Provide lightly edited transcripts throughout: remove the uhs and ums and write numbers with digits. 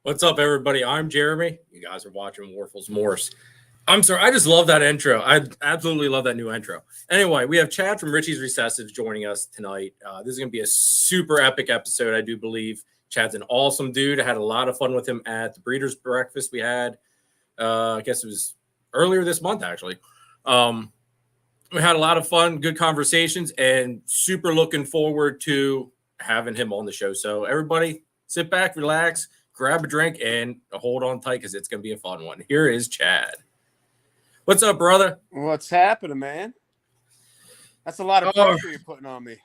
What's up, everybody? I'm Jeremy. You guys are watching Warfels Morse. I'm sorry, I just love that intro. I absolutely love that new intro. Anyway, we have Chad from Richie's Recessives joining us tonight. This is going to be a super epic episode, I do believe. Chad's an awesome dude. I had a lot of fun with him at the Breeders' Breakfast we had. I guess it was earlier this month, actually. We had a lot of fun, good conversations, and super looking forward to having him on the show. So everybody, sit back, relax, grab a drink, and hold on tight because it's going to be a fun one. Here is Chad. What's up, brother? What's happening, man? That's a lot of pressure you're putting on me.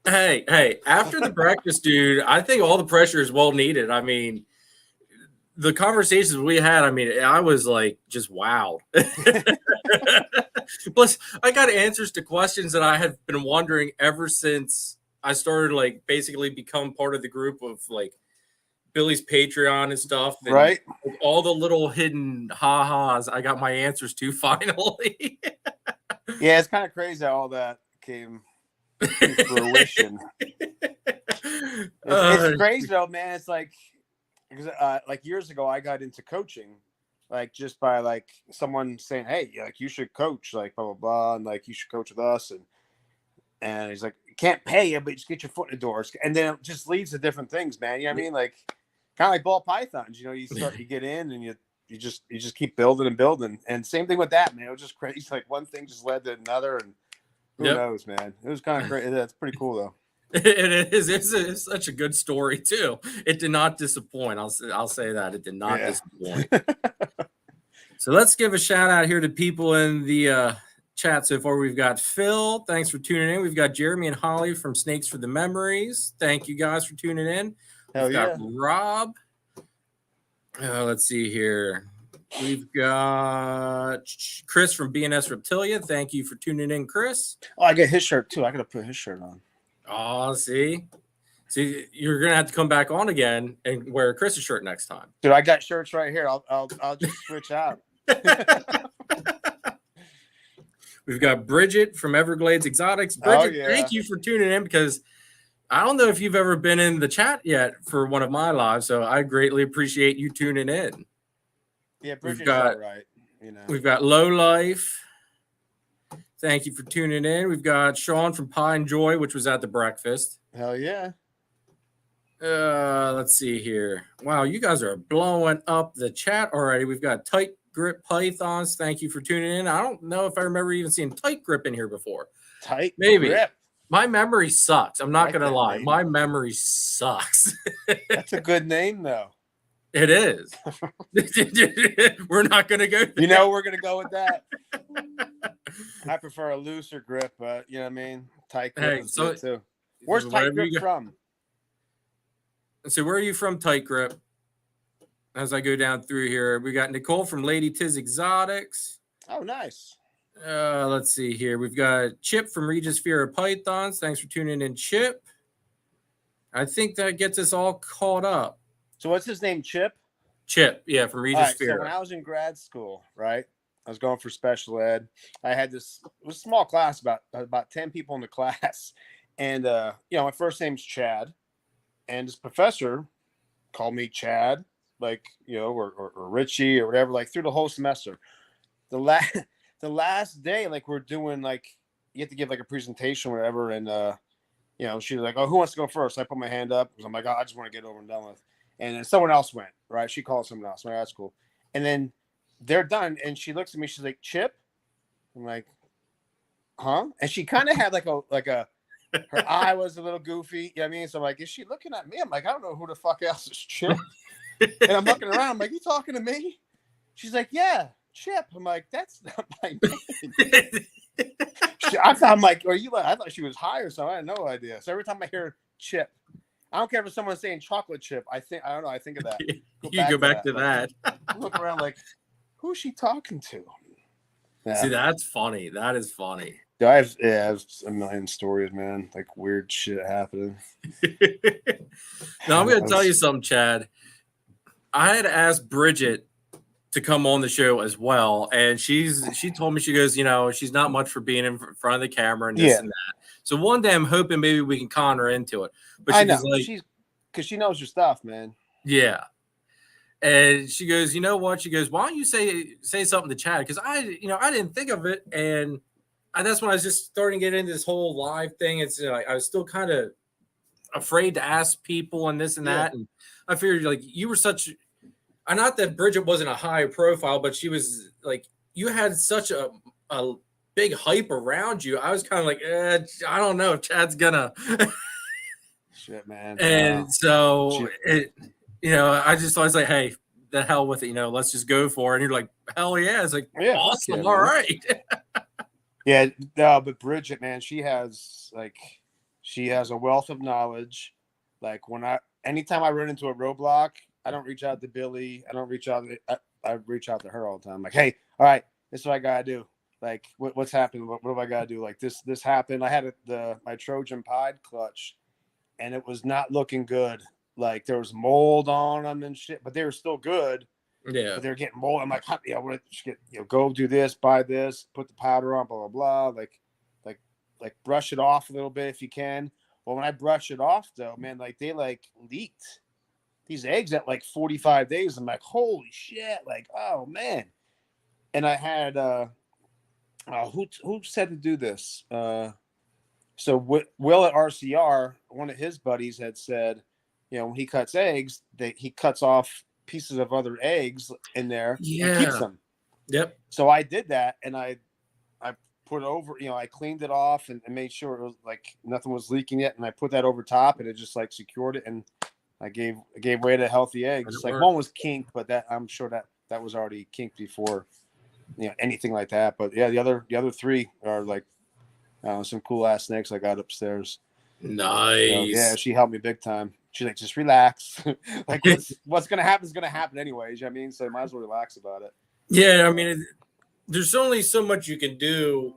Hey, after the breakfast, dude, I think all the pressure is well needed. I mean, the conversations we had, I was like just wowed. Plus, I got answers to questions that I have been wondering ever since I started, like, basically become part of the group of, like, Billy's Patreon and stuff. And right. All the little hidden ha-has, I got my answers to finally. Yeah, it's kind of crazy how all that came to fruition. It's crazy, though, man. It's like, because like years ago, I got into coaching, like just by like someone saying, "Hey, like you should coach, like blah blah blah, and like you should coach with us." And he's like, "Can't pay you, but just get your foot in the doors." And then it just leads to different things, man. You know what I mean? Like kind of like ball pythons. You know, you get in and you just keep building and building. And same thing with that, man. It was just crazy. Like one thing just led to another, and who knows, man? It was kind of great. That's pretty cool, though. It is. It's such a good story too. It did not disappoint. I'll say that it did not disappoint. So let's give a shout out here to people in the chat so far. We've got Phil. Thanks for tuning in. We've got Jeremy and Holly from Snakes for the Memories. Thank you guys for tuning in. We've got Rob. Let's see here. We've got Chris from BNS Reptilia. Thank you for tuning in, Chris. Oh, I got his shirt too. I got to put his shirt on. Oh, see, you're gonna have to come back on again and wear Chris's shirt next time. Dude, I got shirts right here. I'll just switch out. We've got Bridget from Everglades Exotics. Bridget, Thank you for tuning in, because I don't know if you've ever been in the chat yet for one of my lives, so I greatly appreciate you tuning in. Yeah, Bridget's all right. You know, we've got Low Life. Thank you for tuning in. We've got Sean from Pie and Joy, which was at the breakfast. Hell yeah. Let's see here. Wow, you guys are blowing up the chat already. We've got Tight Grip Pythons. Thank you for tuning in. I don't know if I remember even seeing Tight Grip in here before. Tight Maybe. Grip. My memory sucks. I'm not going to lie. Name. My memory sucks. That's a good name, though. It is. We're not going to go there. You know, we're going to go with that. I prefer a looser grip, but you know what I mean? Tight grip is good too. Where's Tight Grip from? So where are you from, Tight Grip? As I go down through here, we got Nicole from Lady Tiz Exotics. Oh, nice. Let's see here. We've got Chip from Regis Fear of Pythons. Thanks for tuning in, Chip. I think that gets us all caught up. So what's his name, Chip? Chip, yeah, from Regis Fear. So when I was in grad school, right, I was going for special ed. I had this it was a small class, about 10 people in the class. And, you know, my first name's Chad. And this professor called me Chad, like, you know, or Richie or whatever, like through the whole semester. The last day, like we're doing, like, you have to give like a presentation or whatever. And, you know, she was like, "Oh, who wants to go first?" I put my hand up because I'm like, "Oh, I just want to get over and done with." And then someone else went, right? She called someone else. Right, that's cool. And then they're done. And she looks at me. She's like, "Chip?" I'm like, "Huh?" And she kind of had like a, her eye was a little goofy. You know what I mean? So I'm like, is she looking at me? I'm like, I don't know who the fuck else is Chip. And I'm looking around. I'm like, you talking to me? She's like, yeah, Chip. I'm like, that's not my name. I'm like, are you? I thought she was high or something. I had no idea. So every time I hear Chip, I don't care if someone's saying chocolate chip. I don't know. I think of that. Go back to that. I look around like, who's she talking to? Yeah. See, that's funny. That is funny. I have a million stories, man. Like weird shit happening. Now I'm going to tell you something, Chad. I had asked Bridget to come on the show as well, and she told me, she goes, you know, she's not much for being in front of the camera and this and that. So one day I'm hoping maybe we can con her into it. But I know, because she knows her stuff, man. Yeah. And she goes, you know what? She goes, why don't you say something to Chad? Because I didn't think of it. And that's when I was just starting to get into this whole live thing. It's like I was still kind of afraid to ask people and this and that. And I figured like you were such, not that Bridget wasn't a high profile, but she was like, you had such a big hype around you. I was kind of like, I don't know if Chad's gonna. Shit, man. And so I just was like, hey, the hell with it. Let's just go for it. And you're like, hell yeah. It's like, awesome. All right. Yeah. No, but Bridget, man, she has a wealth of knowledge. Like anytime I run into a roadblock, I don't reach out to Billy. I don't reach out. I reach out to her all the time. Like, hey, all right, this is what I got to do. Like, what's happening? What do I got to do? Like this happened. I had my Trojan Pied clutch, and it was not looking good. Like there was mold on them and shit, but they were still good. Yeah. But they were getting mold. I'm like, I want to go do this, buy this, put the powder on, blah blah blah. Like brush it off a little bit if you can. Well, when I brush it off though, man, like they leaked these eggs at like 45 days. I'm like, holy shit! Like, oh man. And I had who said to do this? So Will at RCR, one of his buddies had said, when he cuts eggs, he cuts off pieces of other eggs in there and keeps them. Yep. So I did that, and I put it over, I cleaned it off and made sure it was like nothing was leaking yet, and I put that over top, and it just like secured it, and I gave way to healthy eggs. Like one was kinked, but that I'm sure that was already kinked before anything like that. But yeah, the other three are like some cool ass snakes I got upstairs. Nice. So, yeah, she helped me big time. She's like, just relax. Like what's gonna happen is gonna happen anyways. You know what I mean? So you might as well relax about it. Yeah, I mean, there's only so much you can do,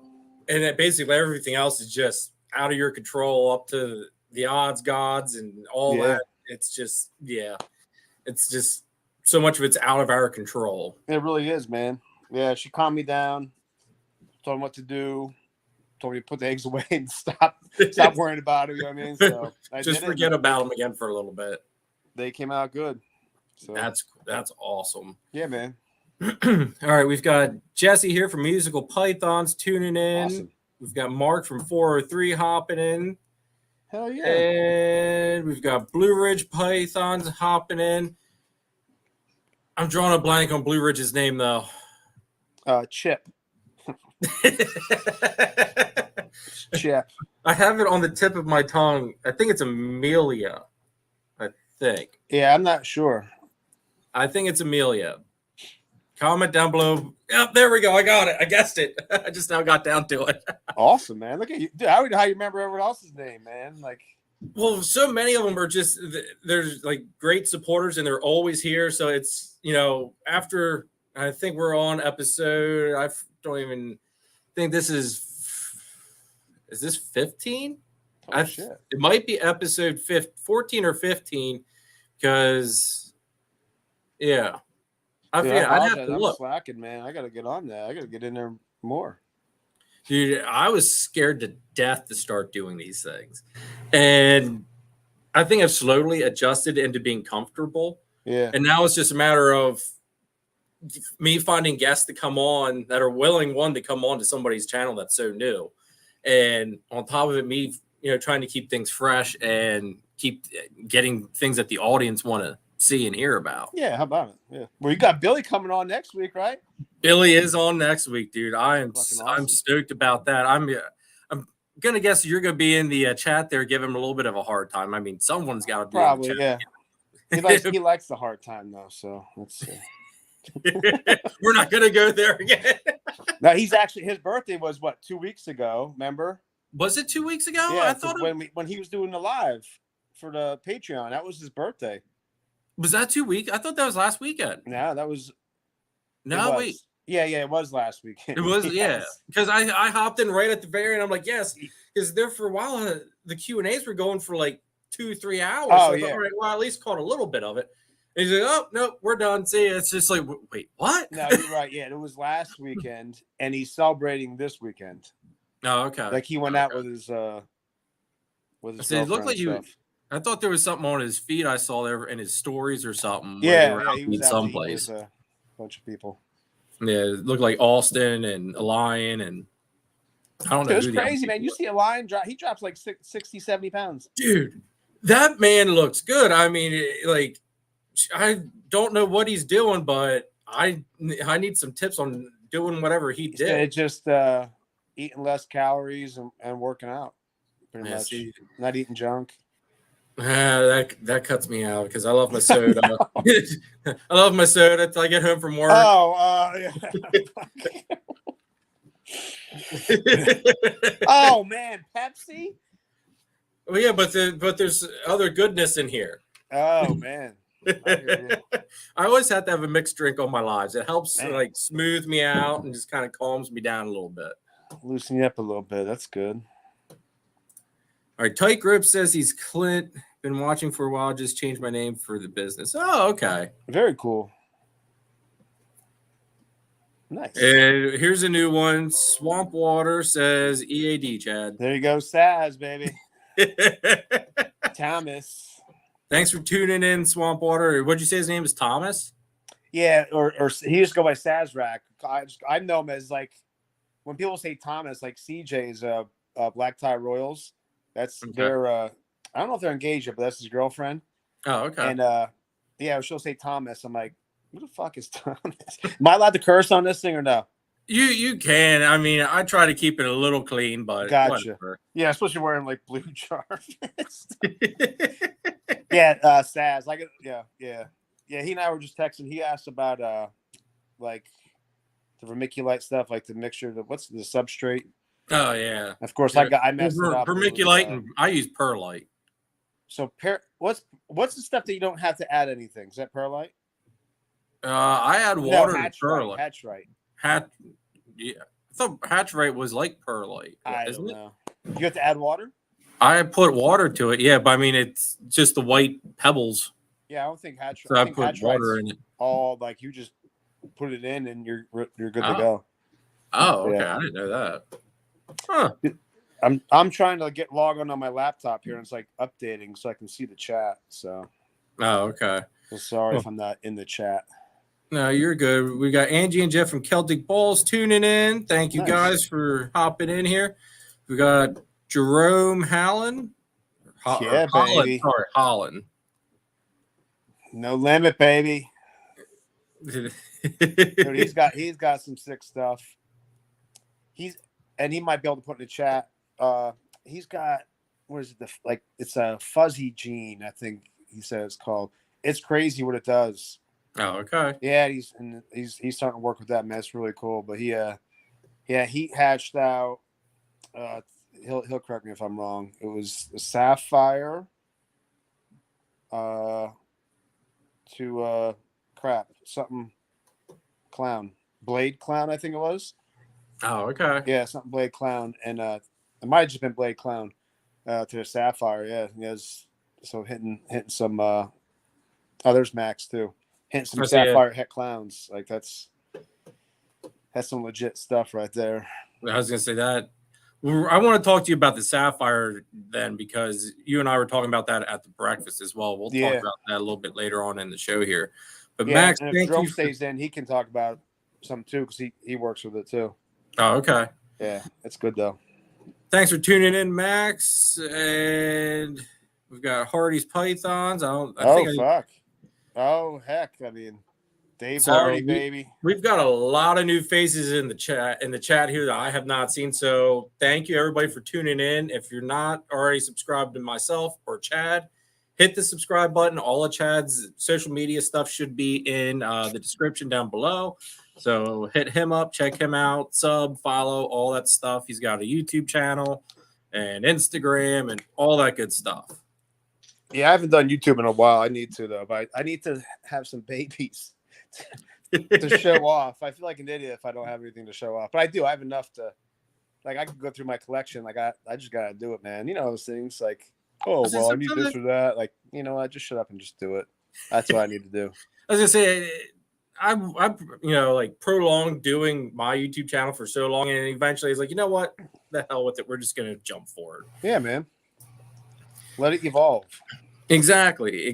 and that basically everything else is just out of your control, up to the odds gods and all that. It's just it's just so much of it's out of our control. It really is, man. Yeah, she calmed me down, told me what to do, told me to put the eggs away and stop worrying about it. You know what I mean? So just forget about them again for a little bit. They came out good. So that's awesome. Yeah, man. All right, we've got Jesse here from Musical Pythons tuning in. Awesome. We've got Mark from 403 hopping in. Hell yeah. And we've got Blue Ridge Pythons hopping in. I'm drawing a blank on Blue Ridge's name though. Chip. Chip. I have it on the tip of my tongue. I think it's Amelia. I think. Yeah, I'm not sure. I think it's Amelia. Comment down below. Yep, there we go. I got it. I guessed it. I just now got down to it. Awesome, man. Look at you. Dude, how you remember everyone else's name, man? Like, well, so many of them are just, there's like great supporters and they're always here. So it's, after I think we're on episode, I don't even think this is this 15? Oh, shit. It might be episode 14 or 15 because, yeah. I'd have to look. I'm slacking, man. I got to get on that. I got to get in there more. Dude, I was scared to death to start doing these things. And I think I've slowly adjusted into being comfortable. Yeah. And now it's just a matter of me finding guests to come on that are willing, to come on to somebody's channel that's so new. And on top of it, me, trying to keep things fresh and keep getting things that the audience want to see and hear about. Yeah, how about it? Yeah. Well, you got Billy coming on next week, right? Billy is on next week, dude. I'm awesome. stoked about that. I'm gonna guess you're gonna be in the chat there, give him a little bit of a hard time. I mean, someone's got to be probably, in the chat. Yeah. He likes the hard time though, so let's see. We're not gonna go there again. No, his birthday was 2 weeks ago. Remember? Was it 2 weeks ago? Yeah, I thought when he was doing the live for the Patreon, that was his birthday. Was that 2 weeks? I thought that was last weekend. No, that was. No, wait. Yeah, it was last weekend. It was, yes. Yeah. Because I hopped in right at the very end. I'm like, yes, because there for a while the Q&As were going for like 2-3 hours. Oh, so yeah. All right, well, I at least caught a little bit of it. And he's like, oh no, we're done. See, it's just like, wait, what? No, you're right. Yeah, it was last weekend, and he's celebrating this weekend. Oh, okay. Like he went out with his. So it looked like I thought there was something on his feet I saw there in his stories or something where they Yeah, were yeah, out he was eating out to eat someplace. with a bunch of people. Yeah, it looked like Austin and a lion, and I don't Dude, know it's who the other crazy, man. people You were. see a lion drop, he drops like 60, 70 pounds. Dude, that man looks good. I mean, like, I don't know what he's doing, but I need some tips on doing whatever he He said did. it's just eating less calories and working out, pretty Yeah, much. see, Not eating junk. that cuts me out because I love my soda. I love my soda till I get home from work. Oh, yeah. Oh man, Pepsi. Well, yeah, but there's other goodness in here. Oh man, I hear you, I always have to have a mixed drink on my lives. It helps man. like smooth me out and just kind of calms me down a little bit. Loosen you up a little bit. That's good. All right, Tight Grip says he's Clint. Been watching for a while. Just changed my name for the business. Oh, okay. Very cool. Nice. And here's a new one. Swamp Water says EAD, Chad. There you go, Saz, baby. Thomas. Thanks for tuning in, Swamp Water. What'd you say his name is? Thomas? Yeah, or he just go by Sazerac. I know him as like when people say Thomas, like CJ's Black Tie Royals. That's Okay. their I don't know if they're engaged yet, but that's his girlfriend. Oh, okay. And yeah, she'll say Thomas. I'm like, who the fuck is Thomas? Am I allowed to curse on this thing or no? You can. I mean, I try to keep it a little clean, but Gotcha. whatever. Yeah, especially wearing like blue charms. Yeah, Saz. Like, yeah. He and I were just texting. He asked about like the vermiculite stuff, like the mixture. What's the substrate? Oh yeah. Of course, I messed it up. Vermiculite, and I use perlite. So what's the stuff that you don't have to add anything? Is that perlite? I add water to Hatch perlite. right. Yeah. I thought Hatcherite was like perlite, I isn't don't it? know. You have to add water? I put water to it, yeah, but I mean it's just the white pebbles. Yeah, I don't think Hatcherite. So I put water in it. All like you just put it in and you're good to Oh. go. Oh, okay. Yeah. I didn't know that. Huh. I'm trying to log on my laptop here and it's like updating so I can see the chat. So Okay. sorry if I'm not in the chat. No, you're good. We got Angie and Jeff from Celtic Balls tuning in. Thank you Nice. guys for hopping in here. We got Jerome Hallen. Yeah, Holland. baby. Sorry, Holland. No limit, baby. Dude, he's got some sick stuff. He might be able to put in the chat. He's got what is it? It's a fuzzy gene, I think he said it's called. It's crazy what it does. Oh, okay. Yeah, he's starting to work with that, man. It's really cool. But he hatched out. He'll correct me if I'm wrong. It was a sapphire. To something clown, blade clown, I think it was. Oh, okay. Yeah, something blade clown, and it might have just been blade clown to the sapphire. Yeah, yes. So hitting some. There's Max too. Hitting some sapphire het clowns. Like that's some legit stuff right there. I was gonna say that. I want to talk to you about the sapphire then, because you and I were talking about that at the breakfast as well. We'll talk about that a little bit later on in the show here. But yeah, Max, and if Jerome stays in, he can talk about some too because he works with it too. Oh, okay. Yeah, it's good though. Thanks for tuning in, Max. And we've got Hardy's Pythons. Fuck. Oh heck! I mean, Dave Hardy, baby. We've got a lot of new faces in the chat here that I have not seen. So thank you everybody for tuning in. If you're not already subscribed to myself or Chad, hit the subscribe button. All of Chad's social media stuff should be in the description down below. So hit him up, check him out, sub, follow, all that stuff. He's got a YouTube channel and Instagram and all that good stuff. Yeah, I haven't done YouTube in a while. I need to though, but I need to have some babies to show off. I feel like an idiot if I don't have anything to show off, but I do. I have enough to, like, I can go through my collection. Like, I just gotta do it, man. You know those things, like, oh well, I need this or that. Like, you know what? Just shut up and just do it. That's what I need to do. I was gonna say, I like prolonged doing my YouTube channel for so long, and eventually it's like, you know what? The hell with it. We're just gonna jump forward. Yeah, man. Let it evolve. Exactly.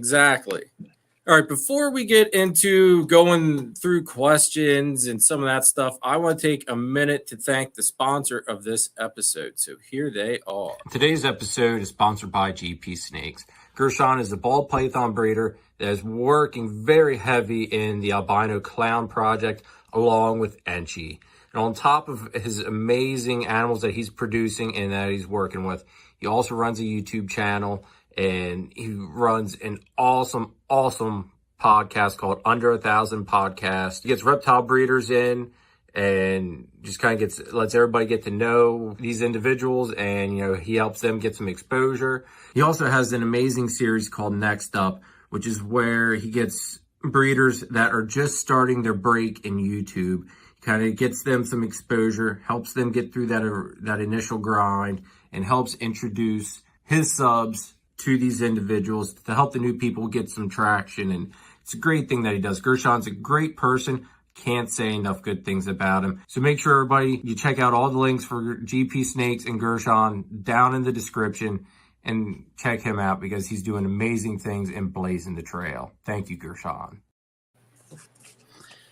All right, before we get into going through questions and some of that stuff, I want to take a minute to thank the sponsor of this episode. So here they are. Today's episode is sponsored by GP Snakes. Gershon is a ball python breeder that is working very heavy in the albino clown project along with Enchi. And on top of his amazing animals that he's producing and that he's working with, he also runs a YouTube channel. And he runs an awesome podcast called Under 1,000 Podcast. He gets reptile breeders in and just kind of lets everybody get to know these individuals, and he helps them get some exposure. He also has an amazing series called Next Up, which is where he gets breeders that are just starting their break in YouTube. Kind of gets them some exposure, helps them get through that initial grind, and helps introduce his subs to these individuals to help the new people get some traction. And it's a great thing that he does. Gershon's a great person. Can't say enough good things about him. So make sure, everybody, you check out all the links for GP Snakes and Gershon down in the description and check him out because he's doing amazing things and blazing the trail. Thank you, Gershon.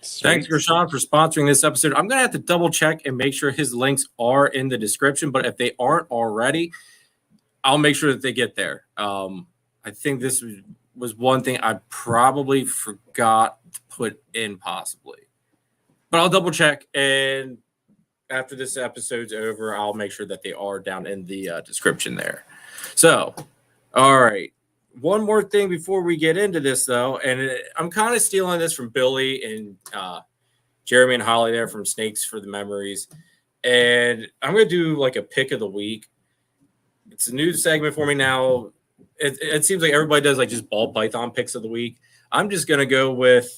Sweet. Thanks, Gershon, for sponsoring this episode. I'm going to have to double check and make sure his links are in the description, but if they aren't already, I'll make sure that they get there. I think this was one thing I probably forgot to put in possibly. But I'll double check, and after this episode's over, I'll make sure that they are down in the description there. So, all right. One more thing before we get into this, though, and I'm kind of stealing this from Billy and Jeremy and Holly there from Snakes for the Memories. And I'm going to do like a pick of the week. It's a new segment for me now. It seems like everybody does like just ball python picks of the week. I'm just going to go with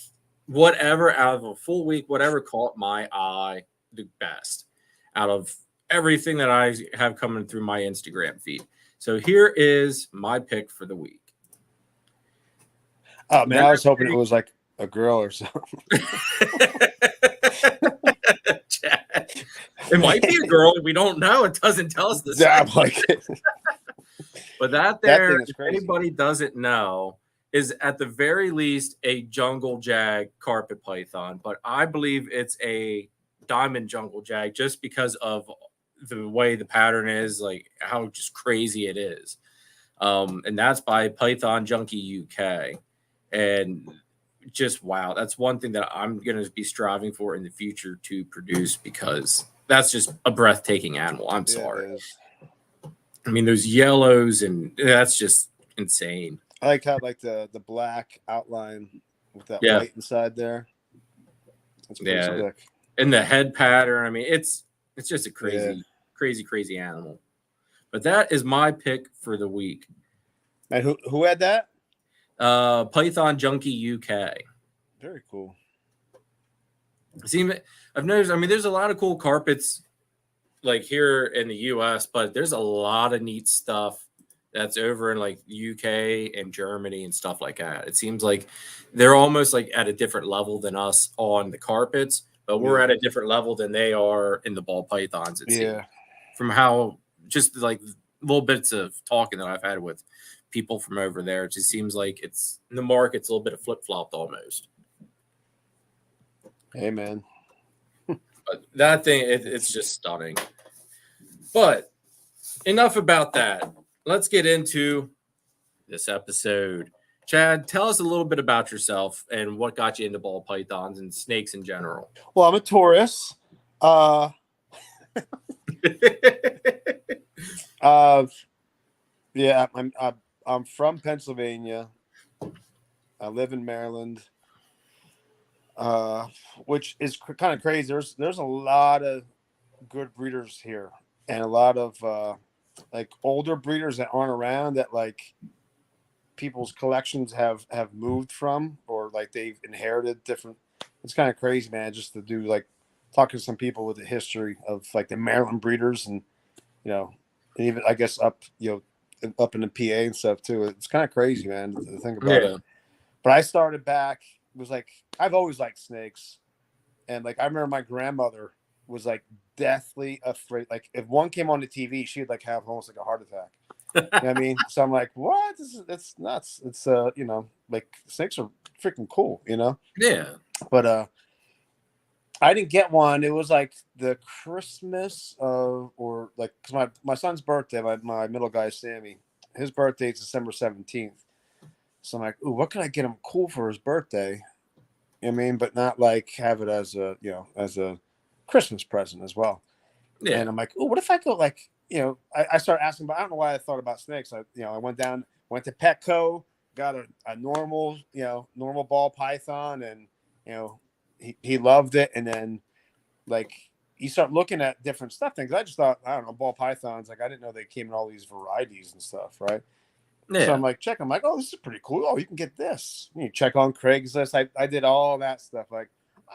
whatever out of a full week, whatever caught my eye the best out of everything that I have coming through my Instagram feed. So here is my pick for the week. Oh, man, I was hoping it was like a girl or something. It might be a girl. We don't know. It doesn't tell us this. Yeah, like but that there, if anybody doesn't know, is at the very least a jungle jag carpet python. But I believe it's a diamond jungle jag just because of the way the pattern is, like how just crazy it is. And that's by Python Junkie UK. And just wow, that's one thing that I'm going to be striving for in the future to produce because that's just a breathtaking animal. I'm sorry. I mean, those yellows, and that's just insane. I like how the black outline with that white inside there. That's pretty sick. And the head pattern. I mean, it's just a crazy animal. But that is my pick for the week. And who had that? Python Junkie UK. Very cool. See, I've noticed, I mean, there's a lot of cool carpets like here in the US, but there's a lot of neat stuff that's over in like UK and Germany and stuff like that. It seems like they're almost like at a different level than us on the carpets, but we're at a different level than they are in the ball pythons. It seems, from how just like little bits of talking that I've had with people from over there, it just seems like it's in the market's a little bit of flip-flopped almost. Hey, man. But that thing, it's just stunning. But enough about that. Let's get into this episode. Chad, tell us a little bit about yourself and what got you into ball pythons and snakes in general. Well, I'm a Taurus. Yeah, I'm from Pennsylvania. I live in Maryland, which is kind of crazy. There's a lot of good breeders here, and a lot of like older breeders that aren't around that like people's collections have moved from, or like they've inherited different. It's kind of crazy, man. Just to do like talking to some people with the history of like the Maryland breeders, and and even I guess up in the PA and stuff too. It's kind of crazy, man, to think about it. But I started back. It was like I've always liked snakes, and like I remember my grandmother was like deathly afraid. Like if one came on the TV, she'd like have almost like a heart attack. You know what I mean? So I'm like, what? That's nuts. It's you know, like snakes are freaking cool, you know? Yeah. But I didn't get one. It was like the Christmas of, or like, because my son's birthday, my middle guy, Sammy, his birthday is December 17th. So I'm like, ooh, what can I get him cool for his birthday? You know what I mean? But not like have it as a, you know, as a Christmas present as well. Yeah. And I'm like, oh, what if I go like, you know, I started asking, but I don't know why I thought about snakes. I went to Petco, got a normal, you know, normal ball python, and you know, he loved it. And then like you start looking at different stuff things. I just thought, I don't know, ball pythons. Like I didn't know they came in all these varieties and stuff, right? So I'm Yeah. like, check. I'm like, oh, this is pretty cool. Oh, you can get this. You check on Craigslist. I did all that stuff. Like,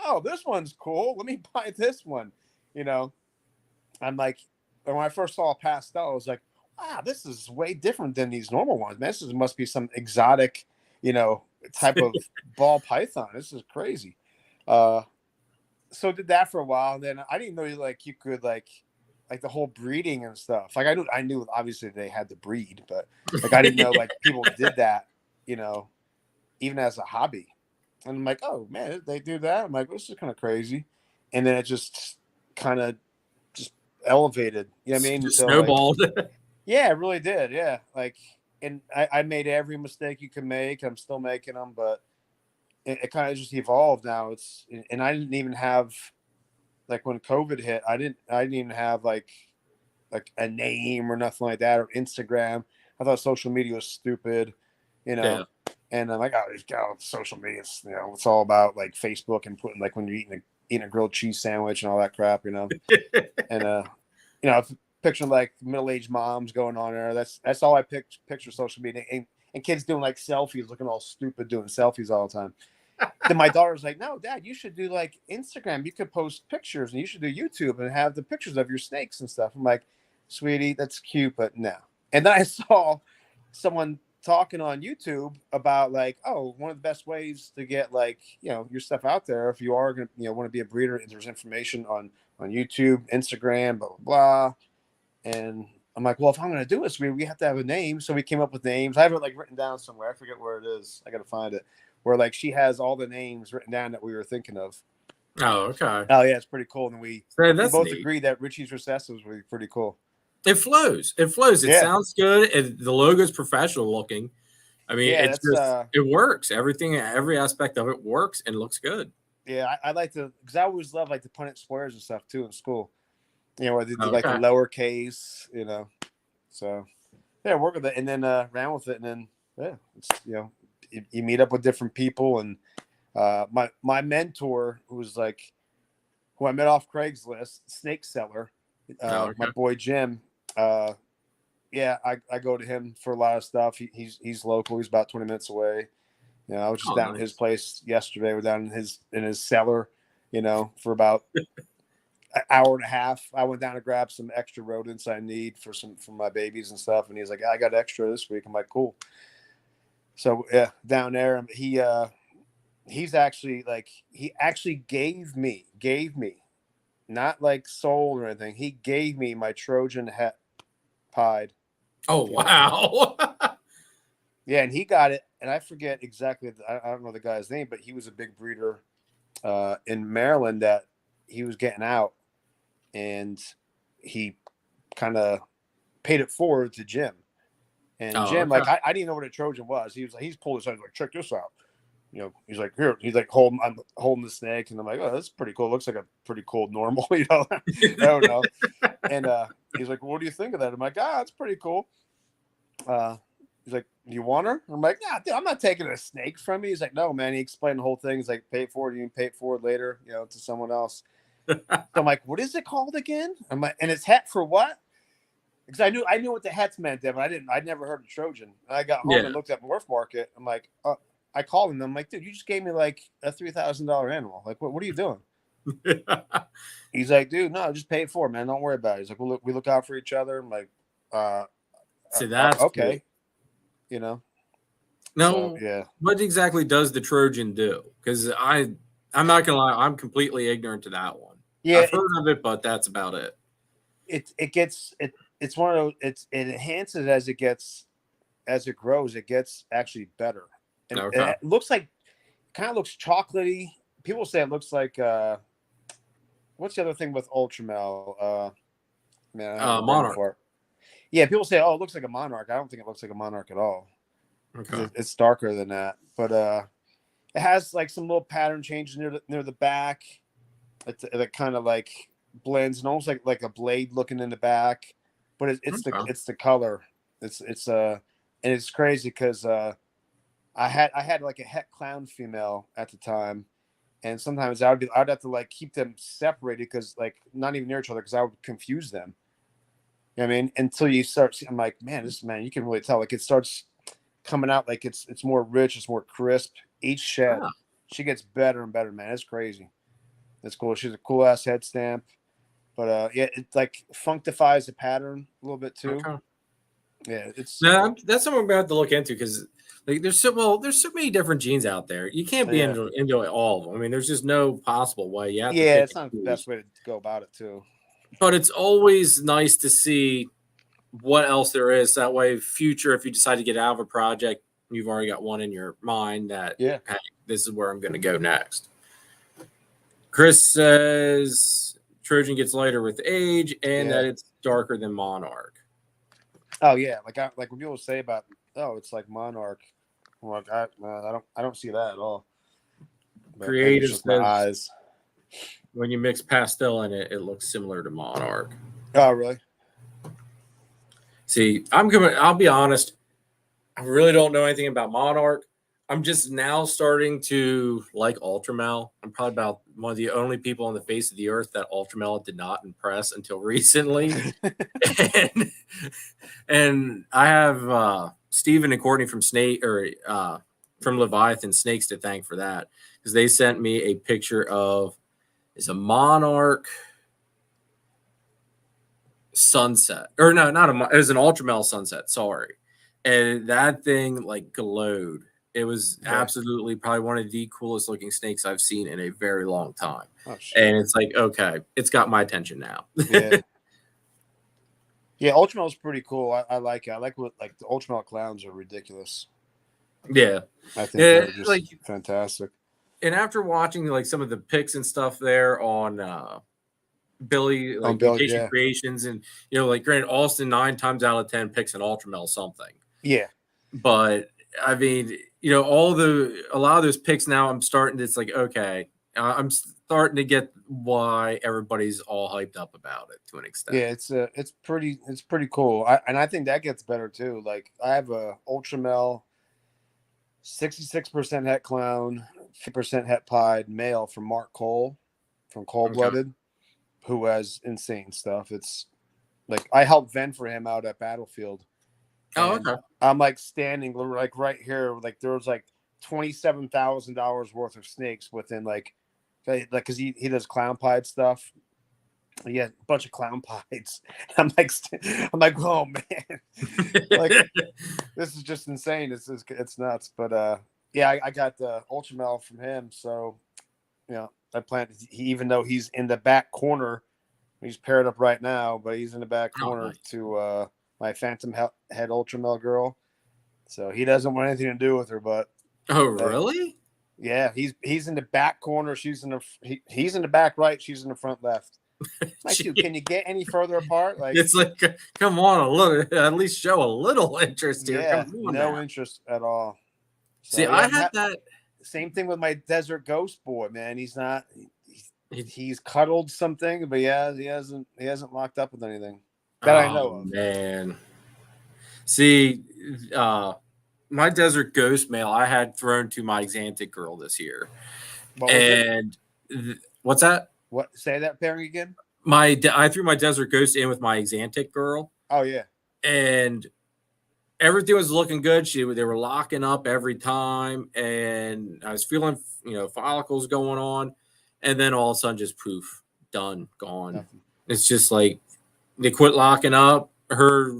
oh, this one's cool. Let me buy this one. You know, I'm like, when I first saw a pastel, I was like, wow, this is way different than these normal ones. Man, must be some exotic, you know, type of ball python. This is crazy. Uh, so did that for a while. And then I didn't know like you could like the whole breeding and stuff. Like I knew obviously they had to breed, but like I didn't know like people did that, you know, even as a hobby. And I'm like, oh man, they do that. I'm like, this is kind of crazy. And then it just kind of just elevated. You know what I mean? Just Until like, snowballed. yeah, it really did. Yeah, like, and I made every mistake you can make. I'm still making them, but it kind of just evolved. Now and I didn't even have like when COVID hit. I didn't even have like a name or nothing like that or Instagram. I thought social media was stupid, you know. Yeah. And I'm like, oh, social media, you know, it's all about like Facebook and putting like when you're eating a grilled cheese sandwich and all that crap, you know. And you know, picturing like middle-aged moms going on there. That's all I picture social media and kids doing like selfies, looking all stupid, doing selfies all the time. Then my daughter's like, no, Dad, you should do like Instagram. You could post pictures and you should do YouTube and have the pictures of your snakes and stuff. I'm like, sweetie, that's cute, but no. And then I saw someone talking on YouTube about like, oh, one of the best ways to get like, you know, your stuff out there if you are going to, you know, want to be a breeder, there's information on YouTube, Instagram, blah, blah, blah. And I'm like, well, if I'm going to do this, we have to have a name. So we came up with names. I have it like written down somewhere. I forget where it is. I got to find it. Where like she has all the names written down that we were thinking of. Oh, okay. Oh yeah, it's pretty cool. And we That's both neat. agreed that Richie's Recessives would be pretty cool. It flows. It flows. It Yeah. sounds good. The logo's professional looking. I mean, Yeah, it's that's just it works. Every aspect of it works and looks good. yeah. I like to because I always love like the Punnett squares and stuff too in school. You know, where they do like the Okay. lowercase, you know. So yeah, work with it and then ran with it and then yeah, it's you know, you meet up with different people and my mentor who was like who I met off Craigslist, snake seller, Oh, okay. my boy Jim. Yeah, I go to him for a lot of stuff. He's local. He's about 20 minutes away. You know, I was just Oh, down at his nice. place yesterday. We're down in his cellar, you know, for about an hour and a half. I went down to grab some extra rodents I need for my babies and stuff. And he's like, I got extra this week. I'm like, cool. So yeah, down there, he's actually like he actually gave me not like sold or anything. He gave me my Trojan het pied. Oh, You know, wow. yeah, and he got it, and I forget exactly. I don't know the guy's name, but he was a big breeder in Maryland that he was getting out, and he kind of paid it forward to Jim. And Oh, Jim, like okay. I didn't know what a Trojan was. He was like, he's pulled his head like, check this out. You know, he's like, here, he's like I'm holding the snake, and I'm like, oh, that's pretty cool. It looks like a pretty cool normal, you know. I don't know. And he's like, well, what do you think of that? I'm like, that's pretty cool. He's like, do you want her? I'm like, nah, dude, I'm not taking a snake from you. He's like, no, man. He explained the whole thing. He's like, pay it forward. You can pay it forward later, you know, to someone else. So I'm like, what is it called again? I'm like, and it's het for what? Because I knew what the hets meant, then, but I'd never heard of Trojan. And I got home Yeah. and looked at Morph Market. I'm like, I called him. I'm like, dude, you just gave me like a $3,000 animal. Like, what are you doing? He's like, dude, no, just pay it forward, man. Don't worry about it. He's like, we look out for each other. I'm like, See, that's okay, cool. you know. Now, So yeah. what exactly does the Trojan do? Because I'm not gonna lie, I'm completely ignorant to that one. Yeah, I've heard of it, but that's about it. it it's one of those. It enhances as it grows. It gets actually better, and Okay. it looks like kind of looks chocolatey. People say it looks like what's the other thing with Ultramel? Man, I have a brain Monarch. for it. Yeah, people say, oh, it looks like a Monarch. I don't think it looks like a Monarch at all. Okay. It's darker than that, but it has like some little pattern changes near the back. It kind of like blends and almost like a blade looking in the back, but Okay. it's the color. And it's crazy because I had like a het clown female at the time, and sometimes I'd have to like keep them separated because like not even near each other because I would confuse them. You know what I mean, until you start, I'm like, man, you can really tell. Like it starts coming out like it's more rich, it's more crisp. Each shed, Ah, she gets better and better, man. It's crazy. It's cool. She's a cool ass head stamp, but yeah, it like functifies the pattern a little bit too. okay. Yeah, it's Now that's something we're about to look into because like there's so many different genes out there. You can't be yeah, into all of them. I mean, there's just no possible way. You have to yeah. pick It's not and the best choose. way to go about it too. But it's always nice to see what else there is. That way, future, if you decide to get out of a project, you've already got one in your mind that, Yeah, hey, this is where I'm going to go next. Chris says Trojan gets lighter with age and that yeah. it's darker than Monarch. Oh yeah, like when people say about it's like Monarch. I'm like I don't see that at all. But maybe it's Creative just my says eyes. when you mix pastel in it, it looks similar to Monarch. Oh really? See, I'll be honest. I really don't know anything about Monarch. I'm just now starting to like Ultramel. I'm probably about one of the only people on the face of the earth that Ultramel did not impress until recently. and, and I have Steven and Courtney from from Leviathan Snakes to thank for that because they sent me a picture of is a Monarch sunset or no, not it was an Ultramel sunset. Sorry, and that thing like glowed. It was Yeah. absolutely probably one of the coolest looking snakes I've seen in a very long time. Oh shit. And it's like, okay, it's got my attention now. Yeah. Yeah, Ultramel is pretty cool. I like it. I like what like the Ultramel clowns are ridiculous. Yeah. I think Yeah, they're just like fantastic. and after watching like some of the pics and stuff there on Billy, On like Bill, Mutation yeah. Creations, and like Grant Austin 9 times out of 10 picks an Ultramel something. Yeah. But I mean, a lot of those picks now, I'm starting to, it's like, okay, I'm starting to get why everybody's all hyped up about it to an extent. Yeah, it's pretty cool. I think that gets better too. Like I have a Ultramel 66% het clown, 50% het pied male from Mark Cole from Cold Okay. Blooded, who has insane stuff. It's like I helped vent for him out at Battlefield. Oh, And okay. I'm like standing like right here, like there was like $27,000 worth of snakes within like because he does clown pied stuff. He had a bunch of clown pies. I'm like, oh man, like this is just insane. It's nuts. But yeah, I got the Ultramel from him. So I plan. Even though he's in the back corner, he's paired up right now, but he's in the back Oh, corner nice. to my Phantom Head Ultramel girl. So he doesn't want anything to do with her. But Oh, really? yeah, he's in the back corner. He's in the back right. She's in the front left. Like, dude, can you get any further apart? Like, It's like, come on, a little, at least show a little interest here. yeah, Come on no now. interest at all. See, So I yeah, had that. same thing with my Desert Ghost boy, man. He's not. He, He's cuddled something, but yeah, he hasn't locked up with anything that I know oh, of. man. See, my Desert Ghost mail I had thrown to my Xantic girl this year. What was it? And what's that? What? Say that pairing again. I threw my Desert Ghost in with my Xantic girl, Oh yeah. and everything was looking good. They were locking up every time, and I was feeling follicles going on, and then all of a sudden, just poof, done, gone. Nothing. It's just like they quit locking up. Her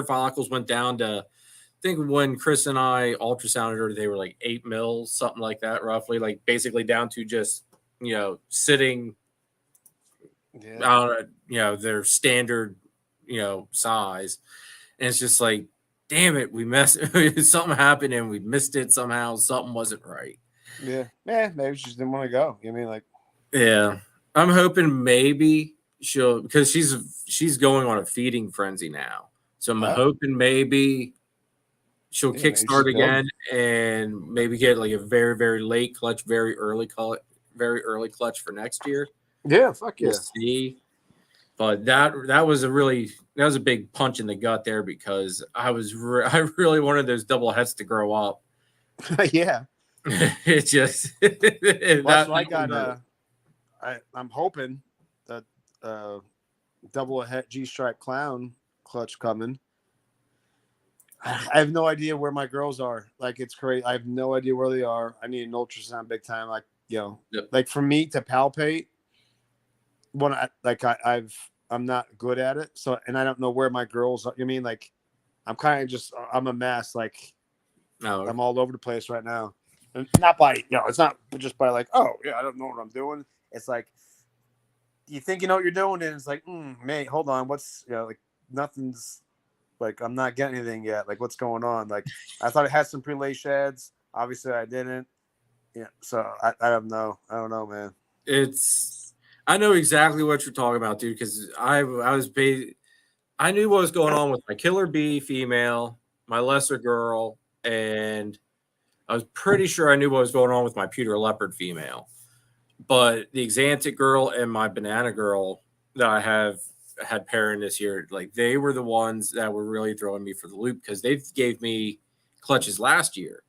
follicles went down to, I think when Chris and I ultrasounded her, they were like 8 mils, something like that, roughly, like basically down to just sitting Yeah. their standard size. And it's just like, damn it, we messed. Something happened and we missed it somehow. Something wasn't right. Yeah. Maybe she just didn't want to go. You know what I mean, like, Yeah, I'm hoping maybe she'll, because she's going on a feeding frenzy now. So I'm hoping maybe she'll maybe she's kickstart done. again and maybe get like a very, very late clutch, very early clutch for next year. Yeah, fuck yeah. We'll see. But that was a big punch in the gut there, because I really wanted those double heads to grow up. Yeah. It just Well, that's what I got. I'm hoping that double head G-stripe clown clutch coming. I have no idea where my girls are. Like, it's crazy. I have no idea where they are. I need an ultrasound big time. Like, Yep. like for me to palpate, I'm not good at it. So, and I don't know where my girls are. You mean, like, I'm a mess. Like, I'm all over the place right now. And not by, it's not just by like, oh yeah, I don't know what I'm doing. It's like, you think you know what you're doing, and it's like, mate, hold on, what's, like, nothing's, like, I'm not getting anything yet. Like, what's going on? Like, I thought I had some pre-lay sheds. Obviously, I didn't. Yeah, so I don't know. I don't know, man. I know exactly what you're talking about, dude, because I knew what was going on with my killer bee female, my lesser girl, and I was pretty sure I knew what was going on with my pewter leopard female. But the Xanthic girl and my banana girl that I have had pairing this year, like, they were the ones that were really throwing me for the loop, because they gave me clutches last year.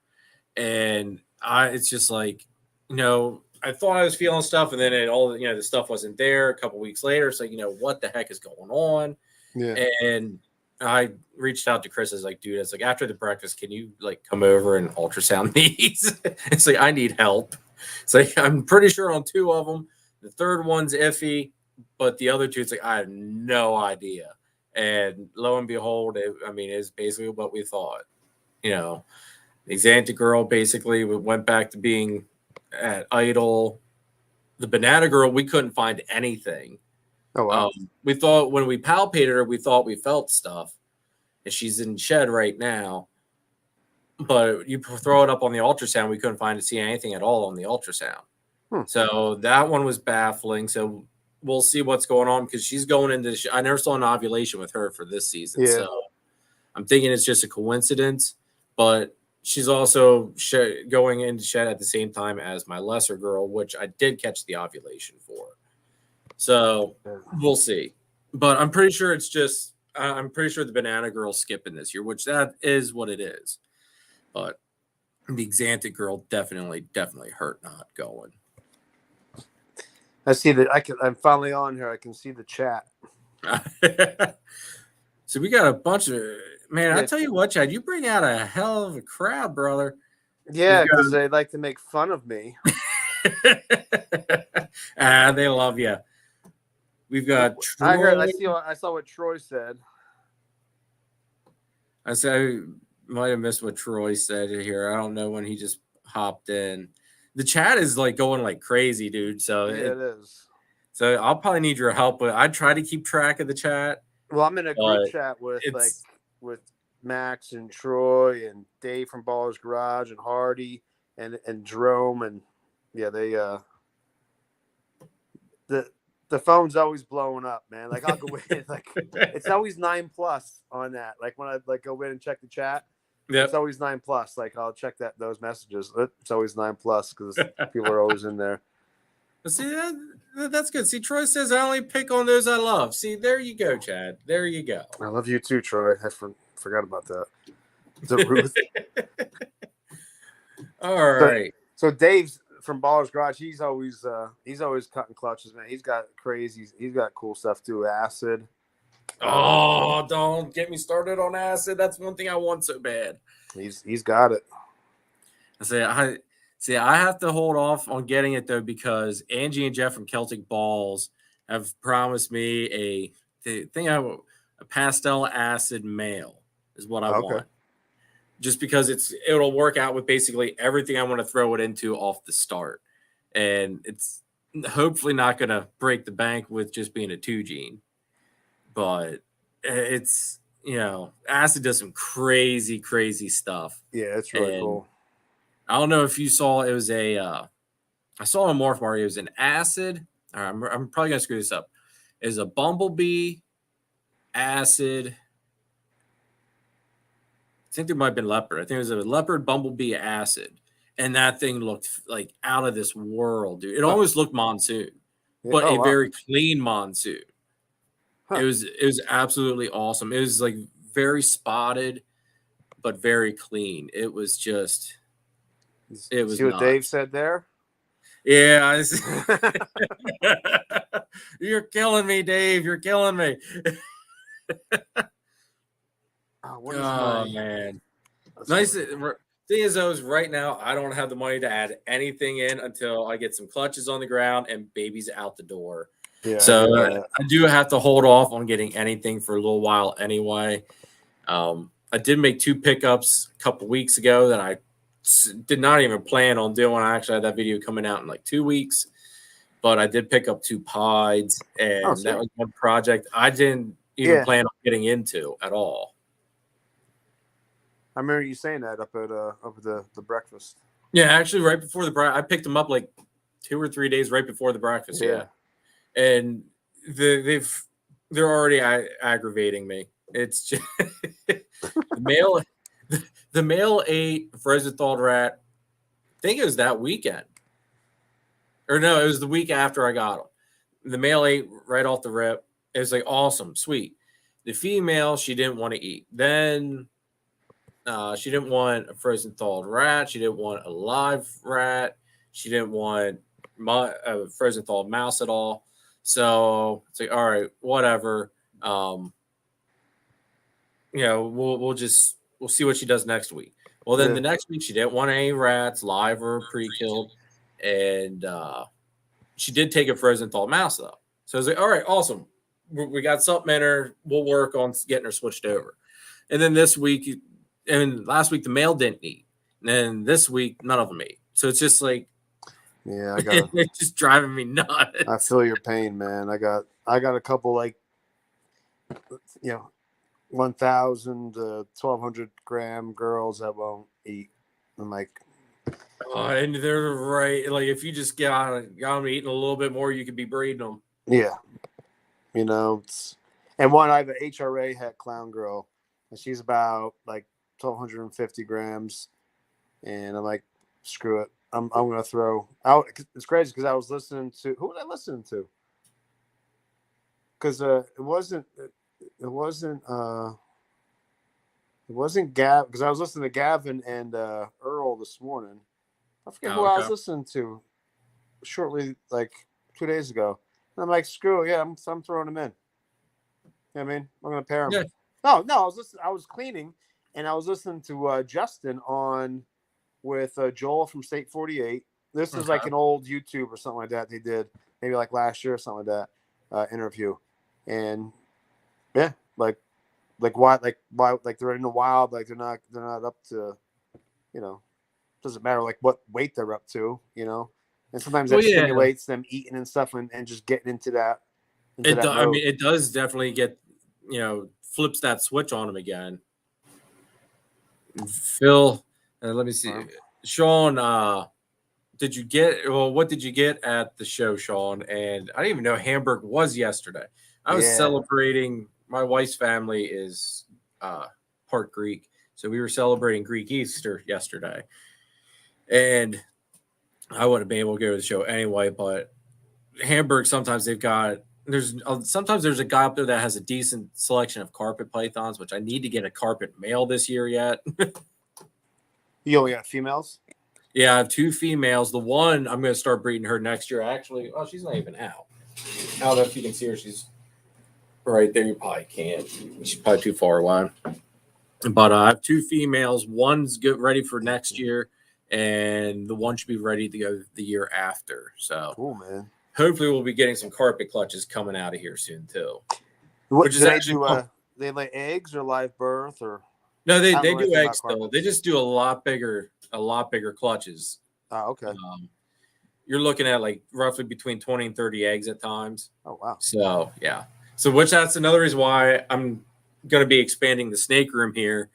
And it's just like, I thought I was feeling stuff, and then the stuff wasn't there. A couple weeks later, it's like, what the heck is going on? Yeah. And I reached out to Chris. I was like, dude, it's like, after the breakfast, can you like come over and ultrasound these? It's like, I need help. It's like, I'm pretty sure on 2 of them. The third one's iffy, but the other 2, it's like, I have no idea. And lo and behold, it's basically what we thought. The Xanthic girl basically went back to being at idle. The banana girl, we couldn't find anything. Oh, wow. We thought when we palpated her, we thought we felt stuff. And she's in shed right now. But you throw it up on the ultrasound, we couldn't see anything at all on the ultrasound. So that one was baffling. So we'll see what's going on, because she's going into I never saw an ovulation with her for this season. Yeah. So I'm thinking it's just a coincidence. But she's also going into shed at the same time as my lesser girl, which I did catch the ovulation for. So we'll see. But I'm pretty sure the banana girl's skipping this year, which that is what it is. But the Xanthic girl definitely hurt not going. I see that. I'm finally on here. I can see the chat. So we got a bunch of, man. I tell you what, Chad, you bring out a hell of a crowd, brother. Yeah, because they like to make fun of me. They love you. We've got Troy. I saw what Troy said. I might have missed what Troy said here. I don't know when he just hopped in. The chat is like going like crazy, dude. So yeah, it is. So I'll probably need your help, but I try to keep track of the chat. Well, I'm in a group chat with Max and Troy and Dave from Baller's Garage and Hardy and Jerome, and yeah, they the phone's always blowing up, man. Like, I'll go in, like, it's always 9+ on that. Like, when I like go in and check the chat, it's always 9+. Like, I'll check those messages. It's always 9+ because people are always in there. See, that's good. See, Troy says I only pick on those I love. See, there you go, Chad. There you go. I love you too, Troy. I forgot about that. The Ruth. All right. So Dave's from Baller's Garage. He's always cutting clutches, man. He's got cool stuff too. Acid. Oh, don't get me started on acid. That's one thing I want so bad. He's got it. I have to hold off on getting it though, because Angie and Jeff from Celtic Balls have promised me a pastel acid male is what I want. Just because it'll work out with basically everything I want to throw it into off the start. And it's hopefully not going to break the bank with just being a 2 gene. But it's, Acid does some crazy, crazy stuff. Yeah, it's really And cool. I don't know if you saw, it was I saw a Morph Mario. It was an Acid. All right, I'm probably going to screw this up. It was a Bumblebee, Acid. I think there might have been Leopard. I think it was a Leopard, Bumblebee, Acid. And that thing looked like out of this world, dude. It almost looked Monsoon, Yeah. but Oh, a wow. very clean Monsoon. Huh. It was absolutely awesome. It was like very spotted, but very clean. It was just, it was See what Dave nuts. said there? Yeah. You're killing me, Dave. You're killing me. What is Oh, my... man. Let's Nice. see. Thing is, though, is right now I don't have the money to add anything in until I get some clutches on the ground and babies out the door. Yeah, So I I do have to hold off on getting anything for a little while anyway. I did make 2 pickups a couple weeks ago that I did not even plan on doing. I actually had that video coming out in like 2 weeks, but I did pick up 2 pods, and that see. was one project I didn't even plan on getting into at all. I remember you saying that up at the breakfast. Yeah, actually, right before the breakfast, I picked them up like 2 or 3 days right before the breakfast. Yeah, and they're already aggravating me. It's just the male. The male ate frozen thawed rat. I think it was that weekend, or no, it was the week after I got them. The male ate right off the rip. It was like awesome, sweet. The female, she didn't want to eat. Then she didn't want a frozen thawed rat. She didn't want a live rat. She didn't want a frozen thawed mouse at all. So it's like, all right, whatever. We'll see what she does next week. Well, then the next week she didn't want any rats, live or pre-killed, and she did take a frozen thawed mouse though. So I was like, all right, awesome. We got something in her. We'll work on getting her switched over. And then this week, and last week the male didn't eat, and then this week none of them ate. So it's just like, yeah, I got. It's just driving me nuts. I feel your pain, man. I got a couple, like, 1,000 to 1,200 gram girls that won't eat. I'm like, and they're right. Like if you just got them eating a little bit more, you could be breeding them. Yeah, and one, I have an HRA het clown girl, and she's about like 1,250 grams, and I'm like, screw it. I'm gonna throw out. It's crazy because I was listening to, who was I listening to? Because it wasn't Gav, because I was listening to Gavin and Earl this morning. I forget who I was listening to shortly, like 2 days ago. And I'm like, screw it, yeah, I'm throwing them in. You know what I mean? I'm gonna pair them. Yeah. No, I was cleaning, and I was listening to Justin on with Joel from State 48. This is like an old YouTube or something like that they did, maybe like last year or something like that, interview. And yeah, like why they're in the wild, like they're not up to, doesn't matter like what weight they're up to, and sometimes that stimulates them eating and stuff and just getting into that. I mean, it does definitely get, flips that switch on them again. Phil, let me see. Sean, what did you get at the show, Sean? And I didn't even know Hamburg was yesterday. I was celebrating. My wife's family is part Greek, so we were celebrating Greek Easter yesterday, and I wouldn't have been able to go to the show anyway. But Hamburg, sometimes there's a guy up there that has a decent selection of carpet pythons, which I need to get a carpet male this year yet. You only got females? Yeah, I have 2 females. The one I'm going to start breeding her next year. Actually, she's not even out. I don't know if you can see her. She's right there. You probably can't. She's probably too far away. But I have 2 females. One's ready for next year, and the one should be ready to go the year after. So cool, man. Hopefully, we'll be getting some carpet clutches coming out of here soon too. What do they do? They lay eggs or live birth or? No, they do eggs still. They just do a lot bigger clutches. Oh, okay. You're looking at like roughly between 20 and 30 eggs at times. Oh, wow. So yeah. So that's another reason why I'm going to be expanding the snake room here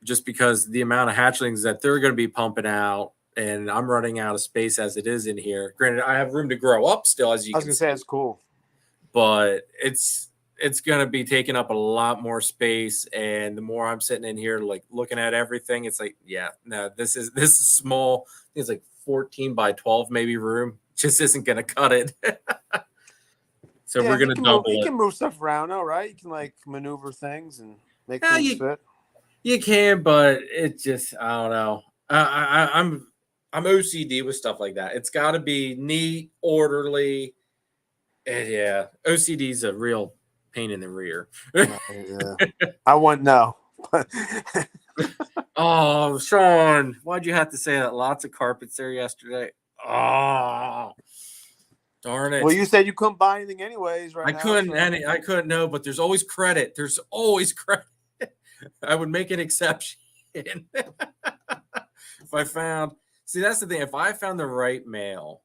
just because the amount of hatchlings that they're going to be pumping out, and I'm running out of space as it is in here. Granted, I have room to grow up still, as you I was can gonna see, say it's cool. but it's going to be taking up a lot more space. And the more I'm sitting in here, like looking at everything, it's like, yeah, no, this is small. It's like 14 by 12 maybe room. Just isn't going to cut it. So Yeah, we're going to double you it. can move stuff around, though, right? You can like maneuver things and make Yeah, things fit. you can, but it just, I don't know. I'm OCD with stuff like that. It's got to be neat, orderly. And yeah, OCD is a real pain in the rear. Yeah. I wouldn't know. Oh, Sean, why'd you have to say that? Lots of carpets there yesterday. Oh, darn it. Well, you said you couldn't buy anything anyways right now. I couldn't know, but there's always credit. There's always credit. I would make an exception. If I found, see, that's the thing. If I found the right male,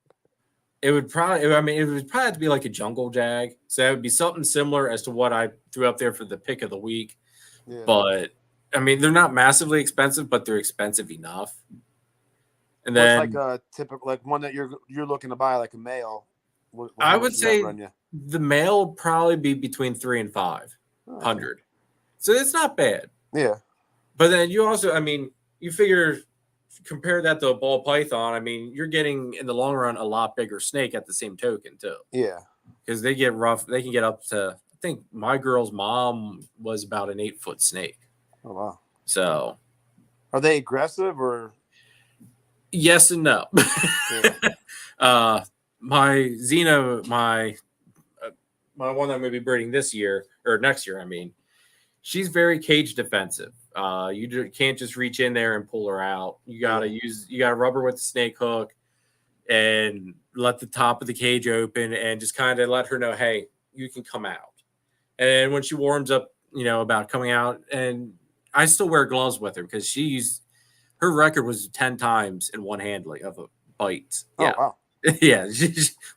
it would probably have to be like a jungle jag. So it would be something similar as to what I threw up there for the pick of the week. Yeah. But I mean, they're not massively expensive, but they're expensive enough. And What's then like a typical, like one that you're looking to buy, like a male? I would say the male would probably be between 300 and 500. So it's not bad. Yeah. But then you also, I mean, you figure compare that to a ball python. I mean, you're getting in the long run a lot bigger snake at the same token too. Yeah. Because they get rough. They can get up to, I think my girl's mom was about an 8-foot snake. Oh wow. So are they aggressive or? Yes and no. Yeah. My Xena, my one that I'm going to be breeding this year or next year, I mean, she's very cage defensive. You can't just reach in there and pull her out. You got to rub her with the snake hook and let the top of the cage open and just kind of let her know, hey, you can come out. And when she warms up, about coming out, and I still wear gloves with her because her record was 10 times in one handling of a bite. Yeah. Oh, wow. Yeah.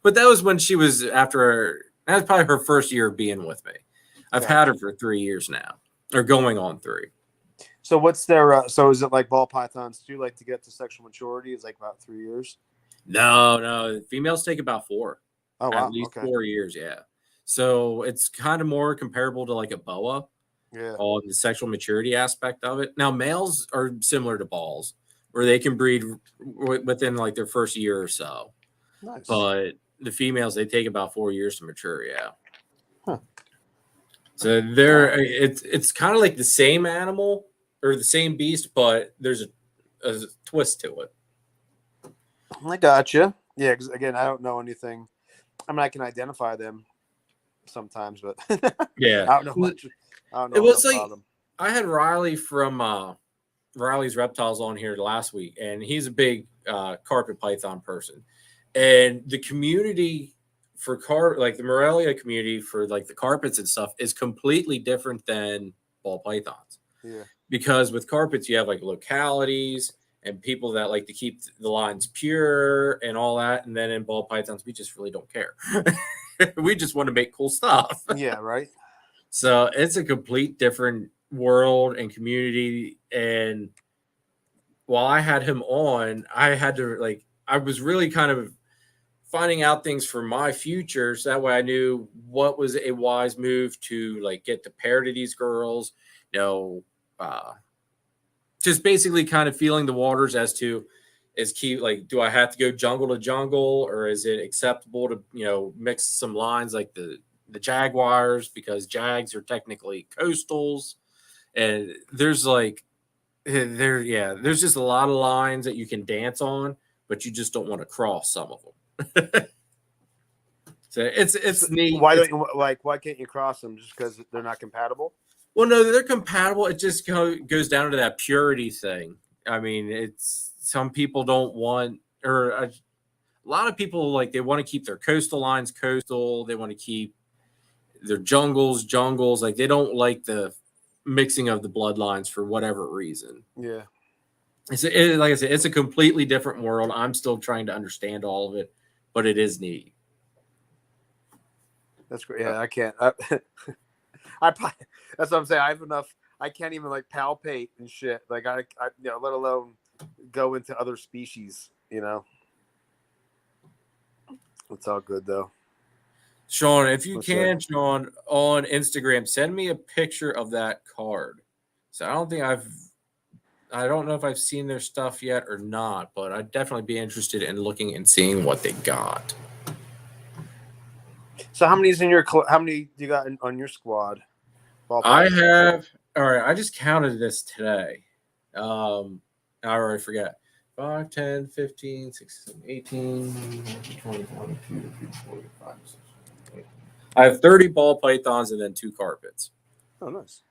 But that was when she was that was probably her first year of being with me. I've had her for 3 years now, or going on 3. So what's their, so is it like ball pythons too, like to get to sexual maturity is like about 3 years? No. Females take about 4. Oh, wow. At least 4 years. Yeah. So it's kind of more comparable to like a boa. Yeah. On the sexual maturity aspect of it. Now, males are similar to balls, where they can breed within like their first year or so. Nice. But the females, they take about 4 years to mature. Yeah. Huh. So it's kind of like the same animal or the same beast, but there's a twist to it. I gotcha. Yeah, because again, I don't know anything. I mean, I can identify them sometimes, but yeah, I don't know much. I don't know. It was like I had Riley from Riley's Reptiles on here last week, and he's a big carpet python person. And the community for like the Morelia community for like the carpets and stuff is completely different than ball pythons. Yeah. Because with carpets, you have like localities and people that like to keep the lines pure and all that. And then in ball pythons, we just really don't care. We just want to make cool stuff. Yeah, right. So it's a complete different world and community. And while I had him on, I had to I was really kind of finding out things for my future. So that way I knew what was a wise move to like get to pair to these girls, just basically kind of feeling the waters as to is key. Like, do I have to go jungle to jungle, or is it acceptable to, mix some lines like the jaguars, because jags are technically coastals, and there's there's just a lot of lines that you can dance on, but you just don't want to cross some of them. So it's neat. Why can't you cross them? Just because they're not compatible? Well, no, they're compatible. It just goes down to that purity thing. I mean, some people don't want, or a lot of people they want to keep their coastal lines coastal. They want to keep their jungles. Like, they don't like the mixing of the bloodlines for whatever reason. Yeah. Like I said, it's a completely different world. I'm still trying to understand all of it, but it is neat. That's great. Yeah, I can't. That's what I'm saying. I have enough. I can't even like palpate and shit. Like I let alone go into other species. It's all good though. Sean, if you What's can, that? Sean, on Instagram, send me a picture of that card. So I don't know if I've seen their stuff yet or not, but I'd definitely be interested in looking and seeing what they got. So how many do you got on your squad? I Ballpark. have, all right, I just counted this today. I already forget. 5, 10, 15, 16, 18, 20, 22, 24, 25, 26, 28. I have 30 ball pythons and then 2 carpets. Oh, nice.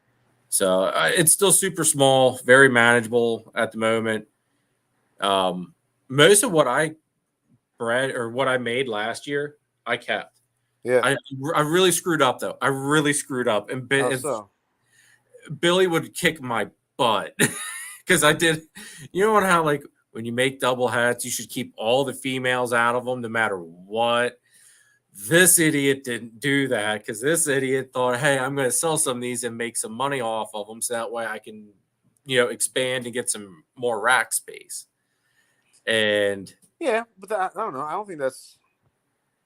So it's still super small, very manageable at the moment. Most of what I bred or what I made last year, I kept. Yeah. I really screwed up though. I really screwed up, and How so? Billy would kick my butt because I did. You know how like when you make double hats, you should keep all the females out of them no matter what. This idiot didn't do that because this idiot thought, hey, I'm going to sell some of these and make some money off of them so that way I can, expand and get some more rack space. And yeah, but I don't know. I don't think that's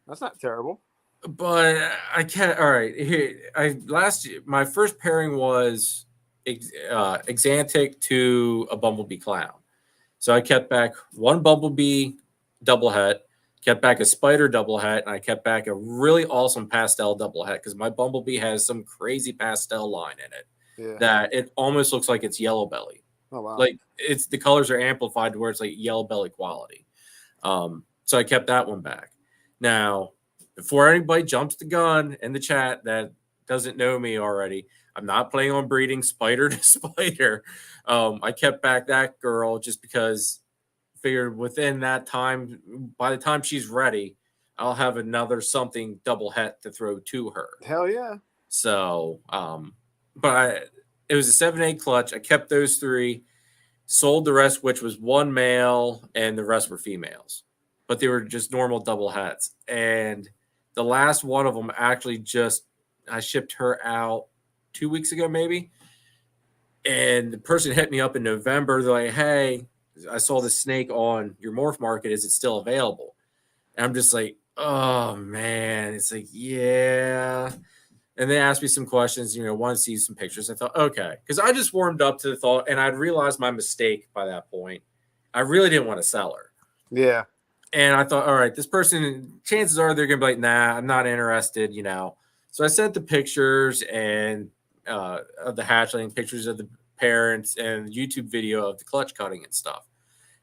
not terrible. But I can't. All right, here last year my first pairing was Exantic to a Bumblebee Clown. So I kept back one Bumblebee double het, kept back a Spider double het, and I kept back a really awesome pastel double het because my Bumblebee has some crazy pastel line in it that it almost looks like it's Yellow Belly. Oh wow! Like it's the colors are amplified to where it's like Yellow Belly quality. So I kept that one back. Now, before anybody jumps the gun in the chat that doesn't know me already, I'm not planning on breeding spider to spider. I kept back that girl just because figured within that time, by the time she's ready, I'll have another something double het to throw to her. Hell yeah. So, it was a 7-8 clutch. I kept those 3, sold the rest, which was one male, and the rest were females. But they were just normal double hats. And the last one of them actually I shipped her out 2 weeks ago, maybe. And the person hit me up in November. They're like, hey, I saw the snake on your morph market. Is it still available? And I'm just like, oh, man. It's like, yeah. And they asked me some questions, want to see some pictures. I thought, okay. Because I just warmed up to the thought, and I'd realized my mistake by that point. I really didn't want to sell her. Yeah. And I thought, all right, this person, chances are they're going to be like, nah, I'm not interested, So I sent the pictures and of the hatchling, pictures of the parents, and YouTube video of the clutch cutting and stuff.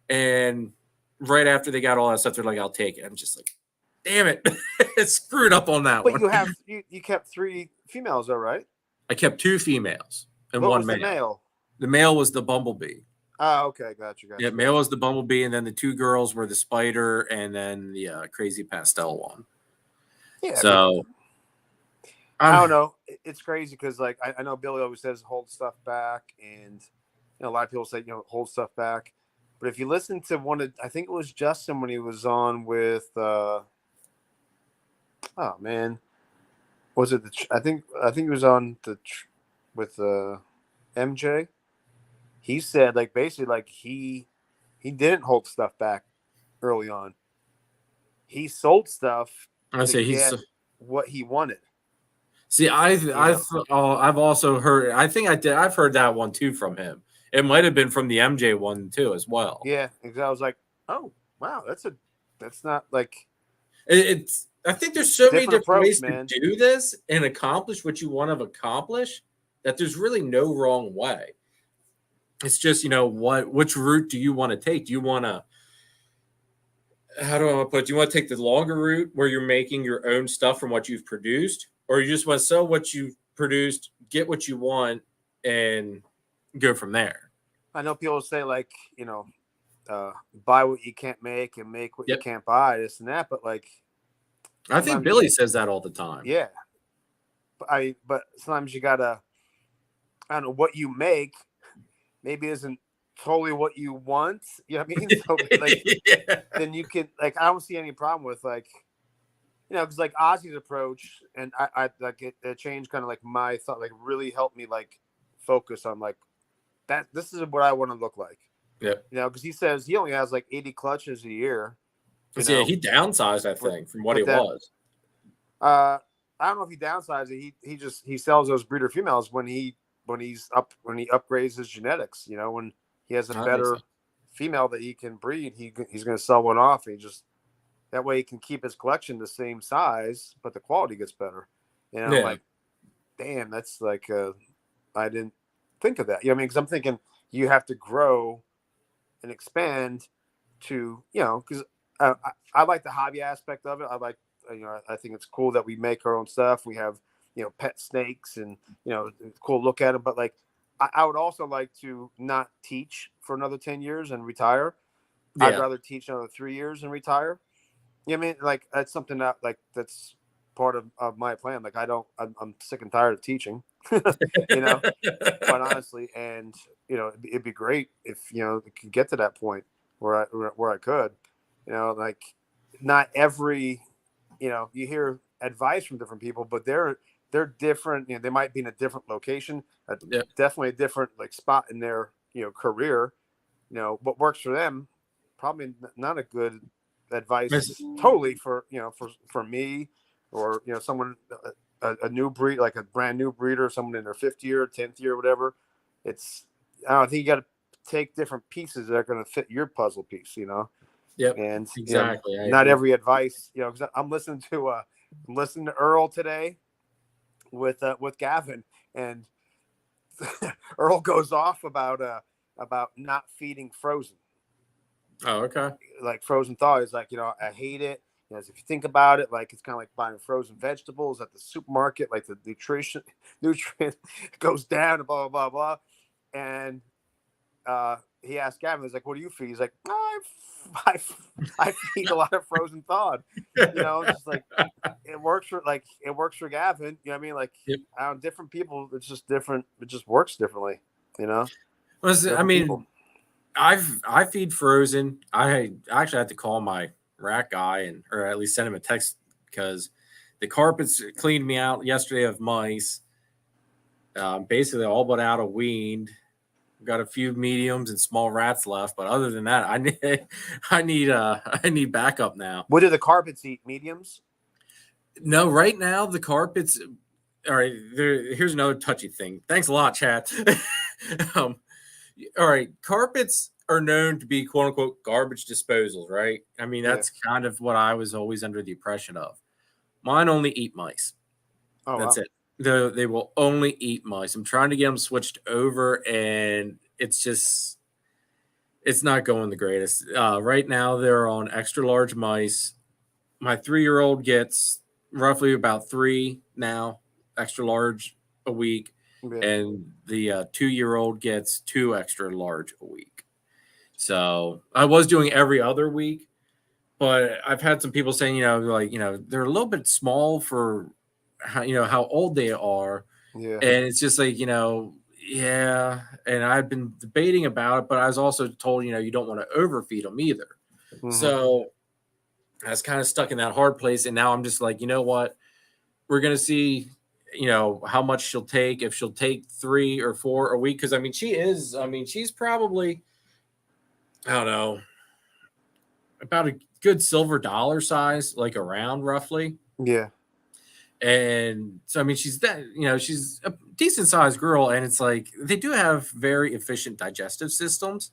And right after they got all that stuff, they're like, I'll take it. I'm just like, damn it. It's screwed up on that one. But you kept 3 females though, right? I kept 2 females and what one was male. The male. The male was the Bumblebee. Oh, okay, gotcha. Yeah, male was the Bumblebee, and then the 2 girls were the Spider, and then the crazy pastel one. Yeah. So I don't know. It's crazy because like I know Billy always says hold stuff back, and a lot of people say hold stuff back. But if you listen to I think it was Justin when he was on with oh man, was it I think he was on with MJ. He said like basically like he didn't hold stuff back early on. He sold stuff to get what he wanted. See, I've also heard. I think I did. I've heard that one too from him. It might have been from the MJ one too as well. Yeah, because I was like, oh wow, that's not like it's. I think there's so many different ways man. to do this and accomplish what you want to accomplish that there's really no wrong way. It's just which route do you want to take? Do you want to? How do I want to put it? Do you want to take the longer route where you're making your own stuff from what you've produced? Or you just want to sell what you've produced, get what you want, and go from there? I know people say like, buy what you can't make and make what you can't buy, this and that. But like, I think Billy says that all the time. Yeah. But sometimes you gotta, I don't know, what you make maybe isn't totally what you want. You know what I mean? So like, then you can like, I don't see any problem with like, because like Ozzy's approach, and I like it changed kind of like my thought, like really helped me like focus on like that. This is what I want to look like. Yeah. Because he says he only has like 80 clutches a year. Yeah, he downsized, I think, from what he was. I don't know if he downsized it. He sells those breeder females when he upgrades his genetics. When he has a better female that he can breed, he's going to sell one off. And that way he can keep his collection the same size, but the quality gets better. Like, damn, that's like I didn't think of that. Because I'm thinking you have to grow and expand to because I like the hobby aspect of it. I like I think it's cool that we make our own stuff. We have pet snakes and cool to look at them. But like I would also like to not teach for another 10 years and retire. Yeah. I'd rather teach another 3 years and retire. I mean, like that's something that's part of my plan. Like I'm sick and tired of teaching, quite honestly. And it'd be great if it could get to that point where I could, like not every, you hear advice from different people, but they're different. They might be in a different location, definitely a different like spot in their career. What works for them, probably not a good advice totally for me or someone a new breed, like a brand new breeder, someone in their 5th year, 10th year, whatever. I don't think you got to take different pieces that are going to fit your puzzle piece, Yep. And exactly. Not every advice, because I'm listening to Earl today with Gavin, and Earl goes off about not feeding frozen. Oh, okay. Like frozen thaw is like, I hate it. If you think about it, like it's kind of like buying frozen vegetables at the supermarket, like the nutrient goes down and blah, blah, blah, blah. And he asked Gavin, he's like, what do you feed? He's like, I feed a lot of frozen thawed. Just like it works for Gavin. You know what I mean? Like different people, it's just different. It just works differently, I mean, people. I feed frozen. I actually had to call my rack guy or at least send him a text because the carpets cleaned me out yesterday of mice. Basically all but out of weaned. Got a few mediums and small rats left, but other than that, I need backup now. What do the carpets eat? Mediums? No, right now the carpets. All right, here's another touchy thing. Thanks a lot, chat. All right, carpets are known to be quote unquote garbage disposals, right? I mean, that's kind of what I was always under the impression of. Mine only eat mice. Oh, that's it. They will only eat mice. I'm trying to get them switched over, and it's not going the greatest. Right now, they're on extra large mice. My 3-year-old gets roughly about 3 now, extra large a week. Yeah. And the 2-year-old gets 2 extra large a week. So I was doing every other week, but I've had some people saying, they're a little bit small for how old they are. Yeah. And it's just like, yeah. And I've been debating about it, but I was also told, you don't want to overfeed them either. Mm-hmm. So I was kind of stuck in that hard place. And now I'm just like, you know what? We're going to see, how much she'll take, if she'll take 3 or 4 a week. Cause she's probably, I don't know, about a good silver dollar size, like around roughly. Yeah. And so, she's that, she's a decent sized girl, and it's like they do have very efficient digestive systems,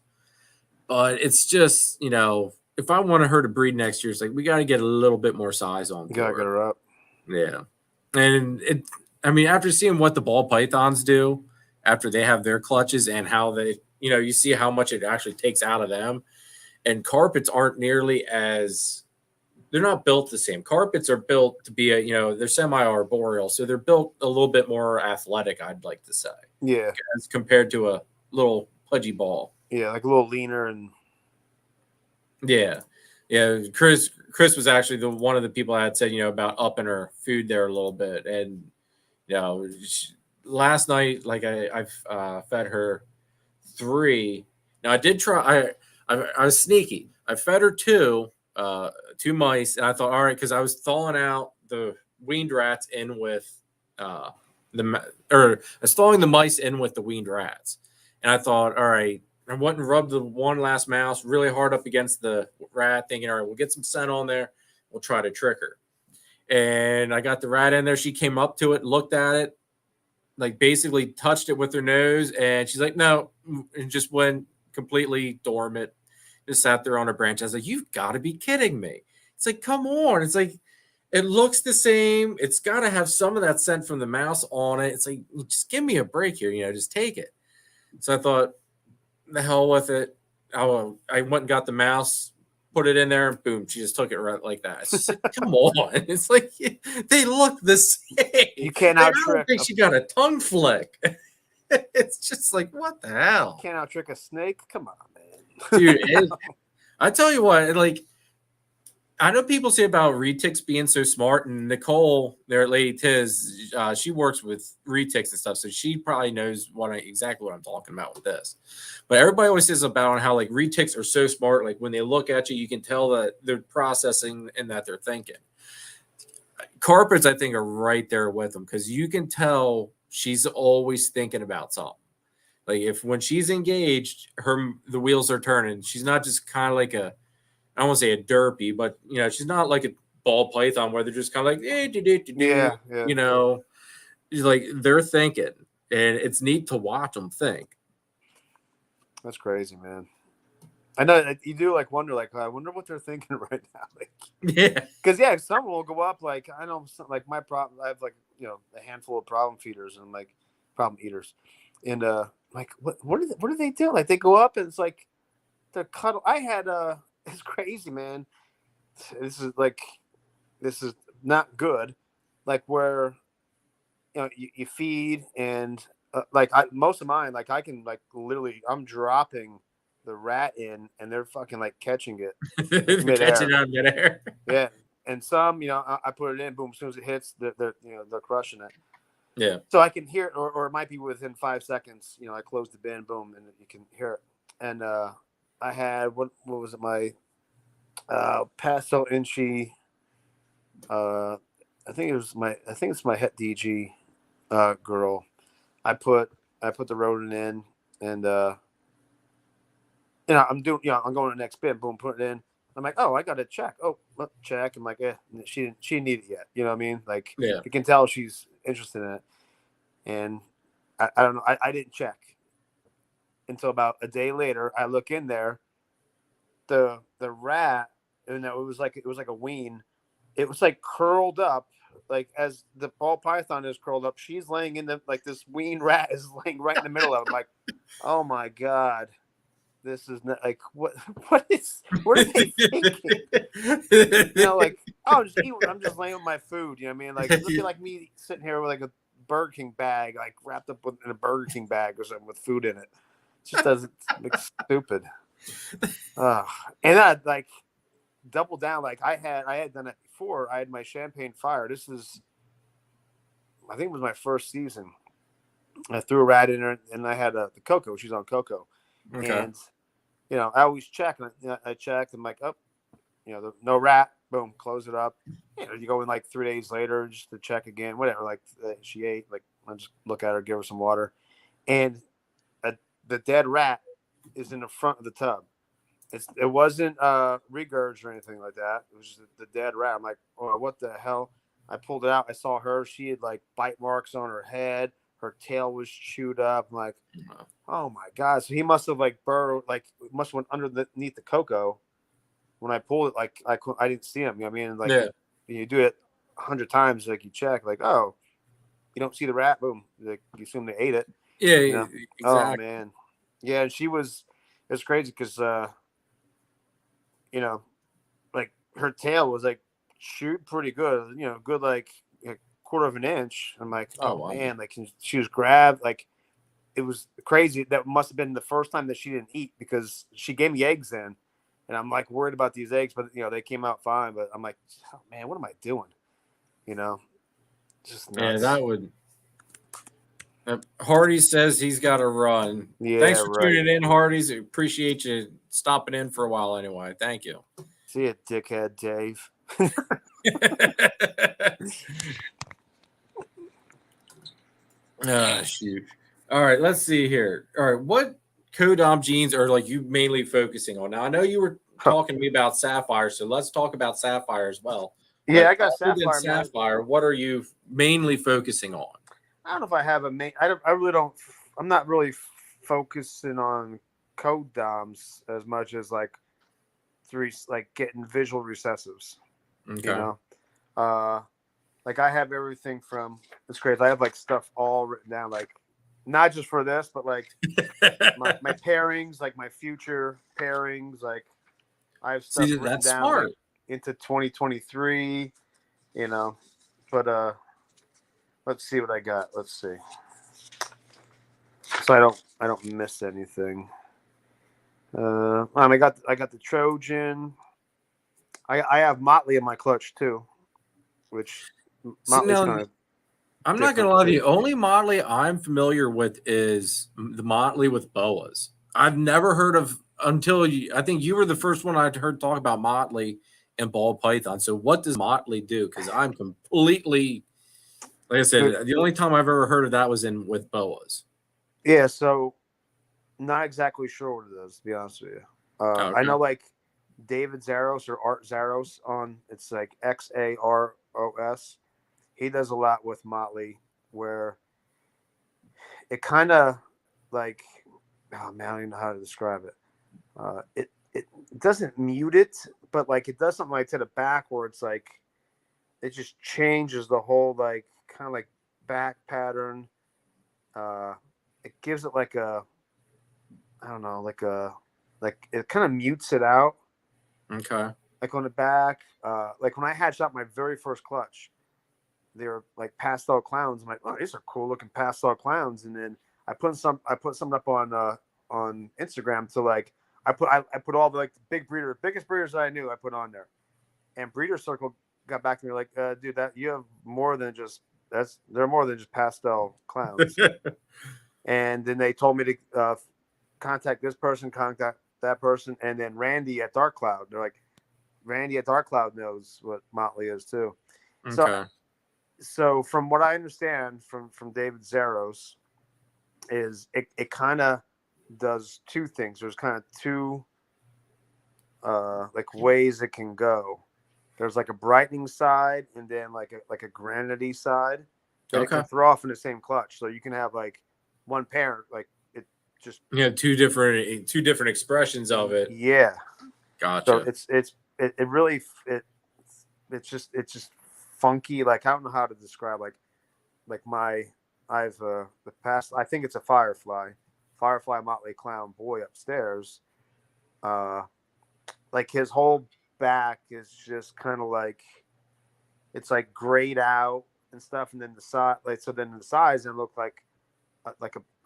but it's just, if I wanted her to breed next year, it's like we got to get a little bit more size on. You got to get her up. Yeah. And after seeing what the ball pythons do after they have their clutches and how they, you see how much it actually takes out of them, and carpets aren't nearly as. They're not built the same. Carpets are built to be they're semi-arboreal, so they're built a little bit more athletic, I'd like to say. Yeah. As compared to a little pudgy ball. Yeah, like a little leaner and. Yeah. Yeah. Chris was actually one of the people I had said, about upping her food there a little bit. And, last night, like I've fed her 3. Now I did try, I was sneaky. I fed her 2. 2 mice, and I thought, all right, because I was thawing out the weaned rats in with I was thawing the mice in with the weaned rats, and I thought, all right, I went and rubbed the one last mouse really hard up against the rat, thinking, all right, we'll get some scent on there, we'll try to trick her. And I got the rat in there. She came up to it, looked at it, like basically touched it with her nose, and she's like, no, and just went completely dormant. Just sat there on a branch. I was like, you've got to be kidding me. It's like, come on. It's like, it looks the same. It's got to have some of that scent from the mouse on it. It's like, just give me a break here, just take it. So I thought, the hell with it. I went and got the mouse, put it in there, and boom, she just took it right like that. It's just like, come on. It's like, they look the same. You cannot I don't think she got a tongue flick. It's just like, what the hell? You can't out trick a snake. Come on, man. Dude, I tell you what, like, I know people say about retics being so smart, and Nicole, there at Lady Tiz, she works with retics and stuff, so she probably knows exactly what I'm talking about with this. But everybody always says about how like retics are so smart, like when they look at you, you can tell that they're processing and that they're thinking. Carpets, I think, are right there with them because you can tell she's always thinking about something. Like when she's engaged, the wheels are turning. She's not just kind of like I don't want to say a derpy, but she's not like a ball python where they're just kind of like, yeah. Like they're thinking, and it's neat to watch them think. That's crazy, man. I know you do like wonder, like I wonder what they're thinking right now. Like, yeah, because someone will go up. Like I know, like my problem. I have like a handful of problem feeders and like problem eaters, and like what do they do? Like they go up and it's like they're cuddle. I had it's crazy, man. This is not good. Like where you feed and like most of mine, like I can like literally I'm dropping the rat in and they're fucking like catching it catching it out midair. Yeah, and some I put it in, boom, as soon as it hits, they're crushing it. Yeah. So I can hear it, or it might be within 5 seconds. I close the bin, boom, and you can hear it. And I had what was it? My Paso Inchy. I think it's my Het DG girl. I put the rodent in, and I'm doing I'm going to the next bin, boom, put it in. I'm like, oh, I got to check. Oh, check. I'm like, she didn't need it yet. You know what I mean? Like, yeah. You can tell she's interested in it. And I don't know. I didn't check until about a day later. I look in there. The rat, and it was like a wean. It was like curled up, like as the ball python is curled up. She's laying in like this wean rat is laying right in the middle of it. I'm like, oh my god. This is not like what are they thinking? Like, oh, I'm just laying with my food. You know what I mean? Like, it'd be like me sitting here with like a Burger King bag, like wrapped up in a Burger King bag or something with food in it. It just doesn't look stupid. And I like double down. Like I had done it before. I had my Champagne Fire. This is, I think it was my first season. I threw a rat in her, and I had the Coco. She's on Coco. Okay. And I always check, and I checked. I'm like, oh, no rat. Boom, close it up. You go in like 3 days later just to check again. Whatever. Like she ate. Like I just look at her, give her some water, and the dead rat is in the front of the tub. It wasn't regurg or anything like that. It was just the dead rat. I'm like, oh, what the hell? I pulled it out. I saw her. She had like bite marks on her head. Her tail was chewed up. I'm like, oh my god! So he must have like burrowed, like must have went underneath the Coco. When I pulled it, like I didn't see him. You know what I mean? Like you do it 100 times, like you check, like oh, you don't see the rat. Boom, like you assume they ate it. Yeah, exactly. Oh man, yeah. And it's crazy because like her tail was like chewed pretty good. Good like a quarter of an inch. I'm like, oh wow. Man, like she was grabbed. Like it was crazy. That must have been the first time that she didn't eat because she gave me eggs then, and I'm like worried about these eggs, but they came out fine. But I'm like, oh man, what am I doing? Just nuts. Yeah, that would. Hardy says he's got to run. Yeah, thanks for tuning in, Hardy's. Appreciate you stopping in for a while anyway. Thank you. See See ya, dickhead Dave. Shoot. All right, let's see here. All right, what codom genes are like you mainly focusing on? Now I know you were talking to me about Sapphire, so let's talk about Sapphire as well. Yeah, But I got other than Sapphire, man. Sapphire, what are you mainly focusing on? I don't know if I have a main. I really don't. I'm not really focusing on code DOMs as much as like getting visual recessives. Okay. You know, like I have everything from. It's crazy. I have like stuff all written down, like not just for this, but like my pairings, like my future pairings. Like I have stuff See, written that's down smart. like into 2023. You know, but let's see what I got. Let's see. So I don't miss anything. I got the Trojan. I have Motley in my clutch too, which See, Motley's now, kind of I'm not gonna different lie to too. you. Only Motley I'm familiar with is the Motley with boas. I've never heard of until you. I think you were the first one I'd heard talk about Motley and ball python. So what does Motley do? Because I'm completely, like I said, the only time I've ever heard of that was in with boas. Yeah, so not exactly sure what it is, to be honest with you. I know like David Zaros or Art Zaros on it's like Xaros. He does a lot with Motley where it kind of like oh man, I don't even know how to describe it. It doesn't mute it, but like it does something like to the back where it's like it just changes the whole like kind of like back pattern. It gives it like a I don't know like it kind of mutes it out. Okay. Like on the back, like when I hatched out my very first clutch, they were like pastel clowns. I'm like, oh, these are cool looking pastel clowns. And then I put something up on Instagram to like I put all the like the biggest breeders that I knew I put on there, and Breeder Circle got back to me like, dude, that you have more than just they're more than just pastel clowns. And then they told me to contact this person, contact that person, and then Randy at Dark Cloud. They're like, Randy at Dark Cloud knows what Motley is too. Okay. So from what I understand from David Zaros is it kind of does two things. There's kind of two like ways it can go. There's like a brightening side and then like a granity side that it can throw off in the same clutch. So you can have like one pair, like it just two different expressions of it. Yeah. Gotcha. So it really it's just funky. Like I don't know how to describe like I've the past. I think it's a Firefly Motley Clown boy upstairs. Like his whole back is just kind of like it's like grayed out and stuff, and then the side like so then the sides and look like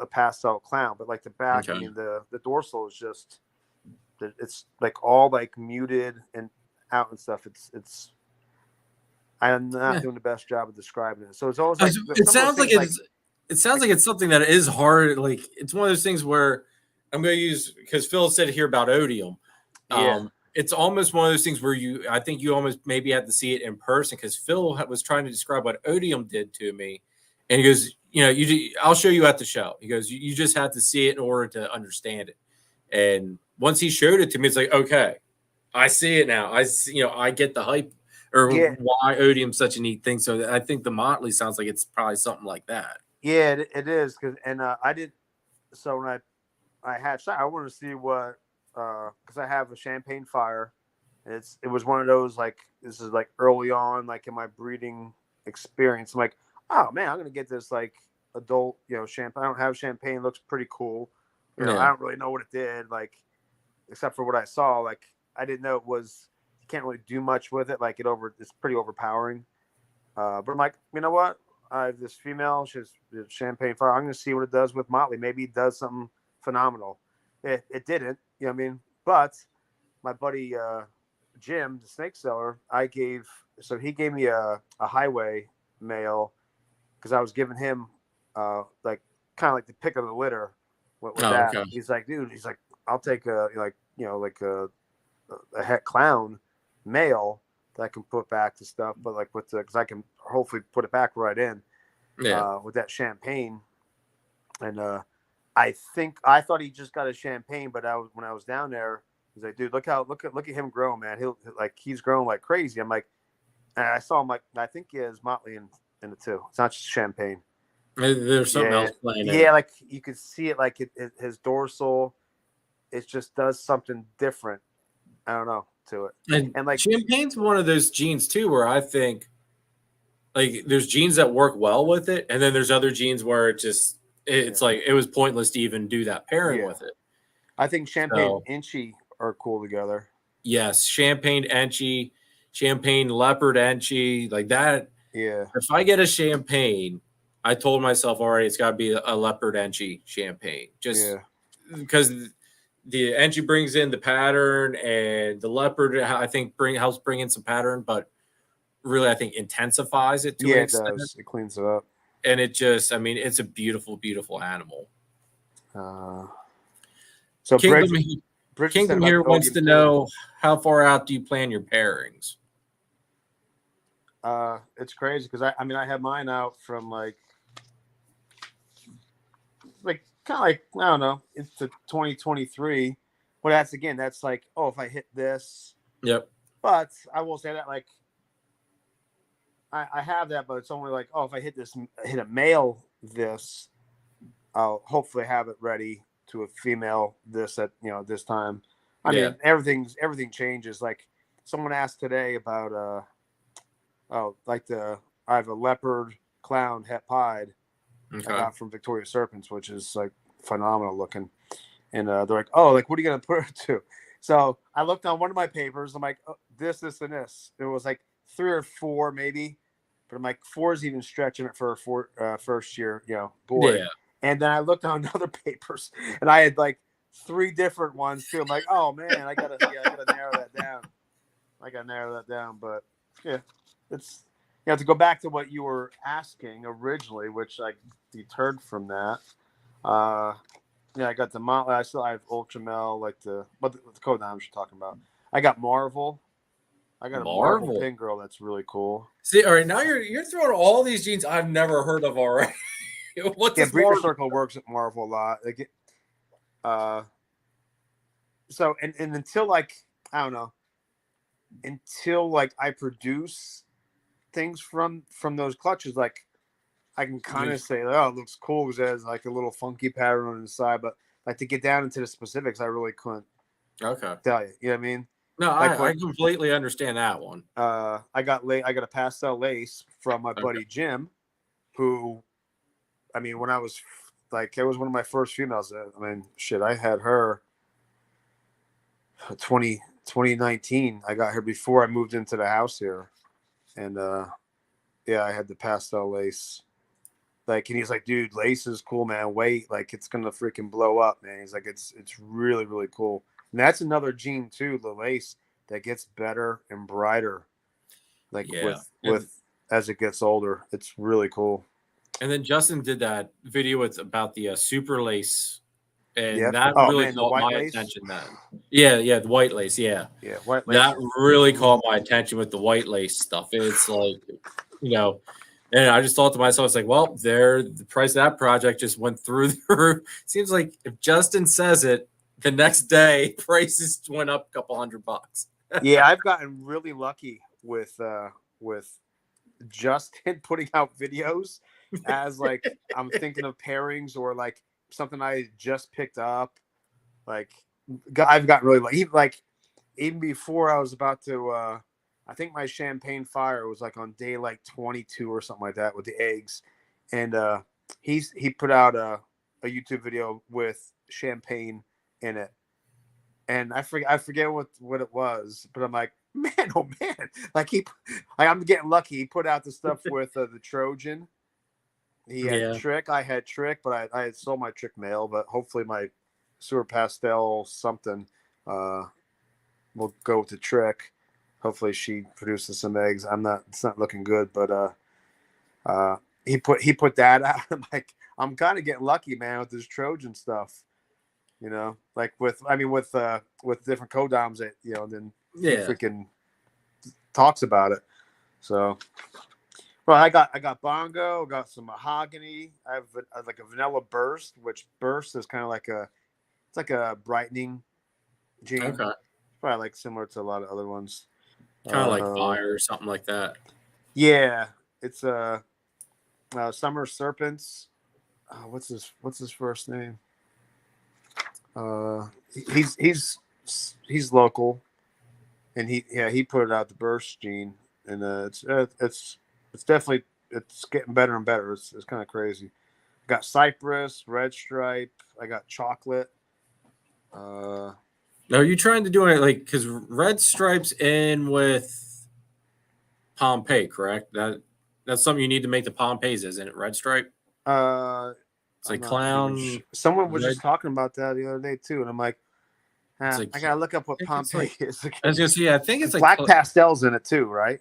a pastel clown, but like the back, I mean the dorsal is just it's like all like muted and out and stuff. It's I'm not doing the best job of describing it. So it's always like it sounds like it's something that is hard. Like it's one of those things where I'm going to use because Phil said here about odium. It's almost one of those things where I think you almost maybe have to see it in person because Phil was trying to describe what odium did to me, and he goes, I'll show you at the show. He goes, you just have to see it in order to understand it. And once he showed it to me, it's like, okay, I see it now. I get the hype or why odium's such a neat thing. So I think the Motley sounds like it's probably something like that. Yeah, it is. I did. So when I hatched out, I wanted to see what, because I have a Champagne Fire. It was one of those like this is like early on like in my breeding experience. I'm like, oh man, I'm gonna get this like adult champagne. I don't have champagne. It looks pretty cool. I don't really know what it did like, except for what I saw. Like I didn't know it was. You can't really do much with it. Like it's pretty overpowering. But I'm like, you know what? I have this female. She's Champagne Fire. I'm going to see what it does with Motley. Maybe it does something phenomenal. It didn't. You know what I mean? But my buddy Jim, the snake seller, he gave me a highway male because I was giving him like kind of like the pick of the litter with that. Okay. He's like, dude. He's like, I'll take a het clown. male that I can put back to stuff, but like with the, because I can hopefully put it back right in with that champagne. And I thought he just got a champagne, but when I was down there, he's like, dude, look at him grow, man. He's growing like crazy. I'm like, and I saw him like, I think he has Motley in it too. It's not just champagne. There's something else playing in yeah, it. like you could see it, like his dorsal, it just does something different. I don't know to it. And like champagne's one of those genes too, where I think like there's genes that work well with it, and then there's other genes where it's like it was pointless to even do that pairing with it. I think champagne and Inchy are cool together. Yes, champagne Enchy, champagne leopard Enchy, like that. Yeah. If I get a champagne, I told myself already it's got to be a leopard Enchy champagne, just because the Enchy brings in the pattern, and the leopard I think helps bring in some pattern, but really I think intensifies it to an extent. It does. It cleans it up, and it just, I mean, it's a beautiful, beautiful animal. So Kingdom here wants to know, how far out do you plan your pairings? It's crazy because I have mine out from like kind of like, I don't know, it's the 2023. But that's like, oh, if I hit this. Yep. But I will say that like I have that, but it's only like, oh, if I hit a male this, I'll hopefully have it ready to a female this at this time. I mean, everything changes. Like someone asked today about I have a leopard clown het pied I got from Victoria Serpents, which is like phenomenal looking. And they're like, oh, like what are you gonna put it to? So I looked on one of my papers. I'm like, oh, this, and this. It was like 3 or 4 maybe, but I'm like 4 is even stretching it for a first year, boy. Yeah. And then I looked on other papers, and I had like 3 different ones too. I'm like, oh man, I gotta narrow that down. But yeah, it's to go back to what you were asking originally, which I deterred from that. I got the Motley. I have Ultramel, like the code names you're talking about. I got Marvel. I got a Marvel pin girl that's really cool. See, all right, now you're throwing all these genes I've never heard of already. What does Breeder Circle works at Marvel a lot. So and until like I don't know, until like I produce things from those clutches, like I can kind of say, oh, it looks cool because it has like a little funky pattern on the side, but like to get down into the specifics, I really couldn't. Okay. Tell you, you know what I mean? No, I completely understand that one. I got a pastel lace from my buddy Jim, who, I mean, when I was like, it was one of my first females. I mean, shit, I had her 2019. I got her before I moved into the house here, and I had the pastel lace. Like, and he's like, dude, lace is cool, man. Wait, like it's gonna freaking blow up, man. He's like, it's really, really cool. And that's another gene too, the lace that gets better and brighter. Like with as it gets older, it's really cool. And then Justin did that video about the super lace, and that really caught my attention. The white lace, white lace. That really caught my attention with the white lace stuff. It's like, and I just thought to myself, it's like, well, the price of that project just went through the roof. Seems like if Justin says it, the next day prices went up a couple $100. Yeah, I've gotten really lucky with Justin putting out videos as like I'm thinking of pairings or like something I just picked up. Like I've gotten really lucky. Like even before I was about to I think my champagne fire was like on day like 22 or something like that with the eggs. And he put out a YouTube video with champagne in it. And I forget what it was, but I'm like, man, oh man. Like I'm getting lucky. He put out the stuff with the Trojan. He had Trick. I had Trick, but I had sold my Trick male, but hopefully my Sewer Pastel something will go with the Trick. Hopefully she produces some eggs. It's not looking good, but he put that out. I'm like, I'm kind of getting lucky, man, with this Trojan stuff. Like with different codoms that, then freaking talks about it. So, well, I got bongo, got some mahogany. I have like a vanilla burst, which burst is kind of like it's like a brightening gene. Okay. Probably like similar to a lot of other ones. Kind of like Uh, fire or something like that. yeah, it's Summer Serpents. What's his first name? Uh, he's local, and he put it out the burst gene, and it's definitely it's getting better and better. It's kind of crazy. I got cypress, red stripe. I got chocolate. Uh, Now, are you trying to do it like because red stripes in with Pompeii, correct? That's something you need to make the Pompeii's, isn't it? Red stripe. uh, It's I'm like not even sure. clown Someone was red. just talking about that the other day too, and I'm like, It's like I gotta look up I what think it's Pompeii like is. I was gonna say. I think it's like Black pastels in it too, right?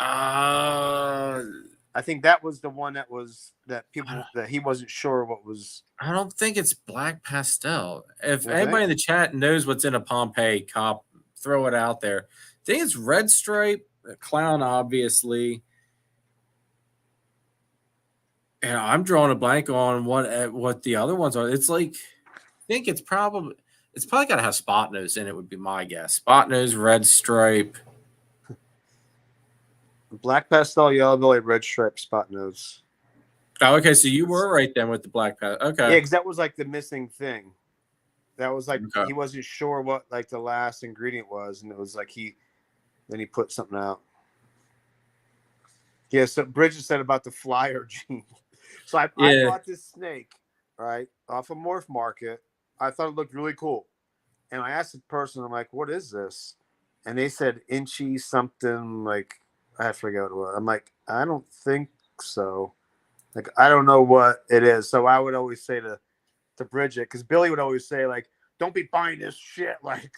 uh I think that was the one that people that he wasn't sure what was. I don't think it's black pastel. If You think? anybody in the chat knows what's in a Pompeii cop, throw it out there. I think it's red stripe, clown, obviously. And I'm drawing a blank on what the other ones are. It's like I think it's probably got to have spot nose in it. Would be my guess. Spot nose, red stripe. Black pastel, yellow belly, red stripe, spot nose. Oh, okay. So you were right then with the black pastel. Yeah, Okay. because that was like the missing thing. That was like Okay. he wasn't sure what like the last ingredient was, and it was like he put something out. Yeah, so Bridget said about the flyer gene. So I bought this snake, right, off a Morph Market. I thought it looked really cool. And I asked the person, I'm like, what is this? And they said inchy something, like, I forget what it was. I'm like, I don't think so. Like, I don't know what it is. So I would always say to Bridget, because Billy would always say, like, don't be buying this shit. Like,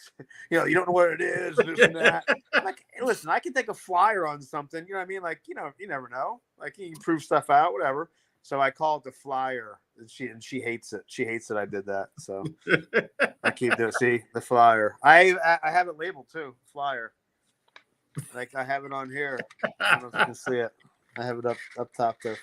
you know, you don't know what it is, this and that. Like, hey, listen, I can take a flyer on something. You know what I mean? Like, you know, you never know. Like, you can prove stuff out, whatever. So I call it the flyer, and she hates it. She hates that I did that. So I keep doing. See the flyer. I have it labeled too. Flyer. Like I have it on here. I don't know if you can see it. I have it up top there.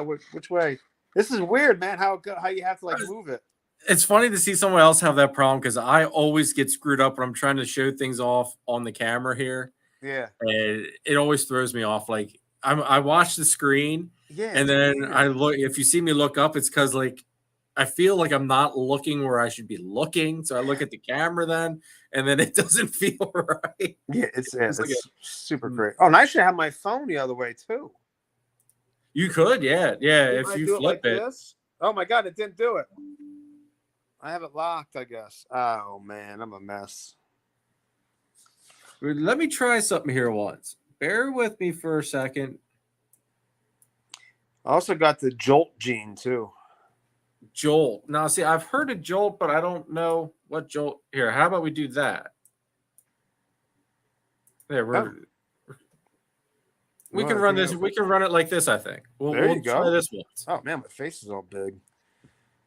Which way? This is weird, man. How you have to like move it. It's funny to see someone else have that problem because I always get screwed up when I'm trying to show things off on the camera here. Yeah. And it always throws me off. Like I watch the screen, yeah, and then weird. I look. If you see me look up, it's because like I feel like I'm not looking where I should be looking. So I look at the camera then, and then it doesn't feel right. Yeah, it's like super great. Oh, and I should have my phone the other way too. You could, yeah. If I you do flip it like this. Oh my god, it didn't do it. I have it locked, I guess. Oh man, I'm a mess. Let me try something here once. Bear with me for a second. I also got the Jolt gene too. Jolt. Now, see, I've heard of Jolt, but I don't know what Jolt. Here, how about we do that? There, we can run this. We can run it like this, I think. We'll try this once. Oh man, my face is all big.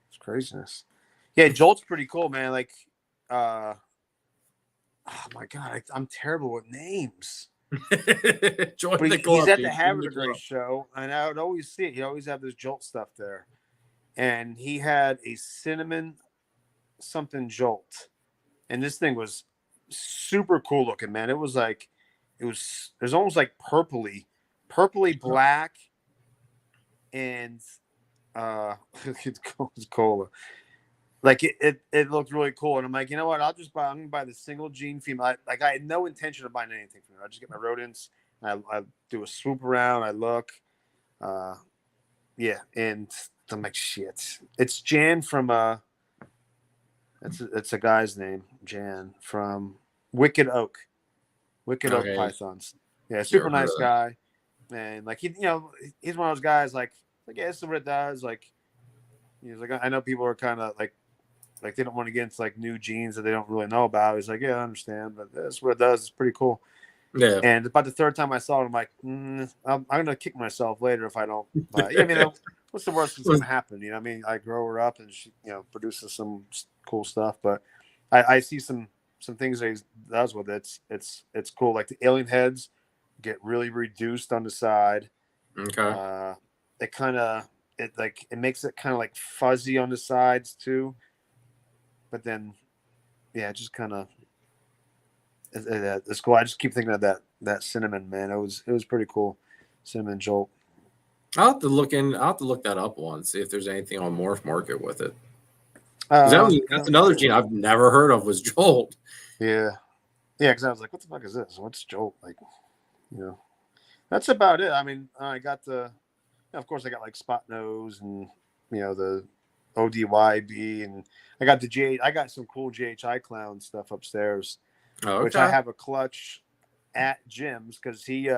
It's craziness. Yeah, Jolt's pretty cool, man. Like, oh my god, I'm terrible with names. He's at the Havre de Grace show, and I would always see it. He'd always have this Jolt stuff there, and he had a cinnamon something Jolt, and this thing was super cool looking, man. It was almost like purpley black, and it's cola. Like it looked really cool, and I'm like, you know what? I'm gonna buy the single gene female. Like I had no intention of buying anything from her. I just get my rodents, and I do a swoop around. I look, yeah, and I'm like, shit. It's Jan from it's a guy's name, Jan from Wicked Oak Pythons. Yeah, super nice guy, and like he's one of those guys like yeah, this is what it does. Like he's like, I know people are kind of like they don't want to get into like new genes that they don't really know about. He's like, yeah, I understand, but that's what it does. It's pretty cool. Yeah. And about the third time I saw it, I'm like, I'm gonna kick myself later if I don't. Yeah, I mean, what's the worst that's gonna happen? You know, what I mean, I grow her up and she, produces some cool stuff. But I see some some things that he does with it. It's cool. Like the alien heads get really reduced on the side. Okay. It kind of it makes it kind of like fuzzy on the sides too. But then, yeah, it just kind of it's cool. I just keep thinking of that cinnamon, man. It was pretty cool. Cinnamon Jolt. I'll have to look in. I'll have to look that up once, see if there's anything on Morph Market with it. 'Cause that's another gene I've never heard of was Jolt. Yeah, yeah. Because I was like, "What the fuck is this? What's Jolt?" Like, that's about it. I mean, I got of course, I got like Spot Nose and the ODYB, and I got I got some cool GHI clown stuff upstairs, which I have a clutch at Jim's because he.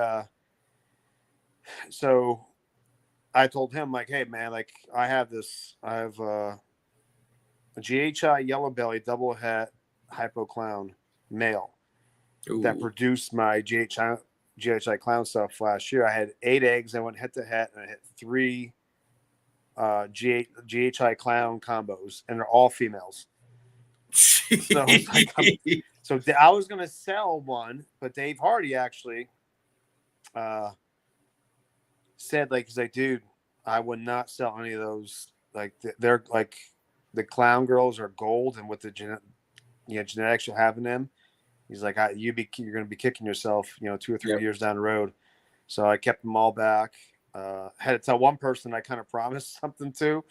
So I told him like, hey man, like I have a GHI yellow belly double het hypo clown male that produced my GHI clown stuff last year. I had 8 eggs. I went head to head, and I had 3 GHI clown combos, and they're all females. So, I was gonna sell one, but Dave Hardy actually said like, he's like, dude, I would not sell any of those. Like they're like the clown girls are gold, and with the genetics you have in them, he's like, you're gonna be kicking yourself, 2 or 3 years down the road. So I kept them all back. Had to tell one person I kind of promised something to.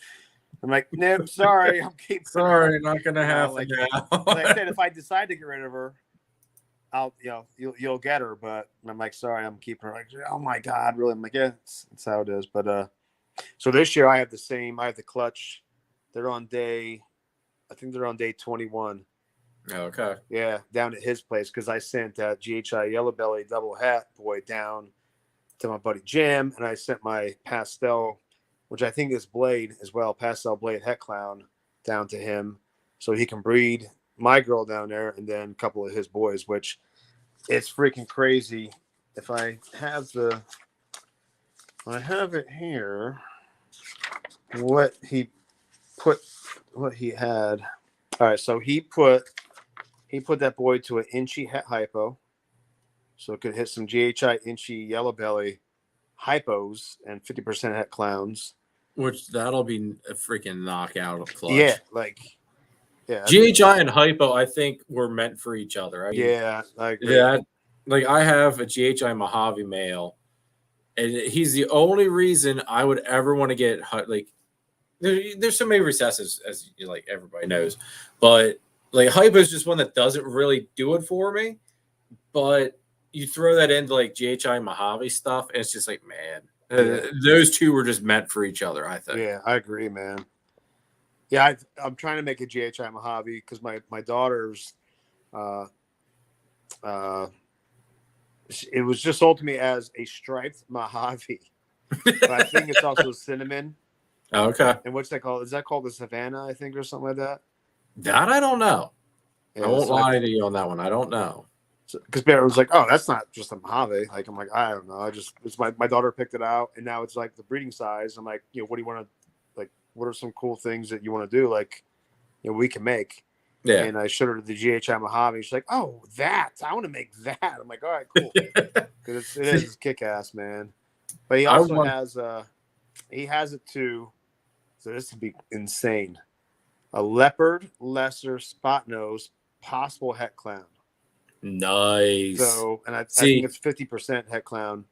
I'm like, nope, sorry, I'm keeping. Sorry, not gonna happen. Like I said, if I decide to get rid of her, I'll, you'll get her. But I'm like, sorry, I'm keeping her. Like, oh my god, really? I'm like, yeah, that's how it is. But so this year I have the same. I have the clutch. They're on day, I think they're on day 21. Okay. Yeah, down at his place because I sent that GHI yellow belly double hat boy down to my buddy Jim, and I sent my pastel, which I think is Blade as well, pastel Blade het clown, down to him so he can breed my girl down there and then a couple of his boys, which it's freaking crazy. If I have it here, what he had. All right, so he put that boy to an inchy het hypo, so it could hit some GHI inchy yellow belly hypos and 50% het clowns. Which that'll be a freaking knockout of clutch. Yeah, GHI and hypo, I think, were meant for each other. I agree. Yeah, like I have a GHI Mojave male, and he's the only reason I would ever want to get like. There's so many recessives, as like everybody knows, but like hypo is just one that doesn't really do it for me. But you throw that into like GHI Mojave stuff, and it's just like, man, those two were just meant for each other, I think. Yeah, I agree, man. Yeah, I'm trying to make a GHI Mojave because my daughter's, it was just sold to me as a striped Mojave, but I think it's also cinnamon. Okay. And what's that called? Is that called the Savannah, I think, or something like that? That I don't know. Yeah, I won't lie to you on that one. I don't know. Because Barrett was like, "Oh, that's not just a Mojave." Like, I'm like, I don't know. It's my daughter picked it out, and now it's like the breeding size. I'm like, what do you want to like? What are some cool things that you want to do? Like, we can make. Yeah. And I showed her the GHI Mojave. She's like, "Oh, that! I want to make that." I'm like, "All right, cool." Because it is kick ass, man. But he also has it too. So this would be insane. A leopard, lesser, spot nose, possible het clown. Nice. So, and I think it's 50% het clown.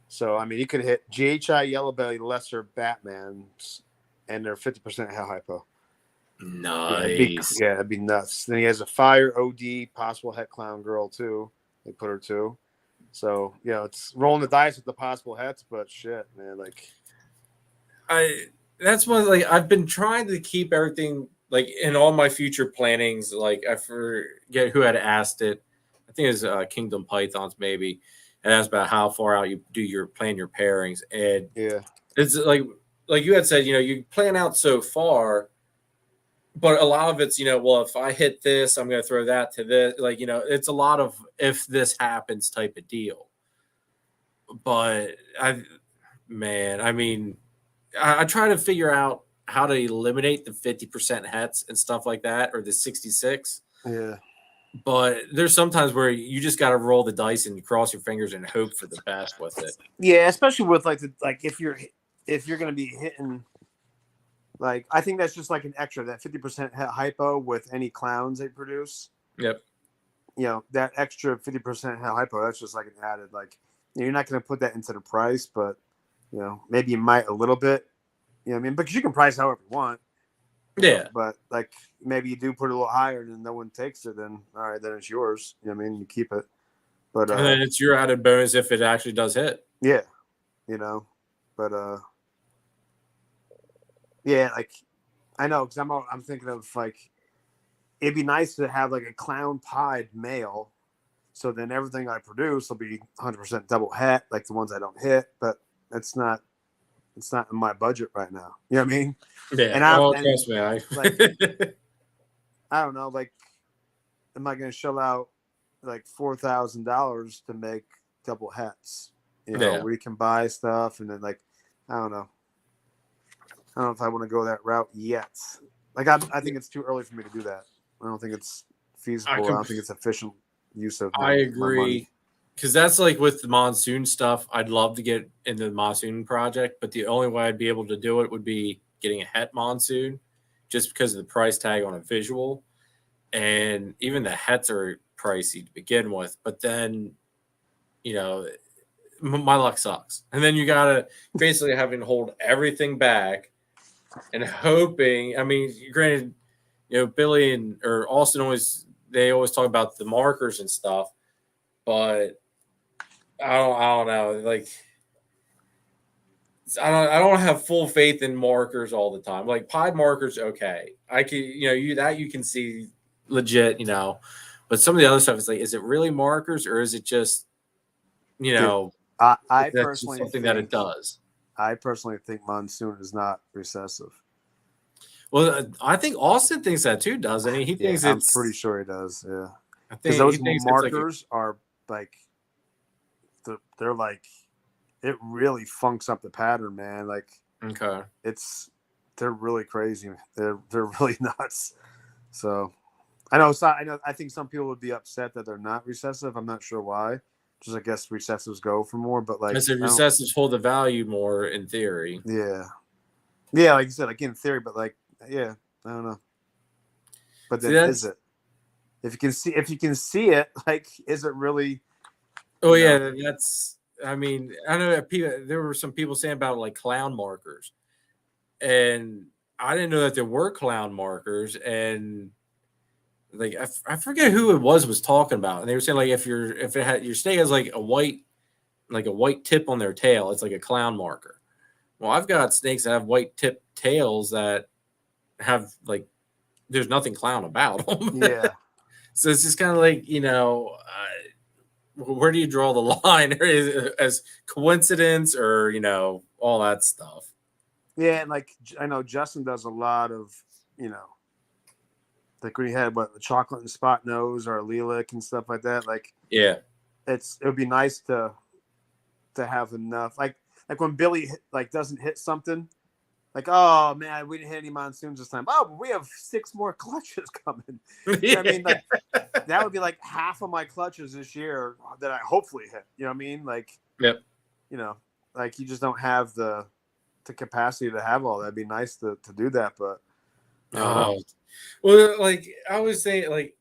So, I mean, you could hit GHI yellow belly, lesser Batmans, and they're 50% het hypo. Nice. Yeah, it'd be nuts. Then he has a fire OD, possible het clown girl too. They put her too. So, it's rolling the dice with the possible hets, but shit, man, like. That's one, like, I've been trying to keep everything, like, in all my future plannings. Like, I forget who had asked it. I think it was Kingdom Pythons, maybe. And asked about how far out you plan your pairings. And it's like you had said, you plan out so far, but a lot of it's, well, if I hit this, I'm going to throw that to this. Like, it's a lot of if this happens type of deal. But I mean, I try to figure out how to eliminate the 50% hets and stuff like that, or the 66. Yeah. But there's sometimes where you just got to roll the dice and cross your fingers and hope for the best with it. Yeah, especially with like if you're gonna be hitting, like, I think that's just like an extra, that 50% hypo with any clowns they produce. Yep. You know, that extra 50% hypo, that's just like an added, like, you're not going to put that into the price, but, you know, maybe you might a little bit, you know what I mean? Because you can price however you want. You know, but like maybe you do put it a little higher and no one takes it, then all right, then it's yours. You know what I mean? You keep it. But and then it's your added bonus if it actually does hit. Yeah. You know, but yeah, like I know, because I'm thinking of like, it'd be nice to have like a clown pied male, so then everything I produce will be 100% double hit, like the ones I don't hit. But it's not in my budget right now. You know what I mean? Yeah. And trust me, like I don't know, like, am I going to shell out like $4,000 to make double hats? You know, where you can buy stuff, and then like, I don't know. I don't know if I want to go that route yet. Like, I think it's too early for me to do that. I don't think it's feasible. I don't think it's efficient use of I agree. Because that's like with the monsoon stuff. I'd love to get into the monsoon project, but the only way I'd be able to do it would be getting a het monsoon, just because of the price tag on a visual. And even the hets are pricey to begin with. But then, you know, my luck sucks. And then you got to basically having to hold everything back and hoping. I mean, granted, you know, Billy or Austin always talk about the markers and stuff, but I don't know. Like, I don't have full faith in markers all the time. Like pied markers, okay, I can, you can see legit, but some of the other stuff is like, is it really markers or is it just, I that's personally something think that it does. I personally think monsoon is not recessive. Well, I think Austin thinks that too, doesn't he? He thinks I'm pretty sure he does. Yeah, because those markers are like, they're like, it really funks up the pattern, man. Like, okay, they're really crazy. They're really nuts. So I know. I think some people would be upset that they're not recessive. I'm not sure why. Just I guess recessives go for more, but like I said, recessives hold the value more in theory. Yeah, like you said, like in theory, but like, yeah, I don't know. But then is it? If you can see it, like, is it really? Oh yeah, that's. I mean, I know that there were some people saying about like clown markers, and I didn't know that there were clown markers, and like I forget who it was talking about, and they were saying like if your snake has like a white tip on their tail, it's like a clown marker. Well, I've got snakes that have white tip tails that have like there's nothing clown about them. Yeah. So it's just kind of like, where do you draw the line? Is it as coincidence or, all that stuff? Yeah, and like I know Justin does a lot of, like when he had the chocolate and spot nose or a lilac and stuff like that. Like, yeah, it would be nice to have enough. Like when Billy doesn't hit something, like, oh man, we didn't hit any monsoons this time. Oh, but we have 6 more clutches coming. You know what I mean? Like, that would be like half of my clutches this year that I hopefully hit. You know what I mean? Like, yep. Like, you just don't have the capacity to have all that. It'd be nice to do that, but well, like I was saying, like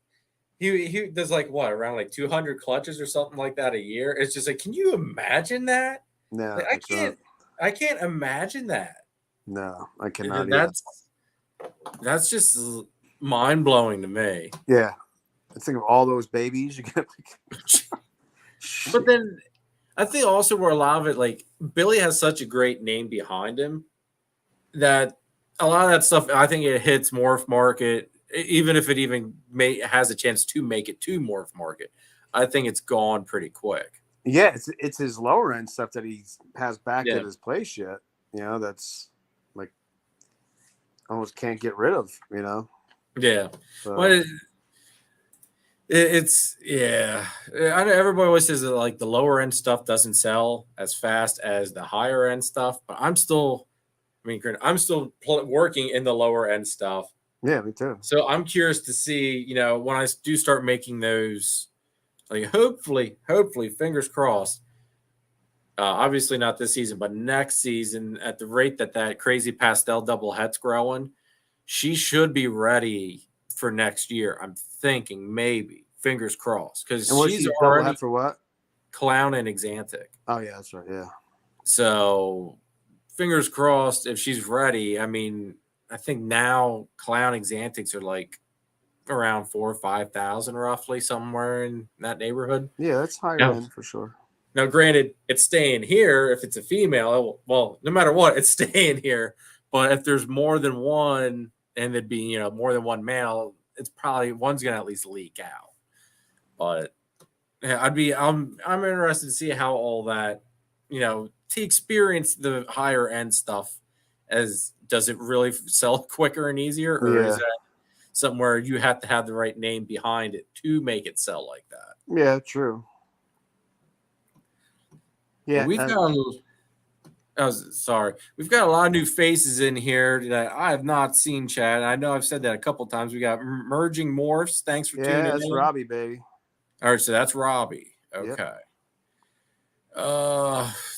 he does like what, around like 200 clutches or something like that a year. It's just like, can you imagine that? No, like, I can't imagine that. No, I cannot. That's just mind blowing to me. Yeah, I think of all those babies you get. But then I think also where a lot of it, like Billy has such a great name behind him that a lot of that stuff, I think it hits morph market, even if it even has a chance to make it to morph market. I think it's gone pretty quick. Yeah, it's his lower end stuff that he has back at his place yet. That's like almost can't get rid of. Yeah. So. Well, it's I know everybody always says that like the lower end stuff doesn't sell as fast as the higher end stuff, but I'm still working in the lower end stuff. Yeah, me too. So I'm curious to see, when I do start making those, like hopefully, fingers crossed. Obviously not this season, but next season, at the rate that crazy pastel double het's growing, she should be ready for next year. I'm thinking maybe, fingers crossed, because And was she's she double already het for what? clown and exantic. Oh yeah, that's right. Yeah. So fingers crossed if she's ready. I mean, I think now clown exantics are like around 4,000 or 5,000 roughly, somewhere in that neighborhood. Yeah, that's higher Now, end for sure. now, granted, it's staying here. If it's a female, well, no matter what, it's staying here. But if there's more than one, and it'd be more than one male, it's probably one's gonna at least leak out. But yeah, I'm interested to see how all that, to experience the higher end stuff. As does it really sell quicker and easier, or is Yeah. that something where you have to have the right name behind it to make it sell like that? Yeah, true. Well, Yeah. we've got a lot of new faces in here that I have not seen, Chad. I know I've said that a couple times. We got Merging Morphs. Thanks for tuning that's in. Robbie, baby. All right, so that's Robbie. Yep. Okay.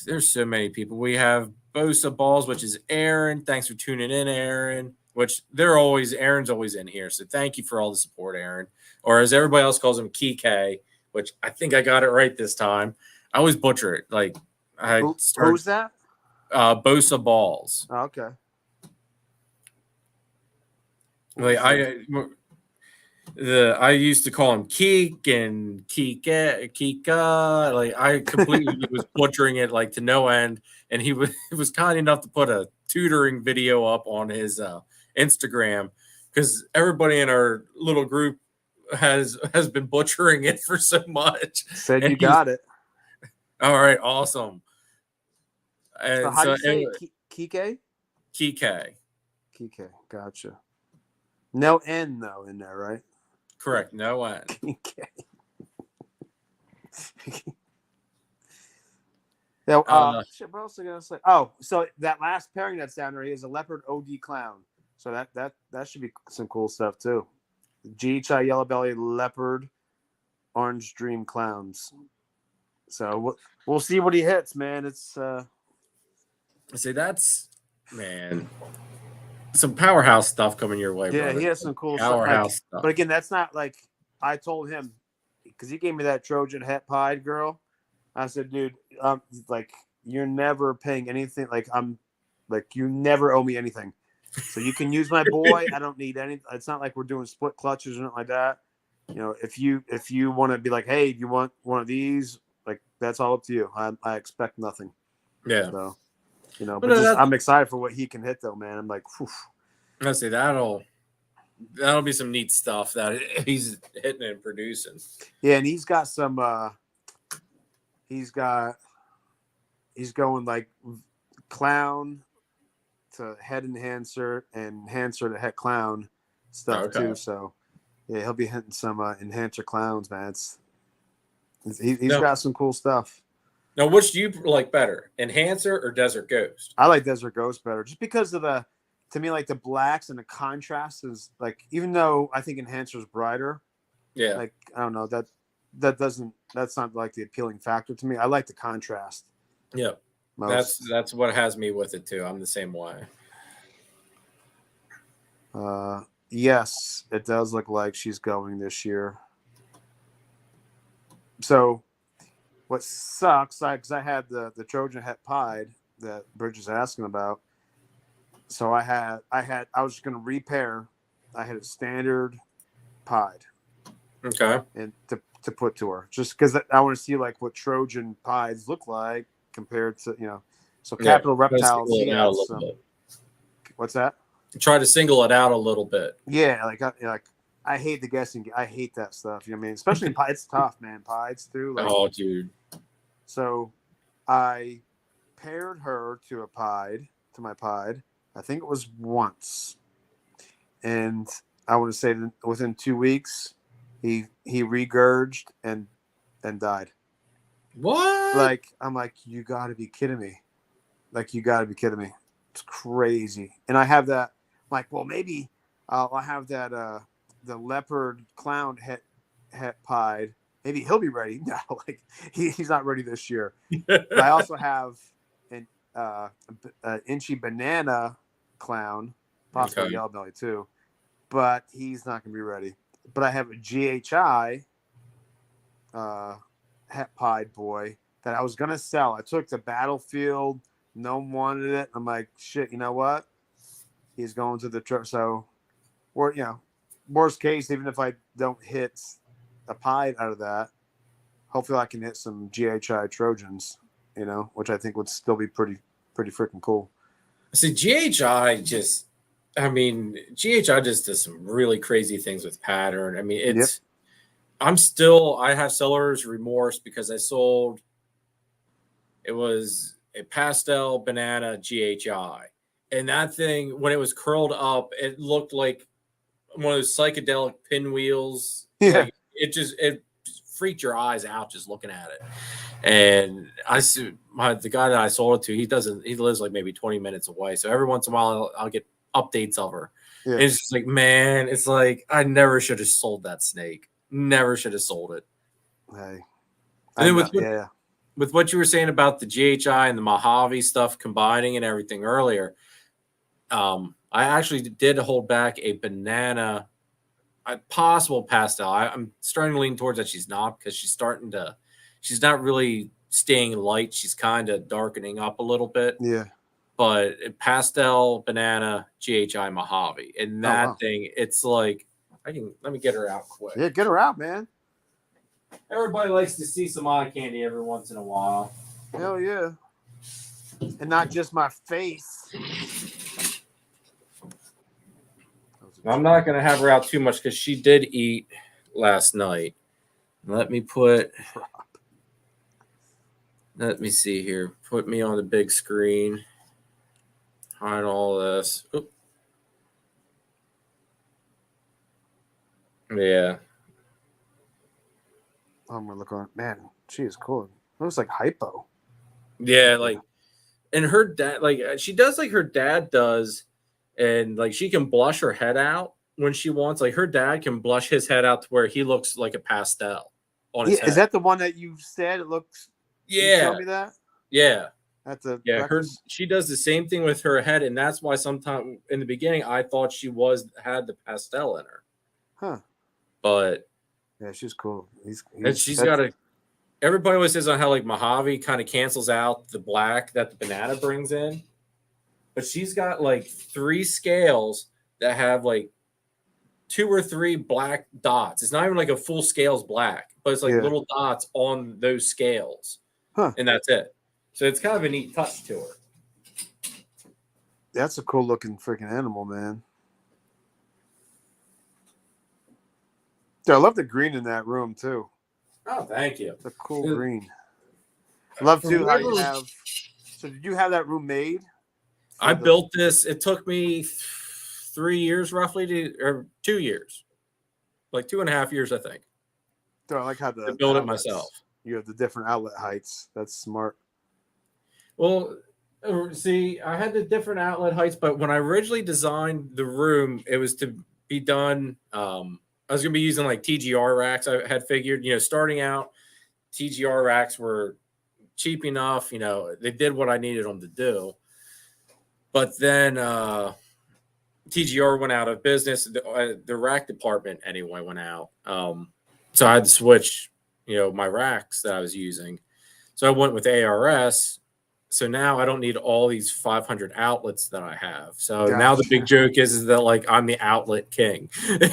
There's so many people. We have Bosa Balls, which is Aaron. Thanks for tuning in, Aaron. Which Aaron's always in here. So thank you for all the support, Aaron. Or as everybody else calls him, Kike, which I think I got it right this time. I always butcher it. Like Who's that? Bosa Balls. Oh, okay. Like I used to call him Keek and Kika. Like I completely was butchering it like to no end. And he was kind enough to put a tutoring video up on his Instagram, because everybody in our little group has been butchering it for so much. Said you got it. All right, awesome. And so how do you say Kike? Kike. Kike, gotcha. No N though in there, right? Correct, no N. Kike. Now, shit, what else was I gonna say? Oh, so that last pairing that's down there is a leopard OD clown. So that should be some cool stuff too. GHI yellow belly leopard, orange dream clowns. So we'll see what he hits, man. It's see, that's some powerhouse stuff coming your way, yeah, brother. he has some cool powerhouse stuff. But again, that's not like I told him, because he gave me that Trojan het pied girl. I said, dude, like you're never paying anything. Like you never owe me anything. So you can use my boy. I don't need any. It's not like we're doing split clutches or anything like that. If you want to be like, hey, you want one of these, like that's all up to you. I expect nothing. Yeah. So, but I'm excited for what he can hit though, man. I'm like, whew. I say that'll be some neat stuff that he's hitting and producing. Yeah, and he's got some. He's going like clown to head enhancer and enhancer to head clown stuff too. So yeah, he'll be hitting some enhancer clowns, man. He's got some cool stuff. Now, which do you like better, enhancer or Desert Ghost? I like Desert Ghost better, just because of to me, like the blacks and the contrast is like, even though I think enhancer is brighter. Yeah. Like I don't know that's not like the appealing factor to me. I like the contrast. Yeah. That's what has me with it too. I'm the same way. Yes, it does look like she's going this year. So what sucks, because I had the Trojan het pied that Bridge is asking about. So I was just gonna repair. I had a standard pied. Okay. And to put to her, just because I want to see like what Trojan pies look like compared to So Capital Reptiles. What's that? Try to single it out a little bit. Yeah, I hate the guessing. I hate that stuff. You know what I mean? Especially in pie. It's tough, man. Pies too. Oh, dude. So I paired her to my pied. I think it was once. And I want to say that within 2 weeks, he regurged and died. What? Like, I'm like, you got to be kidding me. Like, you got to be kidding me. It's crazy. And I have that. I'm like, well, maybe I'll have that the leopard clown het pied. Maybe he'll be ready. No, like he's not ready this year. But I also have an inchy banana clown, possibly Okay. yellow belly too, but he's not going to be ready. But I have a GHI het pied boy that I was going to sell. I took to Battlefield. No one wanted it. I'm like, shit, you know what? He's going to the truck. So, or worst case, even if I don't hit a pied out of that, hopefully I can hit some GHI Trojans, which I think would still be pretty freaking cool. See, GHI just does some really crazy things with pattern. I mean, it's, I have seller's remorse because it was a pastel banana GHI. And that thing, when it was curled up, it looked like one of those psychedelic pinwheels. Yeah. Like it freaked your eyes out just looking at it. And the guy that I sold it to, he lives like maybe 20 minutes away. So every once in a while I'll get updates of her. Yeah. And it's just like, man, it's like I never should have sold that snake. Never should have sold it. Hey. And then with what you were saying about the GHI and the Mojave stuff combining and everything earlier, I actually did hold back a banana, a possible pastel. I'm starting to lean towards that she's not, because she's not really staying light. She's kind of darkening up a little bit. Yeah. But pastel, banana, GHI, Mojave. And that thing, it's like, let me get her out quick. Yeah, get her out, man. Everybody likes to see some eye candy every once in a while. Hell yeah. And not just my face. I'm not going to have her out too much because she did eat last night. Let me see here. Put me on the big screen. Hide all this. Oop. Yeah. I'm going to look on. Man, she is cool. It looks like hypo. Yeah, like, and her dad, like, she does like her dad does, and like she can blush her head out when she wants. Like her dad can blush his head out to where he looks like a pastel on his head. Is that the one that you said it looks? Yeah. You tell me that? Yeah. That's a she does the same thing with her head, and that's why sometimes in the beginning I thought she had the pastel in her. Huh. But yeah, she's cool. She's got everybody always says on how like Mojave kind of cancels out the black that the banana brings in. But she's got like 3 scales that have like 2 or 3 black dots. It's not even like a full scales black, but it's like little dots on those scales. Huh. And that's it. So it's kind of a neat touch to her. That's a cool looking freaking animal, man. Dude, I love the green in that room too. Oh, thank you. It's a cool green. Love too how you have. So did you have that room made? I built this. It took me 3 years roughly or 2 years, like 2.5 years, I think. Dude, I like how to build it myself. You have the different outlet heights. That's smart. Well, see, I had the different outlet heights, but when I originally designed the room, it was to be done. I was going to be using like TGR racks. I had figured, starting out, TGR racks were cheap enough. They did what I needed them to do. But then TGR went out of business. The rack department, anyway, went out. So I had to switch, my racks that I was using. So I went with ARS. So now I don't need all these 500 outlets that I have. So now the big joke is that like I'm the outlet king. Dude,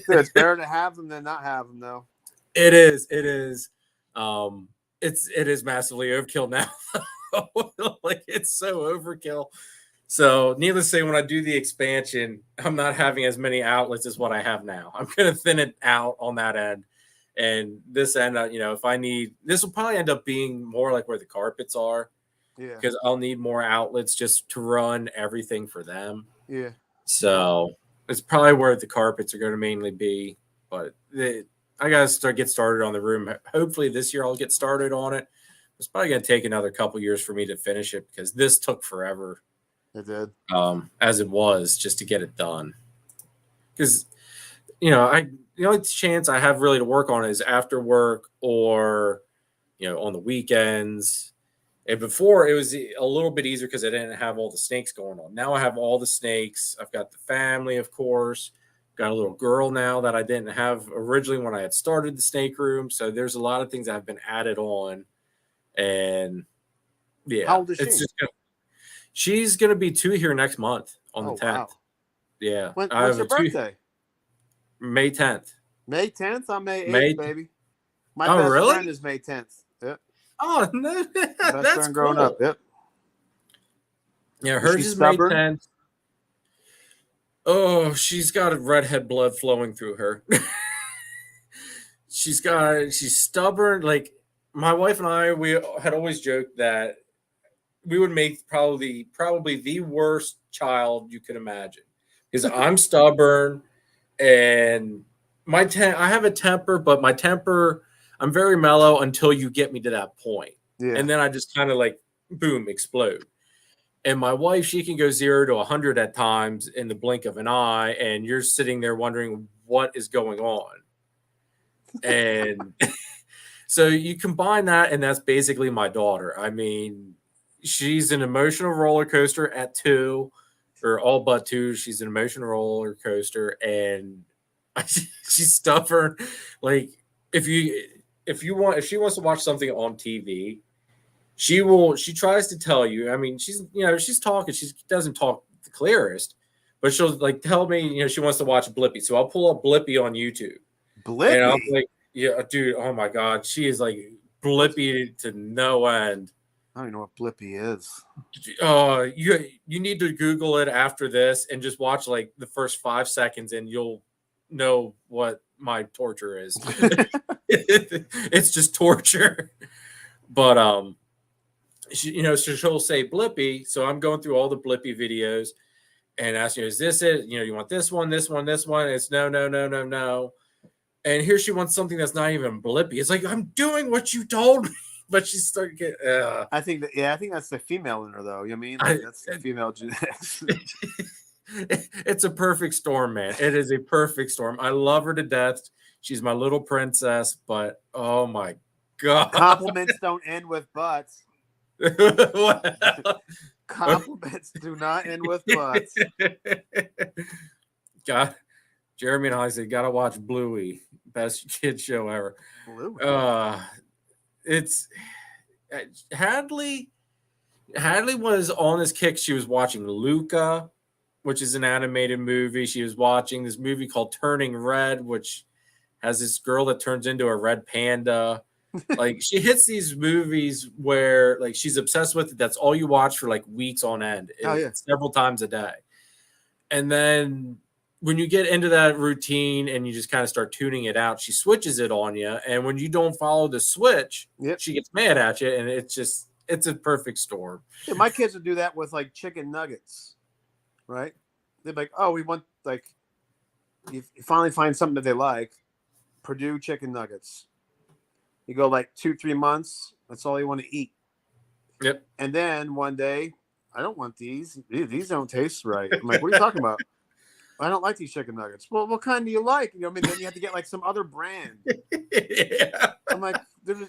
it's better to have them than not have them, though. It is. It is. It is massively overkill now. Like it's so overkill. So needless to say, when I do the expansion, I'm not having as many outlets as what I have now. I'm going to thin it out on that end. And this end, if I need, this will probably end up being more like where the carpets are. Yeah. Because I'll need more outlets just to run everything for them. Yeah. So it's probably where the carpets are going to mainly be. But I got to get started on the room. Hopefully this year I'll get started on it. It's probably going to take another couple years for me to finish it because this took forever. It did. As it was just to get it done. because the only chance I have really to work on is after work or on the weekends. And before it was a little bit easier because I didn't have all the snakes going on. Now I have all the snakes. I've got the family, of course. Got a little girl now that I didn't have originally when I had started the snake room. So there's a lot of things that have been added on. And How yeah, old is she? She's gonna be 2 here next month on the Oh 10th. wow. Yeah, I When's have her a 2 birthday? May 10th. May 10th. I'm May 8th, May. baby. My Oh, best really? friend is May 10th. Yep. Oh, no, Best that's friend growing cool. up. Yep. Yeah, Is she hers is May stubborn? 10th. Oh, she's got redhead blood flowing through her. She's stubborn. Like my wife and I, we had always joked that we would make probably the worst child you could imagine because I'm stubborn and I have a temper, but my temper, I'm very mellow until you get me to that point. Yeah. And then I just kind of like boom, explode. And my wife, she can go 0 to 100 at times in the blink of an eye, and you're sitting there wondering what is going on. And so you combine that, and that's basically my daughter. I mean, she's an emotional roller coaster at 2, or all but 2. She's an emotional roller coaster, and she's stubborn. Like if you if she wants to watch something on TV, she tries to tell you. I mean, she's talking. She doesn't talk the clearest, but she'll like tell me she wants to watch Blippy. So I'll pull up Blippy on YouTube, and I'll be Blippy. like, yeah, dude, oh my god, she is like Blippy to no end. I don't even know what Blippy is. You need to Google it after this and just watch like the first 5 seconds, and you'll know what my torture is. It's just torture. But so she'll say Blippy. So I'm going through all the Blippy videos and asking, is this it? You want this one, this one, this one? It's no, no, no, no, no. And here she wants something that's not even Blippy. It's like, I'm doing what you told me. But she started getting. I think that's the female in her, though. You know what I mean? Like, that's the female genetics. It's a perfect storm, man. It is a perfect storm. I love her to death. She's my little princess, but oh my god. Compliments don't end with butts. Compliments do not end with butts. God, Jeremy and I said, gotta watch Bluey, best kid show ever. Bluey. It's Hadley was on this kick. She was watching Luca, which is an animated movie. She was watching this movie called Turning Red, which has this girl that turns into a red panda. Like she hits these movies where like she's obsessed with it. That's all you watch for like weeks on end. Oh, yeah. Several times a day. And then when you get into that routine and you just kind of start tuning it out, she switches it on you. And when you don't follow the switch, she gets mad at you. And it's a perfect storm. Yeah, my kids would do that with like chicken nuggets, right? They'd be like, oh, we want like, you finally find something that they like, Purdue chicken nuggets. You go like 2-3 months. That's all you want to eat. Yep. And then one day, I don't want these. These don't taste right. I'm like, what are you talking about? I don't like these chicken nuggets. Well, what kind do you like? I mean, then you have to get like some other brand. Yeah. I'm like,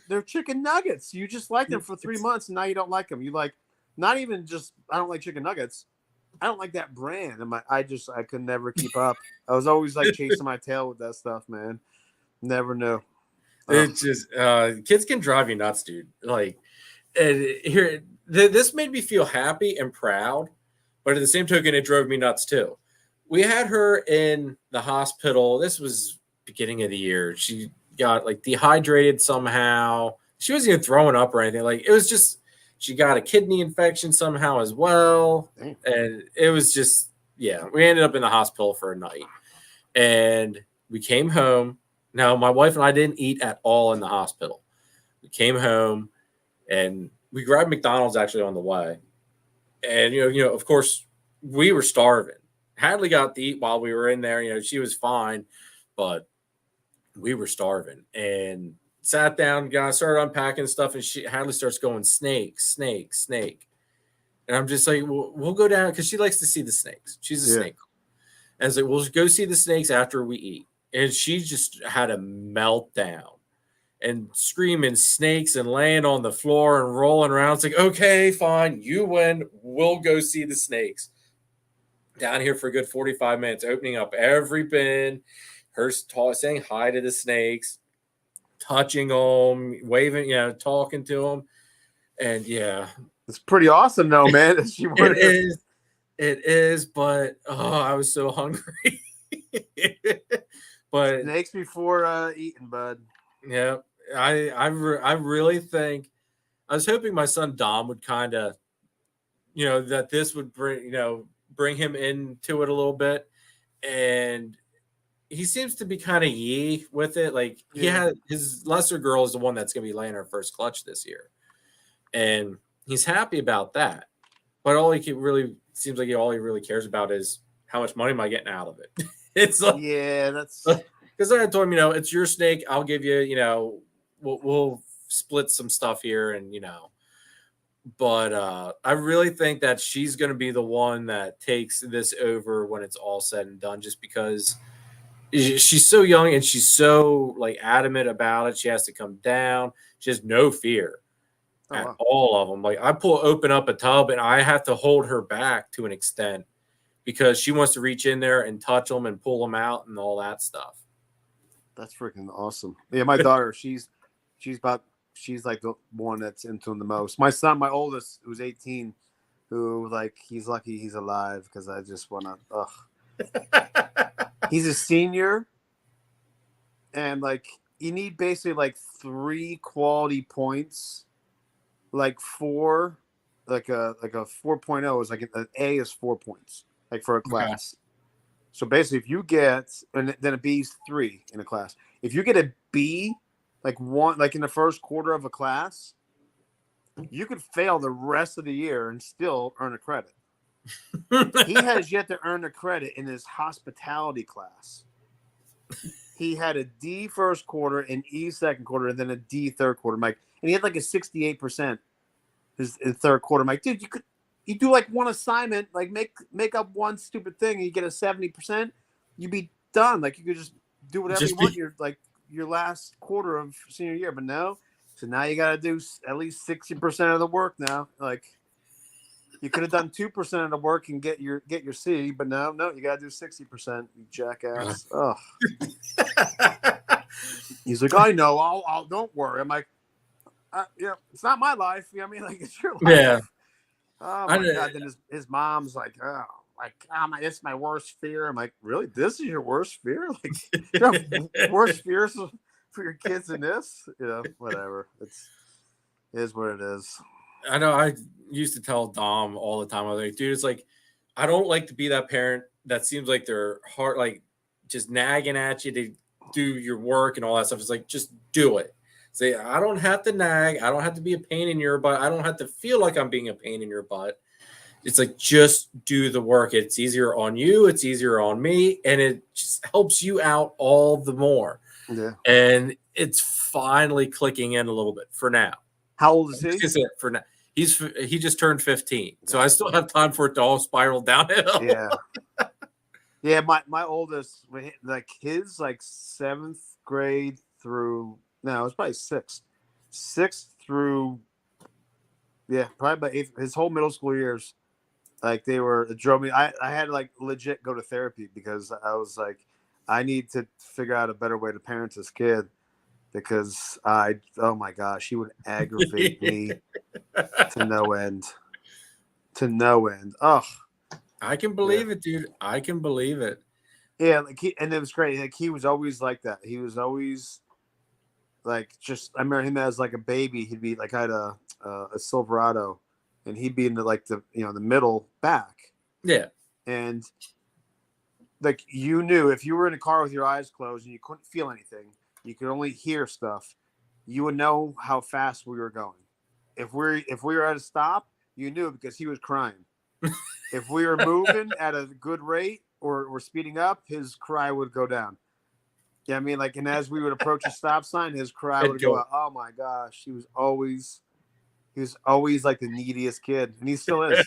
they're chicken nuggets. You just like them for 3 months, and now you don't like them. You like, not even just, I don't like chicken nuggets. I don't like that brand. I could never keep up. I was always like chasing my tail with that stuff, man. Never knew. It's just kids can drive you nuts, dude. Like this made me feel happy and proud, but at the same token, it drove me nuts too. We had her in the hospital. This was beginning of the year. She got like dehydrated somehow. She wasn't even throwing up or anything. Like it was just she got a kidney infection somehow as well. Damn. And it was just we ended up in the hospital for a night. And we came home. Now, my wife and I didn't eat at all in the hospital. We came home and we grabbed McDonald's actually on the way. And, of course, we were starving. Hadley got to eat while we were in there. She was fine, but we were starving. And sat down, started unpacking stuff, and Hadley starts going, snake, snake, snake. And I'm just like, we'll go down because she likes to see the snakes. She's a snake. And it's like, we'll go see the snakes after we eat. And she just had a meltdown and screaming snakes and laying on the floor and rolling around. It's like, okay, fine, you win. We'll go see the snakes. Down here for a good 45 minutes, opening up every bin, her saying hi to the snakes, touching them, waving, talking to them. And yeah, it's pretty awesome though, man. It is, but I was so hungry. But snakes before eating, bud. Yeah, I really think I was hoping my son Dom would kind of, that this would bring him into it a little bit, and he seems to be kind of yee with it. Like he had his lesser girl is the one that's going to be laying her first clutch this year, and he's happy about that. But all he really seems like all he really cares about is how much money am I getting out of it. It's like, that's because I told him, it's your snake. I'll give you, we'll split some stuff here, and but I really think that she's going to be the one that takes this over when it's all said and done, just because she's so young and she's so like adamant about it. She has to come down. She has no fear at all of them. Like I open up a tub and I have to hold her back to an extent because she wants to reach in there and touch them and pull them out and all that stuff. That's freaking awesome. Yeah, my daughter, she's like the one that's into him the most. My son, my oldest, who's 18, who like he's lucky he's alive because I just want to. He's a senior, and like you need basically like 3 quality points, like 4, like a 4.0 is like an A is 4 points, like for a class. So basically, if you get, and then a B is 3 in a class. If you get a B, like in the first quarter of a class, you could fail the rest of the year and still earn a credit. He has yet to earn a credit in his hospitality class. He had a D first quarter, an E second quarter, and then a D third quarter. Mike, and he had like a 68% his third quarter. Mike, dude, you do like one assignment, like make up one stupid thing, and you get a 70%. You'd be done. Like you could just do whatever you want. You're like your last quarter of senior year, but no. So now you got to do at least 60% of the work now. Like you could have done 2% of the work and get your C, but no, you got to do 60%. You jackass. Oh. He's like, I know. I'll don't worry. I'm like, it's not my life. You know what I mean? Like it's your life. Yeah. Oh my God. Then his mom's like, this is my worst fear. I'm like, really? This is your worst fear? Like, you have worse fears for your kids than this? Whatever. It is what it is. I know. I used to tell Dom all the time. I was like, dude, it's like, I don't like to be that parent that seems like they're hard, like just nagging at you to do your work and all that stuff. It's like, just do it. Say, I don't have to nag. I don't have to be a pain in your butt. I don't have to feel like I'm being a pain in your butt. It's like, just do the work. It's easier on you. It's easier on me. And it just helps you out all the more. Yeah. And it's finally clicking in a little bit for now. How old is he? That's it for now. He just turned 15. So I still have time for it to all spiral downhill. Yeah. Yeah. My oldest, like his like 7th grade through, no, it was probably 6th through, probably by 8th, his whole middle school years. Like it drove me. I had to like legit go to therapy because I was like, I need to figure out a better way to parent this kid because oh my gosh, he would aggravate me to no end. Oh, I can believe it, dude. I can believe it. Yeah, and it was great. Like he was always like that. He was always like I remember him as like a baby. He'd be like I had a Silverado. And he'd be in the middle back. Yeah. And like you knew if you were in a car with your eyes closed and you couldn't feel anything, you could only hear stuff, you would know how fast we were going. If we were at a stop, you knew because he was crying. If we were moving at a good rate or speeding up, his cry would go down. Yeah, I mean, like, and as we would approach a stop sign, his cry would go out. Oh my gosh, he was always like the neediest kid, and he still is.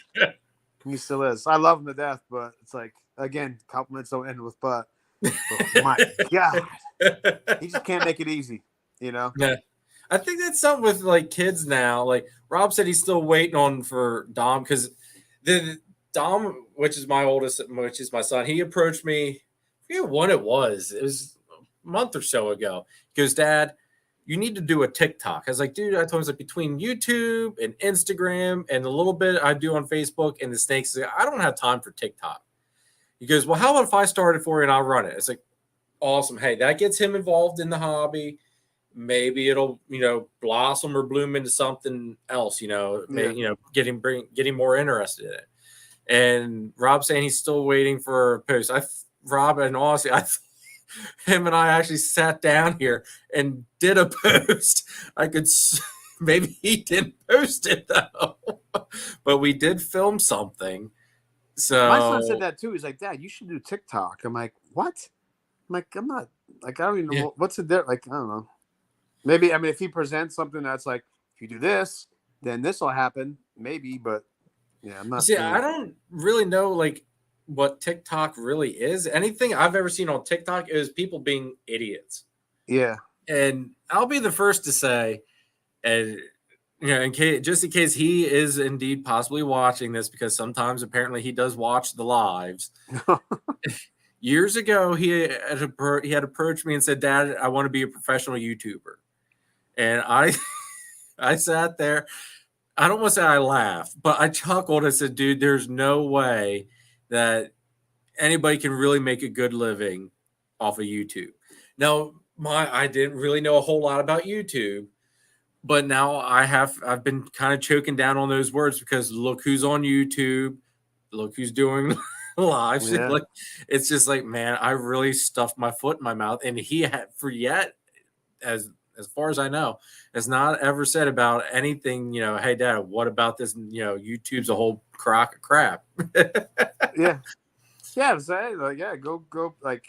He still is. I love him to death, but it's like, again, compliments don't end with but. But my God, he just can't make it easy, you know? Yeah. I think that's something with like kids now. Like Rob said, he's still waiting on for Dom because the Dom, which is my oldest, which is my son, he approached me. I forget when it was. It was a month or so ago. He goes, "Dad, you need to do a TikTok." I was like, "Dude," I told him, "it's like between YouTube and Instagram and a little bit I do on Facebook and the snakes. I don't have time for TikTok." He goes, "Well, how about if I start it for you and I'll run it?" It's like, awesome. Hey, that gets him involved in the hobby. Maybe it'll blossom or bloom into something else. Yeah. Getting more interested in it. And Rob saying he's still waiting for a post. Rob, and honestly, him and I actually sat down here and did a post. I could maybe he didn't post it though, but we did film something. My son said So that too. He's like, Dad, you should do TikTok. I'm like, what? I'm like, I'm not, like, I don't even yeah. know what's it there. Like, I don't know. Maybe, I mean, if he presents something that's like, if you do this, then this will happen. Maybe, but yeah, I'm not See, really. I don't really know like what TikTok really is. Anything I've ever seen on TikTok is people being idiots. Yeah. And I'll be the first to say, and just in case he is indeed possibly watching this, because sometimes apparently he does watch the lives. Years ago, he had approached me and said, "Dad, I want to be a professional YouTuber." And I sat there. I don't want to say I laughed, but I chuckled and said, "Dude, there's no way that anybody can really make a good living off of YouTube." Now, I didn't really know a whole lot about YouTube, but now I've been kind of choking down on those words because look who's on YouTube, look who's doing lives. Yeah. Like it's just like, man, I really stuffed my foot in my mouth, and he had for yet as far as I know, has not ever said about anything. Hey, Dad, what about this? YouTube's a whole crock of crap. Yeah. Yeah. So, like, yeah, go, like,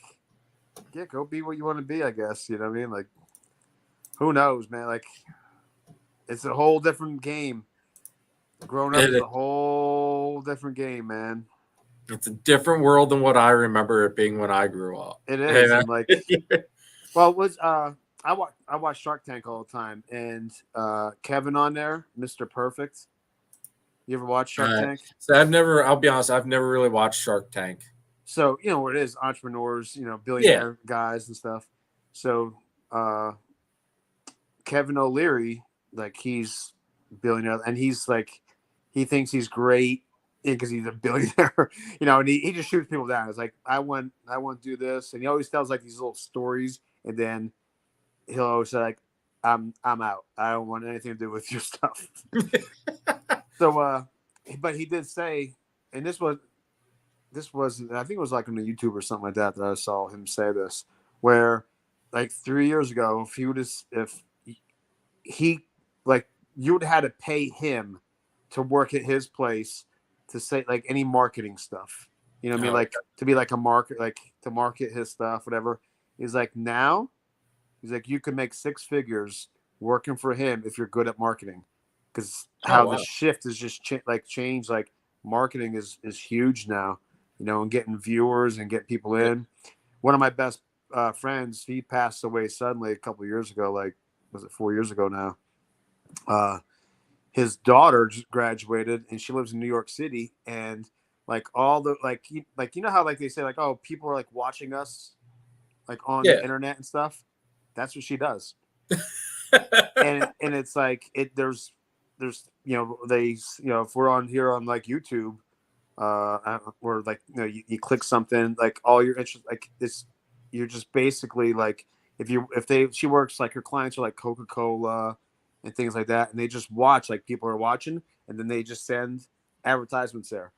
yeah, go be what you want to be, I guess. You know what I mean? Like, who knows, man? Like, it's a whole different game. Growing up is a whole different game, man. It's a different world than what I remember it being when I grew up. It is, and like, well, it was I watch Shark Tank all the time, and Kevin on there, Mr. Perfect. You ever watch Shark Tank? So I'll be honest, I've never really watched Shark Tank. So you know what it is, entrepreneurs, Yeah. billionaire guys and stuff. So Kevin O'Leary, like, he's billionaire, and he's like, he thinks he's great because he's a billionaire, and he just shoots people down. It's like, I want to do this, and he always tells like these little stories, and then he'll always say like, I'm out. I don't want anything to do with your stuff. So but he did say, and this was I think it was like on YouTube or something like that I saw him say this, where like 3 years ago, if he like, you would have had to pay him to work at his place to say like any marketing stuff. You know what I mean? Like, to be like a market, like to market his stuff, whatever. He's like, now he's like, you can make six figures working for him if you're good at marketing, because how the shift is just changed. Like, marketing is huge now, and getting viewers and getting people in. One of my best friends, he passed away suddenly a couple of years ago. Like, was it 4 years ago now? His daughter just graduated, and she lives in New York City, and like all the how like they say like, oh, people are like watching us like on the internet and stuff. That's what she does. and it's like, there's they if we're on here on like YouTube, or like you click something, like all your interest, like this, you're just basically like, she works, like her clients are like Coca-Cola and things like that, and they just watch, like people are watching, and then they just send advertisements there.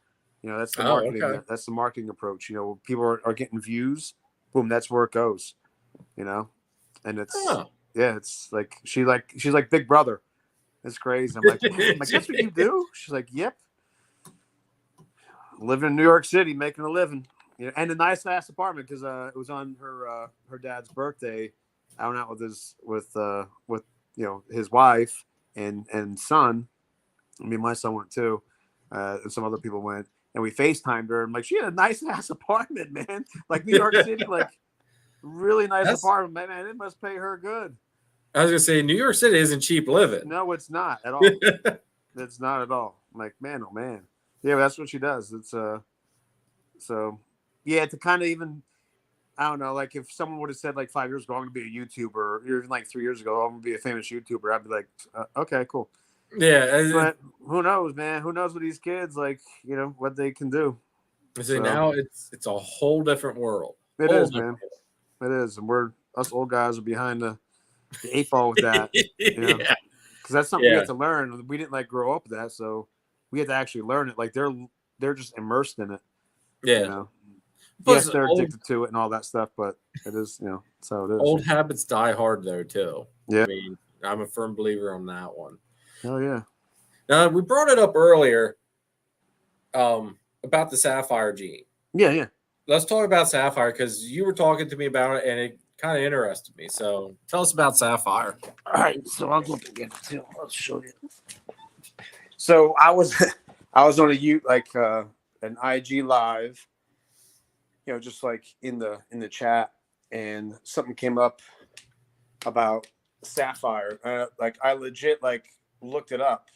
That's the marketing. Okay. That's the marketing approach. People are getting views, boom, that's where it goes. And it's it's like she's like Big Brother. It's crazy. I'm like, that's what you do? She's like, yep. Living in New York City, making a living. And a nice ass apartment, because it was on her dad's birthday. I went out with his wife and son. I mean, my son went too, and some other people went. and we FaceTimed her. I'm like, she had a nice ass apartment, man. Like New York City, like really nice apartment, man. It must pay her good. I was gonna say New York City isn't cheap living. No, it's not at all. It's not at all. I'm like, man, oh man. Yeah, that's what she does. It's so yeah, to kind of even, I don't know, like if someone would have said like 5 years ago, I'm gonna be a YouTuber, or even like 3 years ago, I'm gonna be a famous YouTuber, I'd be like, okay, cool. Yeah, but who knows, man? Who knows what these kids like? You know what they can do. So now it's a whole different world. It is, man. It is, and us old guys are behind the 8 ball with that. You know? Yeah, because that's something we have to learn. We didn't like grow up with that, so we had to actually learn it. Like they're just immersed in it. Yeah. You know? Yes, they're addicted to it and all that stuff, but it is, you know, so it is. Old habits die hard though, too. Yeah. I mean, I'm a firm believer on that one. Oh yeah. Now we brought it up earlier, about the Sapphire gene. Yeah. Let's talk about Sapphire because you were talking to me about it and it kind of interested me. So tell us about Sapphire. All right, so I'll go up and get it too. I'll show you. So I was on an IG live, you know, just like in the chat, and something came up about Sapphire. Like I legit like looked it up,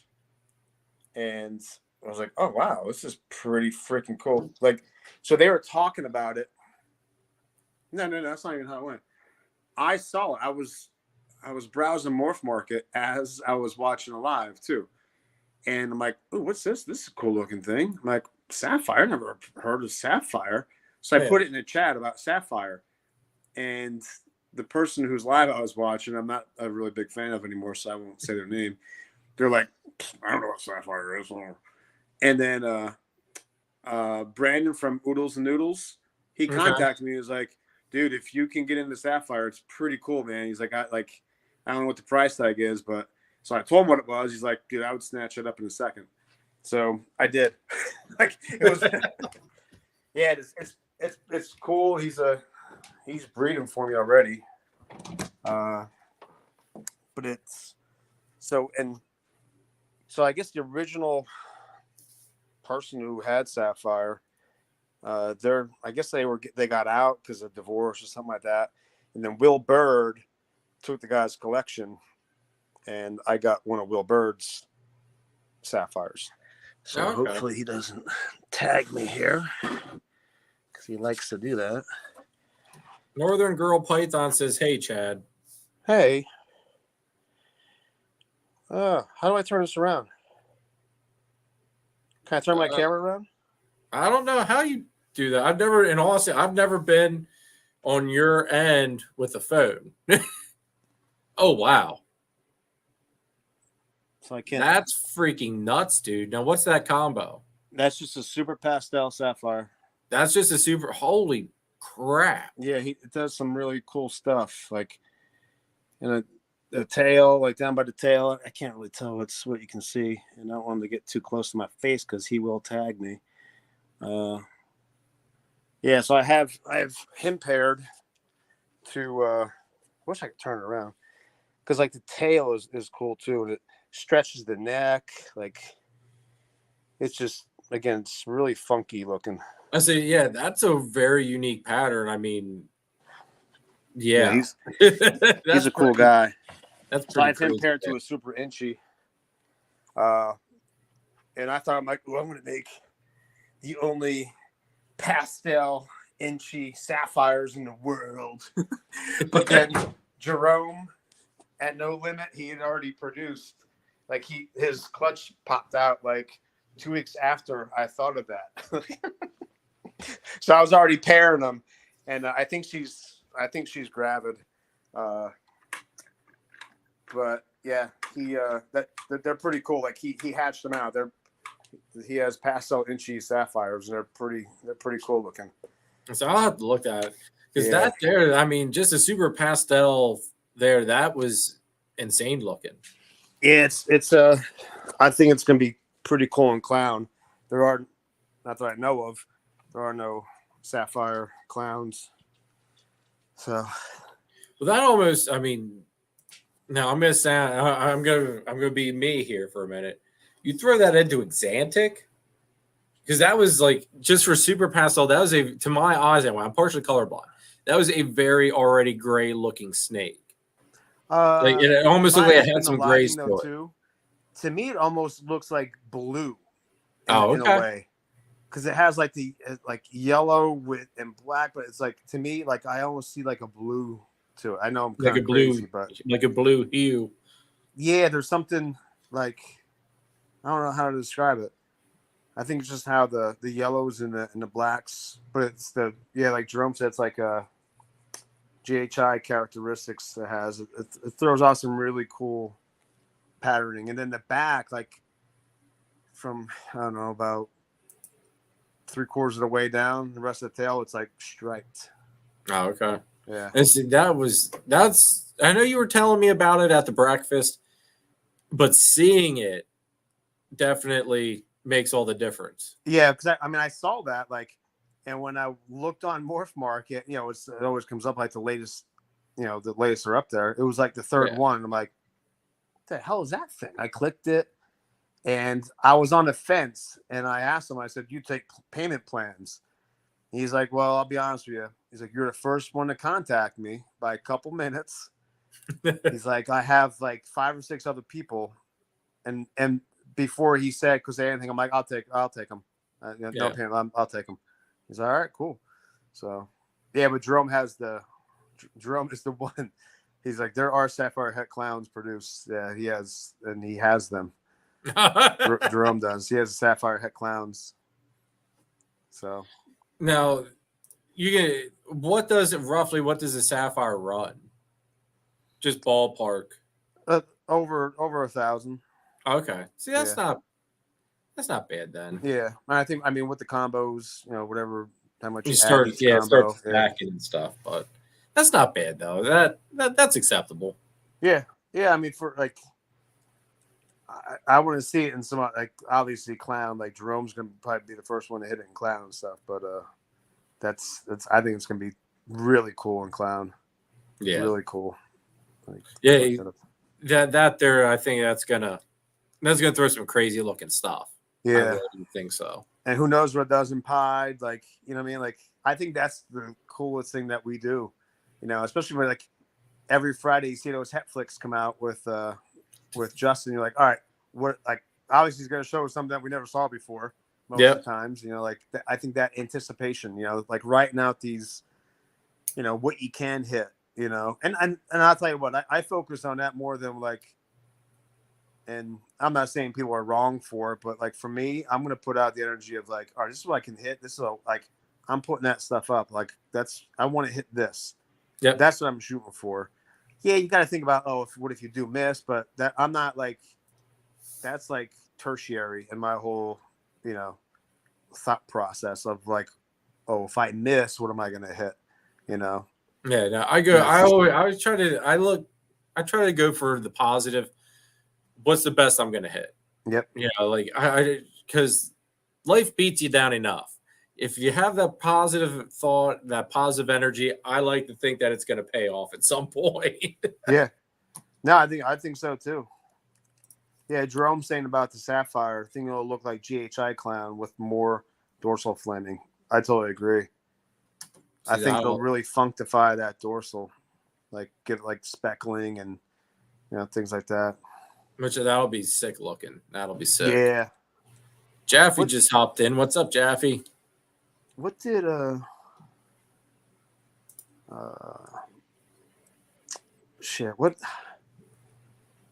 and I was like, oh wow, this is pretty freaking cool. Like, so they were talking about it. No, that's not even how it went. I saw it. I was browsing Morph Market as I was watching a live too. And I'm like, oh, what's this? This is a cool looking thing. I'm like, Sapphire? I never heard of Sapphire. So I put it in the chat about Sapphire. And the person whose live I was watching, I'm not a really big fan of anymore, so I won't say their name. They're like, I don't know what Sapphire is. And then Brandon from Oodles and Noodles, he contacted me. He was like, dude, if you can get into Sapphire, it's pretty cool, man. He's like, I don't know what the price tag is, but so I told him what it was. He's like, dude, I would snatch it up in a second. So I did. Like it was, yeah, it's cool. He's breeding for me already. But it's so I guess the original person who had Sapphire, I guess they got out because of divorce or something like that, and then Will Bird took the guy's collection, and I got one of Will Bird's Sapphires. So hopefully he doesn't tag me here because he likes to do that. Northern Girl Python says, "Hey, Chad. Hey, how do I turn this around? Can I turn my camera around? I don't know how you do that. I've never been on your end with a phone. Oh, wow. So I can't. That's freaking nuts, dude. Now, what's that combo? That's just a super pastel Sapphire. That's just a super, holy crap. Yeah, it does some really cool stuff. Like, in the tail, like down by the tail, I can't really tell what you can see. And I don't want him to get too close to my face because he will tag me. Yeah, so I have him paired to wish I could turn it around. Because like the tail is cool too, and it stretches the neck. Like it's just, again, it's really funky looking. I say, yeah, that's a very unique pattern. I mean, yeah, he's a cool guy. That's so I have him paired to a super inchy. And I thought, I'm like, I'm going to make the only pastel inchy sapphires in the world. But then Jerome at No Limit, he had already produced, like his clutch popped out like 2 weeks after I thought of that. So I was already pairing them, and I think she's gravid. But yeah, they're pretty cool. Like he hatched them out. He has pastel inchy sapphires, and they're pretty cool looking. So I'll have to look at it because that there, I mean, just a super pastel there, that was insane looking. Yeah, I think it's gonna be pretty cool and clown. There are, not that I know of, there are no sapphire clowns. So, well, that almost, I mean, now I'm gonna be me here for a minute. You throw that into Exantic? because that was like just for super pastel. That was to my eyes anyway. I'm partially colorblind. That was a very already gray looking snake. Like it It almost looked might like have it had been the some grays lighting though to it. too. To me, it almost looks like blue Oh, in a okay. way, because it has like the like yellow with and black, but it's like to me like I almost see like a blue to it. I know I'm Like kind a of crazy, blue, but like a blue hue. yeah, there's something like I don't know how to describe it. I think it's just how the yellows and the blacks, but it's the like Jerome said, it's like a GHI characteristics it has. It throws off some really cool patterning, and then the back, like from I don't know about 3/4 of the way down, the rest of the tail, it's like striped. Oh, okay. Yeah, And see, that's. I know you were telling me about it at the breakfast, but seeing it definitely makes all the difference. yeah. Because I mean, I saw that like, and when I looked on Morph Market, it always comes up like the latest, the latest are up there. It was like the third Yeah. one. I'm like, what the hell is that thing? I clicked it, and I was on the fence, and I asked him. I said, "You take payment plans?" He's like, "Well, I'll be honest with you." He's like, "You're the first one to contact me by a couple minutes." He's like, "I have like 5 or 6 other people," and before he said, "Cause say anything," I'm like, "I'll take them. No Yeah. payment. I'll take them." He's like, "All right, cool." So, yeah, but Jerome is the one. He's like, there are sapphire het clowns produced. Yeah, he has them. Jerome does. He has sapphire het clowns. So Now, what does a sapphire run? Just ballpark. over 1,000. Okay. See, that's Yeah. not bad then. Yeah, I mean with the combos, how much You you start, add each start combo. stacking and stuff, but that's not bad though. That's acceptable. Yeah, I mean for like, I want to see it in some like obviously clown. Like Jerome's gonna probably be the first one to hit it in clown and stuff, but that's I think it's gonna be really cool in clown. Yeah, really cool. Like, yeah. That there, I think that's gonna throw some crazy looking stuff. Yeah, I really think so. And who knows what it does in Pied? Like, you know what I mean? Like, I think that's the coolest thing that we do. Especially when like every Friday you see those Netflix come out with Justin. You're like, all right, what? Like, obviously he's going to show us something that we never saw before. Most of the times, like I think that anticipation. Like writing out these, what you can hit. And I'll tell you what, I focus on that more than like. And I'm not saying people are wrong for it, but like for me, I'm gonna put out the energy of like, all right, this is what I can hit. This is like I'm putting that stuff up. Like I want to hit this. Yeah, that's what I'm shooting for. Yeah, you got to think about what if you do miss, but that I'm not like that's like tertiary in my whole thought process of like, oh, if I miss, what am I gonna hit? Yeah, no, I try to go for the positive. What's the best I'm going to hit? Yep. Like because life beats you down enough. If you have that positive thought, that positive energy, I like to think that it's going to pay off at some point. Yeah. No, I think so too. Yeah, Jerome saying about the sapphire, I think it'll look like GHI clown with more dorsal flaming. I totally agree. I think it'll really functify that dorsal, like get like speckling and things like that. Which that'll be sick looking. That'll be sick. Yeah. Jaffe just hopped in. What's up, Jaffe? What did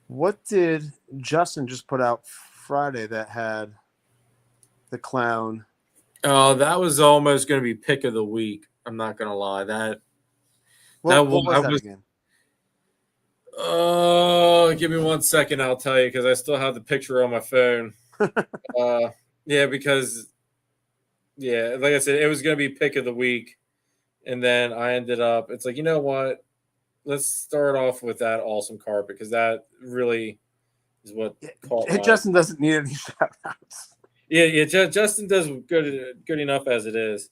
what did Justin just put out Friday that had the clown? Oh, that was almost going to be pick of the week. I'm not going to lie. What was that again? Oh, give me 1 second. I'll tell you because I still have the picture on my phone. Yeah, because like I said, it was going to be pick of the week, and then I ended up. It's like, you know what? Let's start off with that awesome carpet because that really is what caught my. Justin doesn't need any shout outs. Yeah. Justin does good enough as it is.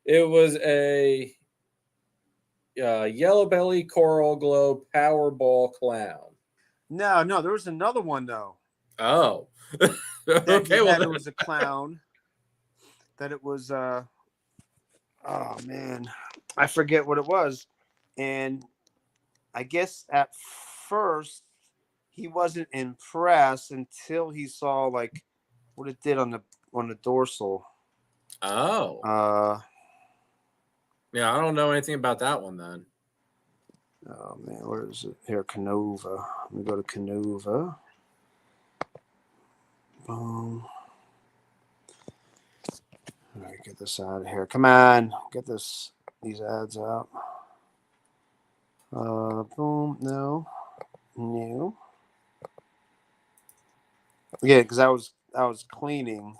It was a yellow belly coral glow Powerball clown. No, there was another one though. Oh, okay. Well, there was a clown that it was oh man, I forget what it was. And I guess at first he wasn't impressed until he saw like what it did on the dorsal. Oh. Yeah, I don't know anything about that one then. Oh man, where is it? Here, Canova. Let me go to Canova. Boom. All right, get this out of here. Come on, get these ads out. Boom. No. New. Yeah, because I was cleaning,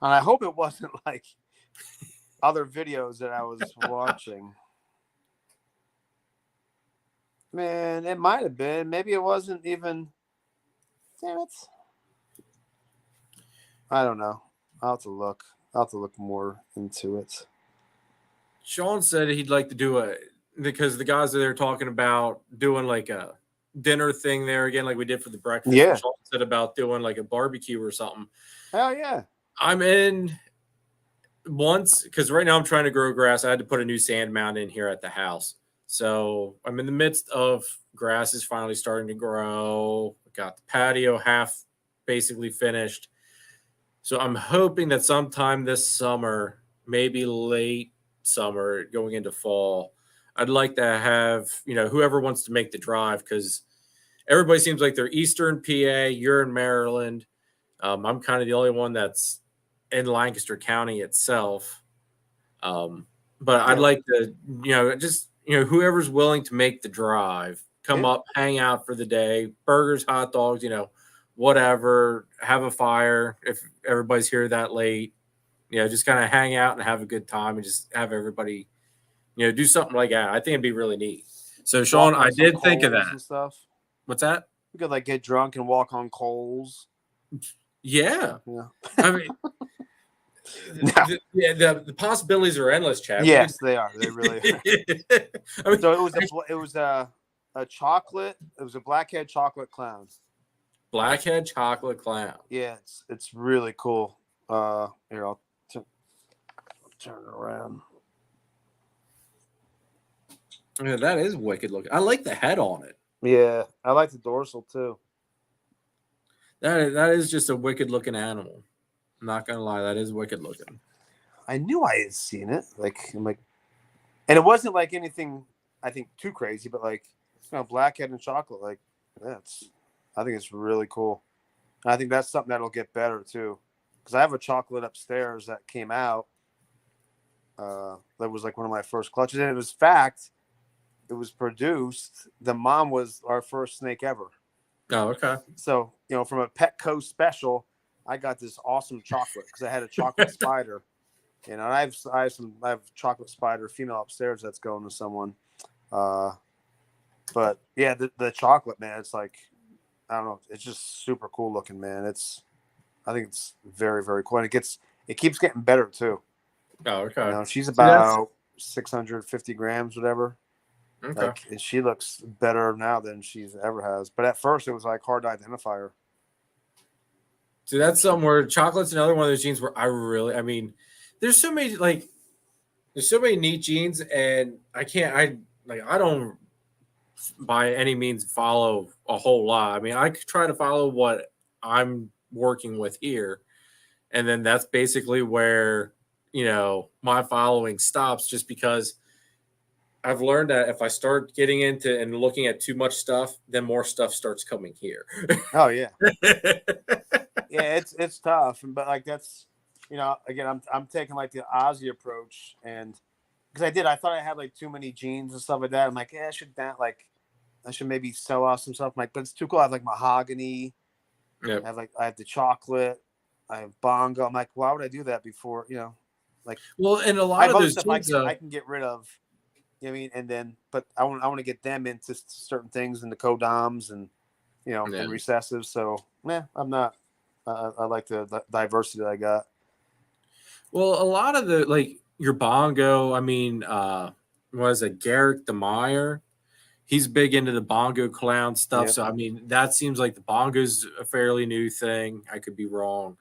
and I hope it wasn't like other videos that I was watching. Man, it might have been. Maybe it wasn't even. Damn it. I don't know. I'll have to look. I'll have to look more into it. Sean said he'd like to do because the guys are there talking about doing like a dinner thing there again, like we did for the breakfast. Yeah. Sean said about doing like a barbecue or something. Hell yeah. I'm in once because right now I'm trying to grow grass. I had to put a new sand mound in here at the house. So I'm in the midst of grass is finally starting to grow. Got the patio half basically finished. So I'm hoping that sometime this summer, maybe late summer, going into fall, I'd like to have, whoever wants to make the drive because everybody seems like they're Eastern PA, you're in Maryland. I'm kind of the only one that's in Lancaster County itself. But I'd like to, whoever's willing to make the drive, come up, hang out for the day, burgers, hot dogs, whatever, have a fire if everybody's here that late, just kind of hang out and have a good time and just have everybody, do something like that. I think it'd be really neat. So, Sean, I did think of that. And stuff. What's that? You could like get drunk and walk on coals. Yeah. Yeah. I mean, the possibilities are endless, Chad. Yes, they are. They really are. I mean, So it was a chocolate. It was a blackhead chocolate clown. Blackhead chocolate clown. Yeah, it's really cool. Here I'll turn it around. Yeah, that is wicked looking. I like the head on it. Yeah, I like the dorsal too. That is just a wicked looking animal. I'm not gonna lie, that is wicked looking. I knew I had seen it. I'm like, and it wasn't like anything I think too crazy, but like blackhead and chocolate. Like I think it's really cool. And I think that's something that'll get better too, because I have a chocolate upstairs that came out. That was like one of my first clutches, and it was it was produced. The mom was our first snake ever. Oh, okay. So, from a Petco special, I got this awesome chocolate because I had a chocolate spider. And I have chocolate spider female upstairs that's going to someone. But yeah, the chocolate, man, it's like, I don't know, it's just super cool looking, man. I think it's very, very cool. And it keeps getting better too. Oh, okay. She's about 650 grams, whatever. Okay. Like, and she looks better now than she's ever has. But at first, it was like hard to identify her. So that's something where chocolate's another one of those genes where there's so many neat genes, and I don't by any means follow a whole lot. I mean, I try to follow what I'm working with here, and then that's basically where my following stops, just because I've learned that if I start getting into and looking at too much stuff, then more stuff starts coming here. Oh yeah. Yeah, it's tough, but like that's again, I'm taking like the Aussie approach, and because I thought I had like too many genes and stuff like that. I'm like, I should maybe sell off some stuff. I'm like, but it's too cool. I have like mahogany. Yep. I have the chocolate. I have bongo. I'm like, why would I do that before? And a lot of those stuff genes, I can get rid of. And then, but I want to get them into certain things in the codoms and and recessives. So I'm not. I like the diversity that I got. Well, a lot of the your bongo. I mean, was it Garrick the Meyer? He's big into the bongo clown stuff. Yep. So I mean, that seems like the bongo's a fairly new thing. I could be wrong.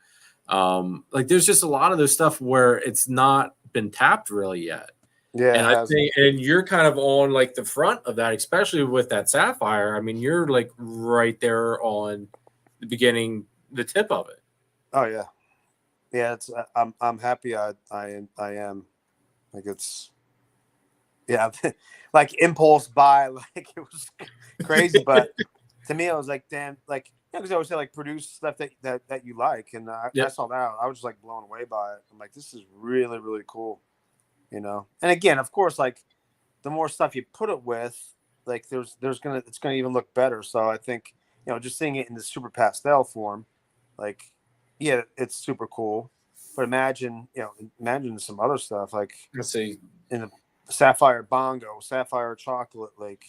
Like there's just a lot of those stuff where it's not been tapped really yet. Yeah, And I think, and you're kind of on like the front of that, especially with that sapphire. I mean, you're like right there on the beginning, the tip of it. Oh yeah, yeah. It's I'm happy. I am. Like it's yeah, like impulse buy. Like it was crazy, but to me, I was like, damn, like because I always say like produce stuff that you like, and I saw that. I was just like blown away by it. I'm like, this is really really cool, you know. And again, of course, like the more stuff you put it with, like it's gonna even look better. So I think just seeing it in the super pastel form, like yeah, it's super cool. But imagine some other stuff like Let's see. in the sapphire bongo, sapphire chocolate, like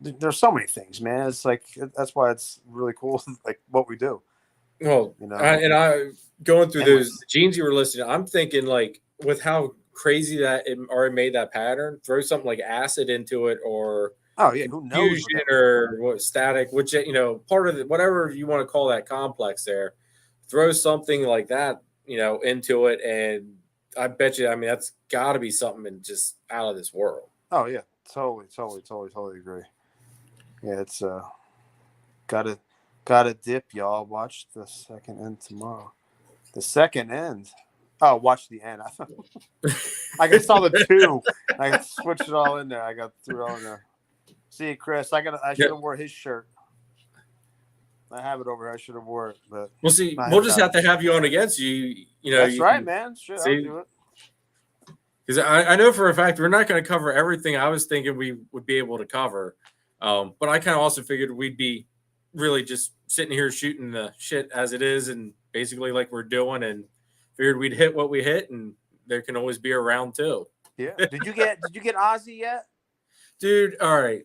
there's so many things, man. It's like that's why it's really cool, like what we do. Well, I going through those jeans you were listing, I'm thinking like with how crazy that it already made that pattern, throw something like acid into it or who knows fusion or what static, which part of whatever you want to call that complex there, throw something like that into it, and I bet you, I mean that's got to be something just out of this world. Oh yeah, totally agree. Yeah, it's gotta dip, y'all. Watch the second end tomorrow. The second end. Oh, watch the end. I saw the two. I switched it all in there. I got threw it all in there. See, Chris, I should have wore his shirt. I have it over here. I should have wore it, but we'll see. We'll just have to have you on against you. That's right, man. Sure, I'll do it. Because I know for a fact we're not going to cover everything I was thinking we would be able to cover. But I kind of also figured we'd be really just sitting here shooting the shit as it is and basically like we're doing, and figured we'd hit what we hit, and there can always be a round two. Yeah. Did you get Ozzy yet? Dude, all right.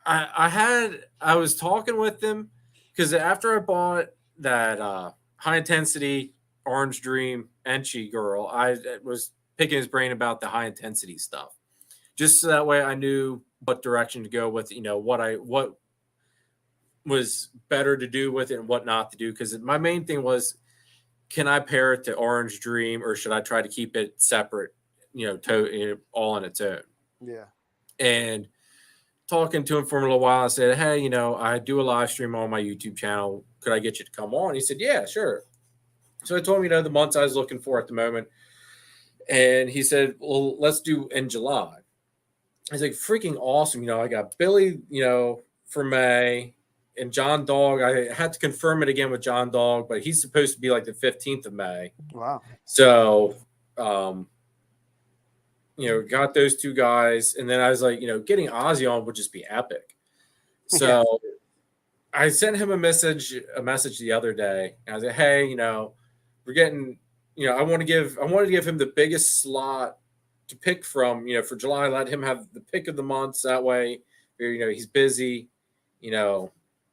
I was talking with them because after I bought that high intensity Orange Dream Enchi girl, I was picking his brain about the high intensity stuff. Just so that way I knew what direction to go with, what was better to do with it and what not to do. Because my main thing was, can I pair it to Orange Dream or should I try to keep it separate, all on its own? Yeah. And talking to him for a little while, I said, hey, I do a live stream on my YouTube channel. Could I get you to come on? He said, yeah, sure. So I told him, the months I was looking for at the moment. And he said, well, let's do in July. I was like, freaking awesome. I got Billy, for May and John Dog. I had to confirm it again with John Dog, but he's supposed to be like the 15th of May. Wow. So, got those two guys. And then I was like, getting Ozzy on would just be epic. So I sent him a message the other day. I was like, hey, we're getting, I want to give him the biggest slot to pick from, for July. Let him have the pick of the months. That way, he's busy,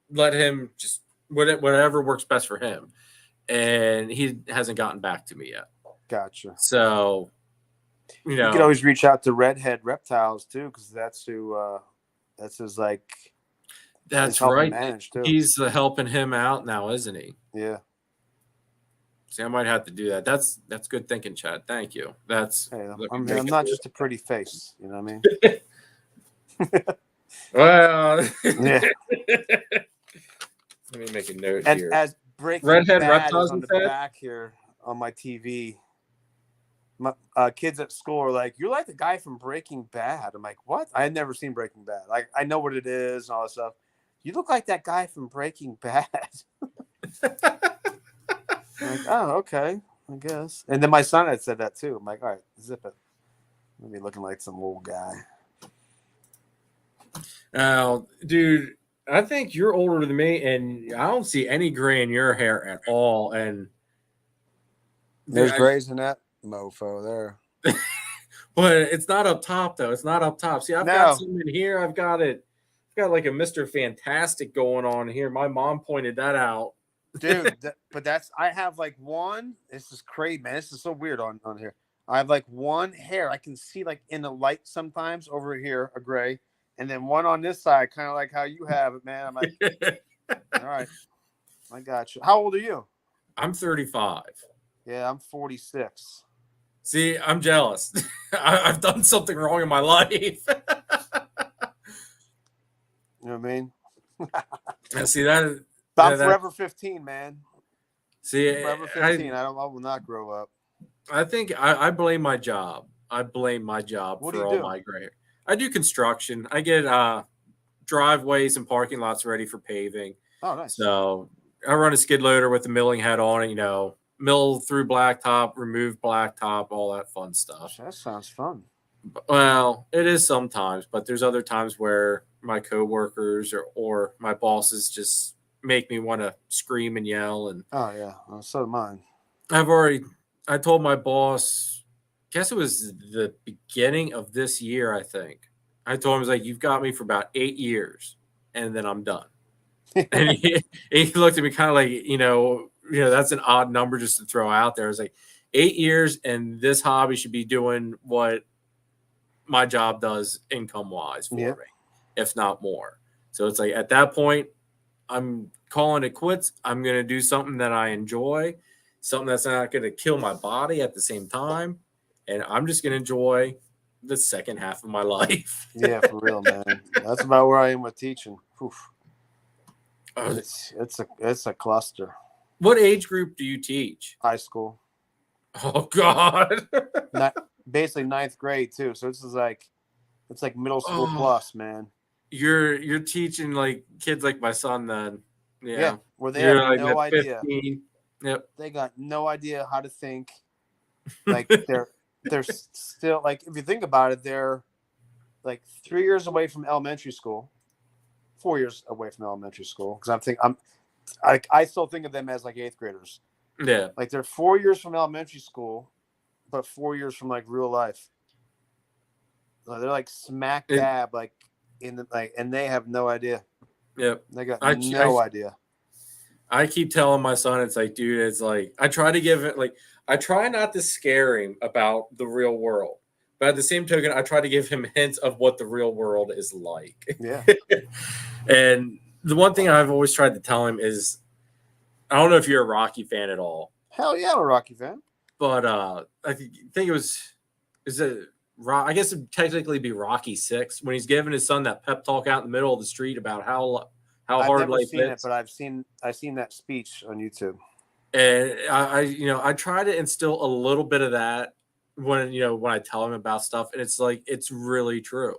let him just whatever works best for him. And he hasn't gotten back to me yet. Gotcha. So, you could always reach out to Redhead Reptiles too, because that's who, that's his like. That's right. He's helping him out now, isn't he? Yeah. See, I might have to do that. That's good thinking, Chad. Thank you. I'm not just a pretty face. You know what I mean? Well, yeah. Let me make a note and here. As Breaking Redhead Bad Reptiles is on the back here on my TV, my kids at school are like, "You're like the guy from Breaking Bad." I'm like, "What?" I had never seen Breaking Bad. Like, I know what it is and all that stuff. You look like that guy from Breaking Bad. I'm like, oh, okay, I guess. And then my son had said that too. I'm like, all right, zip it. I'm gonna be looking like some old guy. Now, dude, I think you're older than me, and I don't see any gray in your hair at all. And there's grays in that mofo there. But it's not up top, though. It's not up top. See, I've got some in here. I've got like a Mr. Fantastic going on here. My mom pointed that out. Dude, I have like one. This is crazy, man. This is so weird on here. I have like one hair I can see like in the light sometimes over here, a gray, and then one on this side, kind of like how you have it, man. I'm like, all right, I got you. How old are you? I'm 35. Yeah, I'm 46. See, I'm jealous. I've done something wrong in my life. You know what I mean? See that? But I'm That forever 15, man. see, Forever 15. I will not grow up. I think I blame my job. I blame my job What do for you all do? my gray. I do construction. I get driveways and parking lots ready for paving. Oh, nice. So I run a skid loader with a milling head on it. Mill through blacktop, remove blacktop, all that fun stuff. That sounds fun. Well, it is sometimes, but there's other times where my coworkers or my bosses just make me want to scream and yell. And Oh yeah, well, so do mine. I told my boss, guess it was the beginning of this year, I think. I told him, I was like, you've got me for about 8 years and then I'm done. And he looked at me kind of like, that's an odd number just to throw out there. I was like, 8 years and this hobby should be doing what my job does income wise for me, if not more. So it's like at that point, I'm calling it quits. I'm going to do something that I enjoy, something that's not going to kill my body at the same time. And I'm just going to enjoy the second half of my life. Yeah, for real, man. That's about where I am with teaching. Oof. It's a cluster. What age group do you teach? High school. Oh God. Basically ninth grade too. So it's like middle school plus, man. You're teaching like kids like my son then. Yeah. Where they have like no idea. 15. Yep. They got no idea how to think. Like they're still like, if you think about it, they're like 3 years away from elementary school, 4 years away from elementary school. Because I still think of them as like eighth graders. Yeah. Like they're 4 years from elementary school, but 4 years from like real life. So they're like smack dab, like in the and they have no idea. Yep. They got no idea. I keep telling my son, it's like, dude, it's like I try to give it I try not to scare him about the real world. But at the same token, I try to give him hints of what the real world is like. Yeah. And the one thing I've always tried to tell him is, I don't know if you're a Rocky fan at all. Hell yeah, I'm a Rocky fan. But I think I guess it'd technically be Rocky 6 when he's giving his son that pep talk out in the middle of the street about how hard life is. I've never seen it, but I've seen that speech on YouTube. And I try to instill a little bit of that when I tell him about stuff, and it's like it's really true.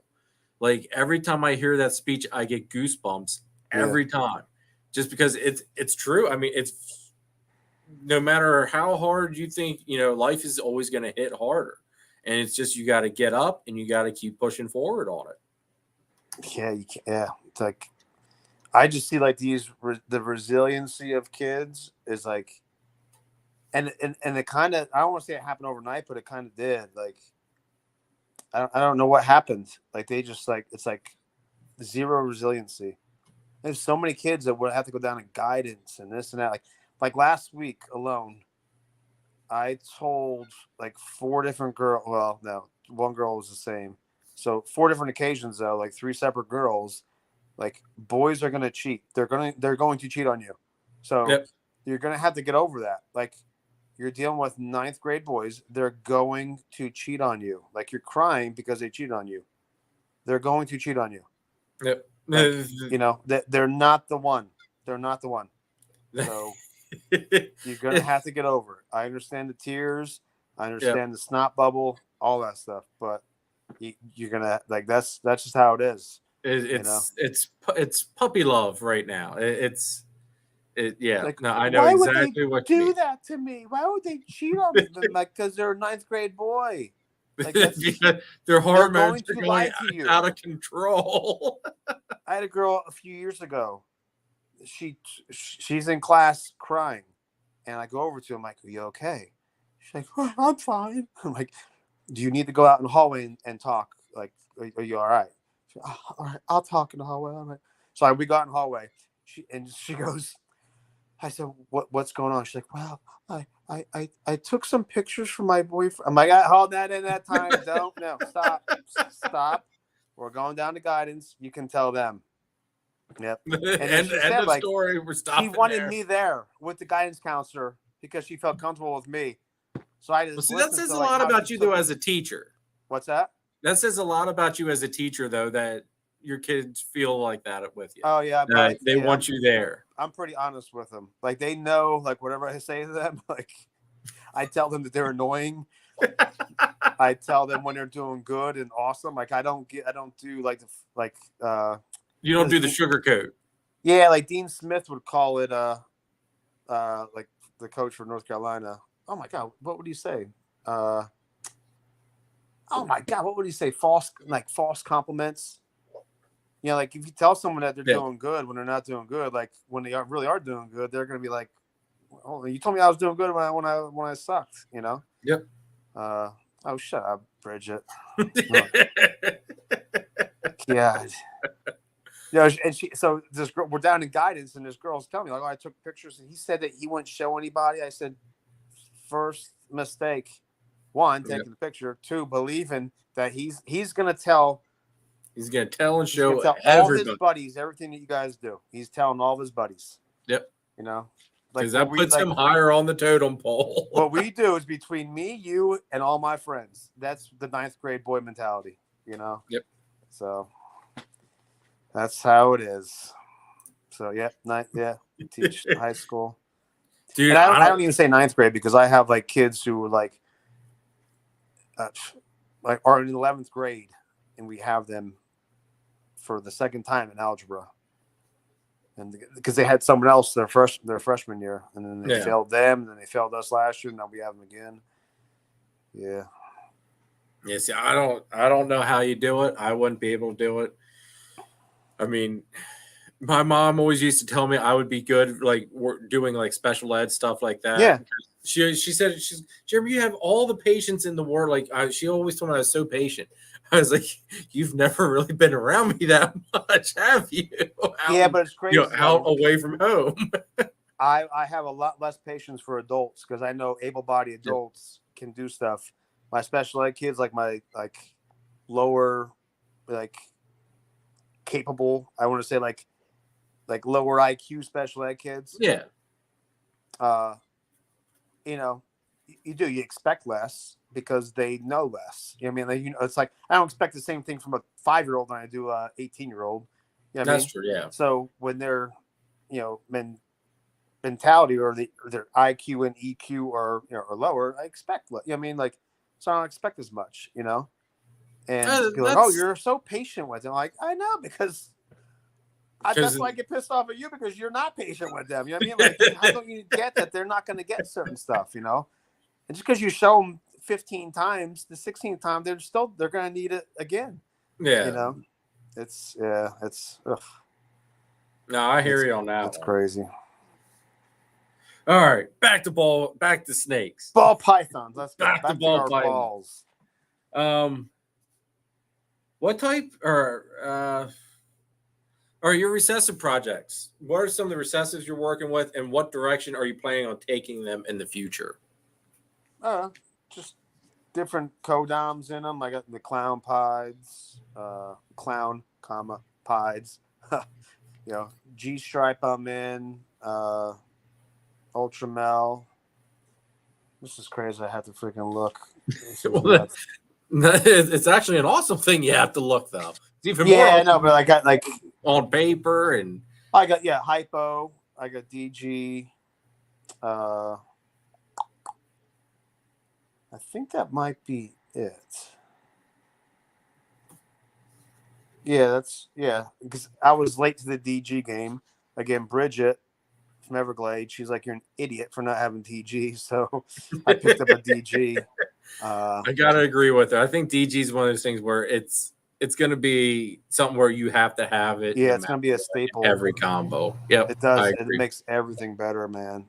Like every time I hear that speech, I get goosebumps every time, just because it's true. I mean, it's no matter how hard you think, life is always going to hit harder, and it's just you got to get up and you got to keep pushing forward on it. Yeah, you can, yeah. It's like I just see like the resiliency of kids is like. And it kind of, I don't want to say it happened overnight, but it kind of did. Like, I don't know what happened. Like they just like, it's like zero resiliency. There's so many kids that would have to go down to guidance and this and that. Like last week alone, I told like 4 different girls. Well, no, one girl was the same. So 4 different occasions though, like 3 separate girls. Like boys are gonna cheat. They're going to cheat on you. So you're gonna have to get over that. Like. You're dealing with 9th grade boys. They're going to cheat on you. Like you're crying because they cheated on you. They're going to cheat on you. Yep. Like, they're not the one. They're not the one. So you're going to have to get over it. I understand the tears. I understand the snot bubble, all that stuff. But you're going to like, that's just how it is. It's puppy love right now. Like, no, I know exactly what you mean. Why would they do that to me? Why would they cheat on me? Like, because they're a 9th grade boy. Like their hormones are going out of control. I had a girl a few years ago. She's in class crying, and I go over to her. I'm like, "Are you okay?" She's like, oh, "I'm fine." I'm like, "Do you need to go out in the hallway and talk? Like, are you all right?" She's like, "Oh, all right, I'll talk in the hallway." I'm like, so we got in the hallway. She goes. I said, what's going on? She's like, well, I took some pictures from my boyfriend. I'm like, hold that in that time. No, stop. We're going down to guidance. You can tell them. Yep. And end of story. We're stopping. She wanted me there with the guidance counselor because she felt comfortable with me. So I just Well, see, that listened says to a like lot how about she you took though it. as a teacher. What's that? That says a lot about you as a teacher though, that your kids feel like that with you. Oh yeah, That they want you there. I'm pretty honest with them. Like they know, like whatever I say to them, like I tell them that they're annoying. I tell them when they're doing good and awesome. Like I don't do like You don't do the sugarcoat. Yeah, like Dean Smith would call it like the coach for North Carolina. Oh my God, what would he say? Oh my God, what would he say? False compliments. You know, like if you tell someone that they're doing good when they're not doing good, like when they really are doing good, they're gonna be like, "Oh, you told me I was doing good when I sucked," you know? Yep. Oh, shut up, Bridget. God. You know, and so this girl, we're down in guidance, and this girl's telling me, like, oh, I took pictures, and he said that he wouldn't show anybody. I said, first mistake, one, taking the picture, two, believing that he's gonna tell. He's gonna tell and show all his buddies everything that you guys do. He's telling all of his buddies. Yep. You know, because that puts him higher on the totem pole. What we do is between me, you, and all my friends. That's the 9th grade boy mentality. You know. Yep. So that's how it is. So teach high school. Dude, and I don't even say 9th grade because I have like kids who are like are in 11th grade, and we have them for the second time in algebra, and because they had someone else their freshman year, and then they failed them, and then they failed us last year, and now we have them again. Yeah. Yeah. See, I don't know how you do it. I wouldn't be able to do it. I mean, my mom always used to tell me I would be good, like doing like special ed stuff like that. Yeah. She said, Jeremy, you have all the patience in the world. Like she always told me I was so patient. I was like, you've never really been around me that much, have you? But it's crazy. Out away from home. I have a lot less patience for adults because I know able-bodied adults can do stuff. My special ed kids, like my lower, capable. I want to say like lower IQ special ed kids. Yeah. You expect less because they know less. You know what I mean? It's like I don't expect the same thing from a 5-year-old than I do a 18-year-old. You know what I mean? True. Yeah. So when they're, mentality or their IQ and EQ are lower, I expect. You know what I mean? Like, so I don't expect as much. You know. And be like, oh, you're so patient with them. Like, I know because. That's why I get pissed off at you because you're not patient with them. You know what I mean? Like, how don't you get that they're not going to get certain stuff? You know, and just because you show them 15 times, the 16th time they're going to need it again. Yeah. You know, it's. Ugh. No, I hear you on that. That's crazy. All right, back to snakes. Ball pythons. Let's go back to our balls. What type are your recessive projects? What are some of the recessives you're working with, and what direction are you planning on taking them in the future? Just different codoms in them. I got the clown pides, pides. G stripe I'm in, Ultramel. This is crazy. I have to freaking look. It's actually an awesome thing you have to look though. It's even more. Yeah, no, but I got like on paper, and I got hypo. I got DG. I think that might be it. Yeah, because I was late to the DG game. Again, Bridget from Everglades, she's like, you're an idiot for not having DG, so I picked up a DG. I gotta agree with her. I think DG is one of those things where it's going to be something where you have to have it. Yeah, it's going to be a staple. Every combo. Yep. It does. It makes everything better, man.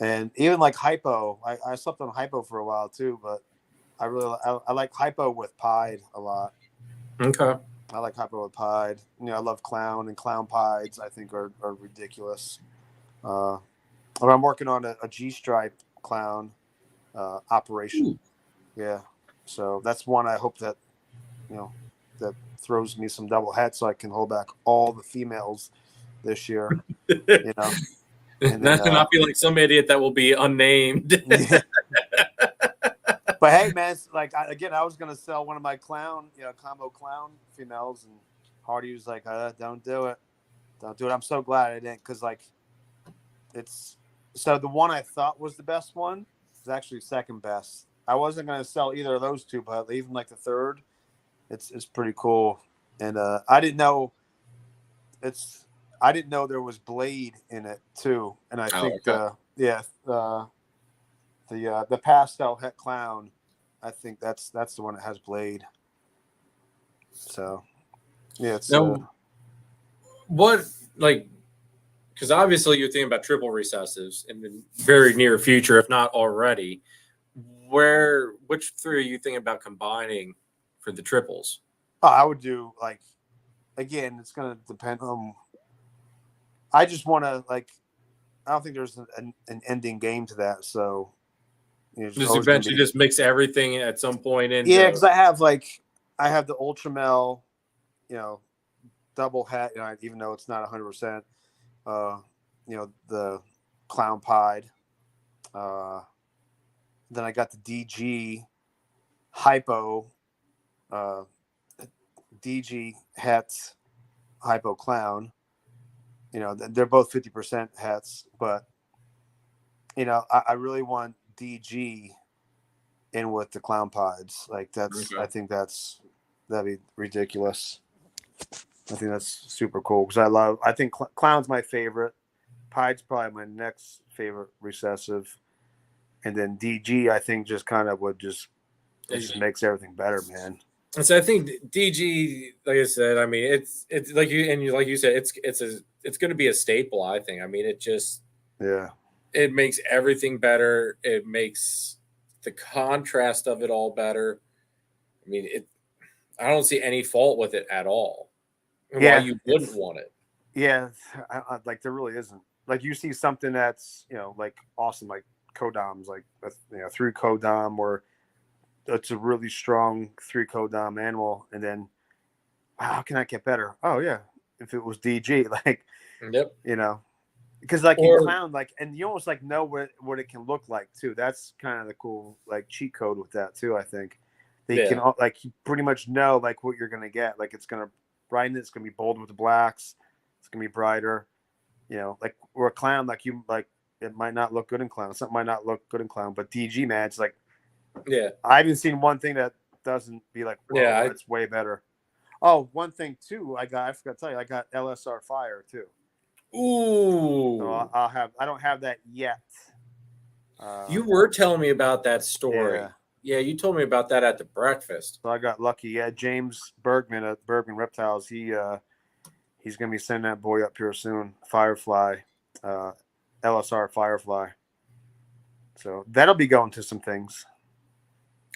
And even like hypo, I slept on hypo for a while too, but I like hypo with pied a lot. Okay. I like hypo with pied. I love clown and clown pieds. I think are ridiculous. I'm working on a G stripe clown operation. Ooh. Yeah. So that's one I hope that that throws me some double hats so I can hold back all the females this year. You know, and then, not be like some idiot that will be unnamed. yeah. But hey, man, it's like I was gonna sell one of my clown, combo clown females, and Hardy was like, "Don't do it, don't do it." I'm so glad I didn't, because like, it's so the one I thought was the best one is actually second best. I wasn't gonna sell either of those two, but even like the third, it's pretty cool. And I didn't know there was blade in it too. And I think the pastel het clown, I think that's the one that has blade. So yeah, it's what, like, because obviously you're thinking about triple recessives in the very near future, if not already. Which three are you thinking about combining for the triples? I would do, like, again, it's gonna depend on. I just want to, like, I don't think there's an ending game to that. So just eventually just mix everything at some point in. Yeah, because I have the Ultramel, double hat, even though it's not 100%. The Clown Pied. Then I got the DG Hypo, DG Hets Hypo Clown. They're both 50% hets, but I really want DG in with the Clown Pieds. Like, that's okay. I think that'd be ridiculous. I think that's super cool, because I think Clown's my favorite. Pied's probably my next favorite recessive. And then DG, I think, just kind of it just makes everything better, man. And so I think DG, like I said, I mean, it's like you said, it's going to be a staple. I think. I mean, it makes everything better. It makes the contrast of it all better. I mean, I don't see any fault with it at all. Why you wouldn't want it? Yeah, like, there really isn't. Like, you see something that's like awesome, like Codoms, like 3 Codom, or it's a really strong 3 Codom animal, and then how can that get better? Oh yeah, if it was DG, like, yep, because like in Clown, like, and you almost like know what it can look like too. That's kind of the cool, like, cheat code with that too. I think they can, like, you pretty much know, like, what you're gonna get. Like, it's gonna brighten it. It's gonna be bold with the blacks. It's gonna be brighter. Like, or a Clown, like, it might not look good in Clown. Something might not look good in Clown, but DG, man, it's like, I haven't seen one thing that doesn't be like, it's way better. Oh, one thing too, I forgot to tell you, I got LSR Fire too. Ooh. So I don't have that yet. You were telling me about that story. Yeah, you told me about that at the breakfast. So I got lucky. Yeah, James Bergman at Bergman Reptiles, he's gonna be sending that boy up here soon. Firefly, LSR Firefly. So that'll be going to some things.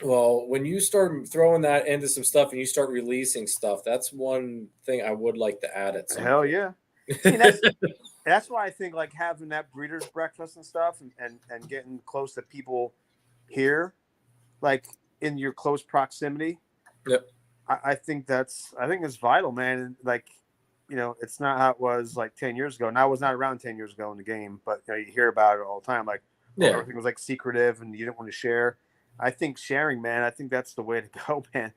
Well, when you start throwing that into some stuff and you start releasing stuff, that's one thing I would like to add at some Hell point. Yeah. That's why I think, like, having that breeders breakfast and stuff, and getting close to people here, like, in your close proximity. Yep. I think it's vital, man. And, like, it's not how it was like 10 years ago. And I was not around 10 years ago in the game, but you hear about it all the time. Like, everything was like secretive and you didn't want to share. I think sharing, man, I think that's the way to go, man.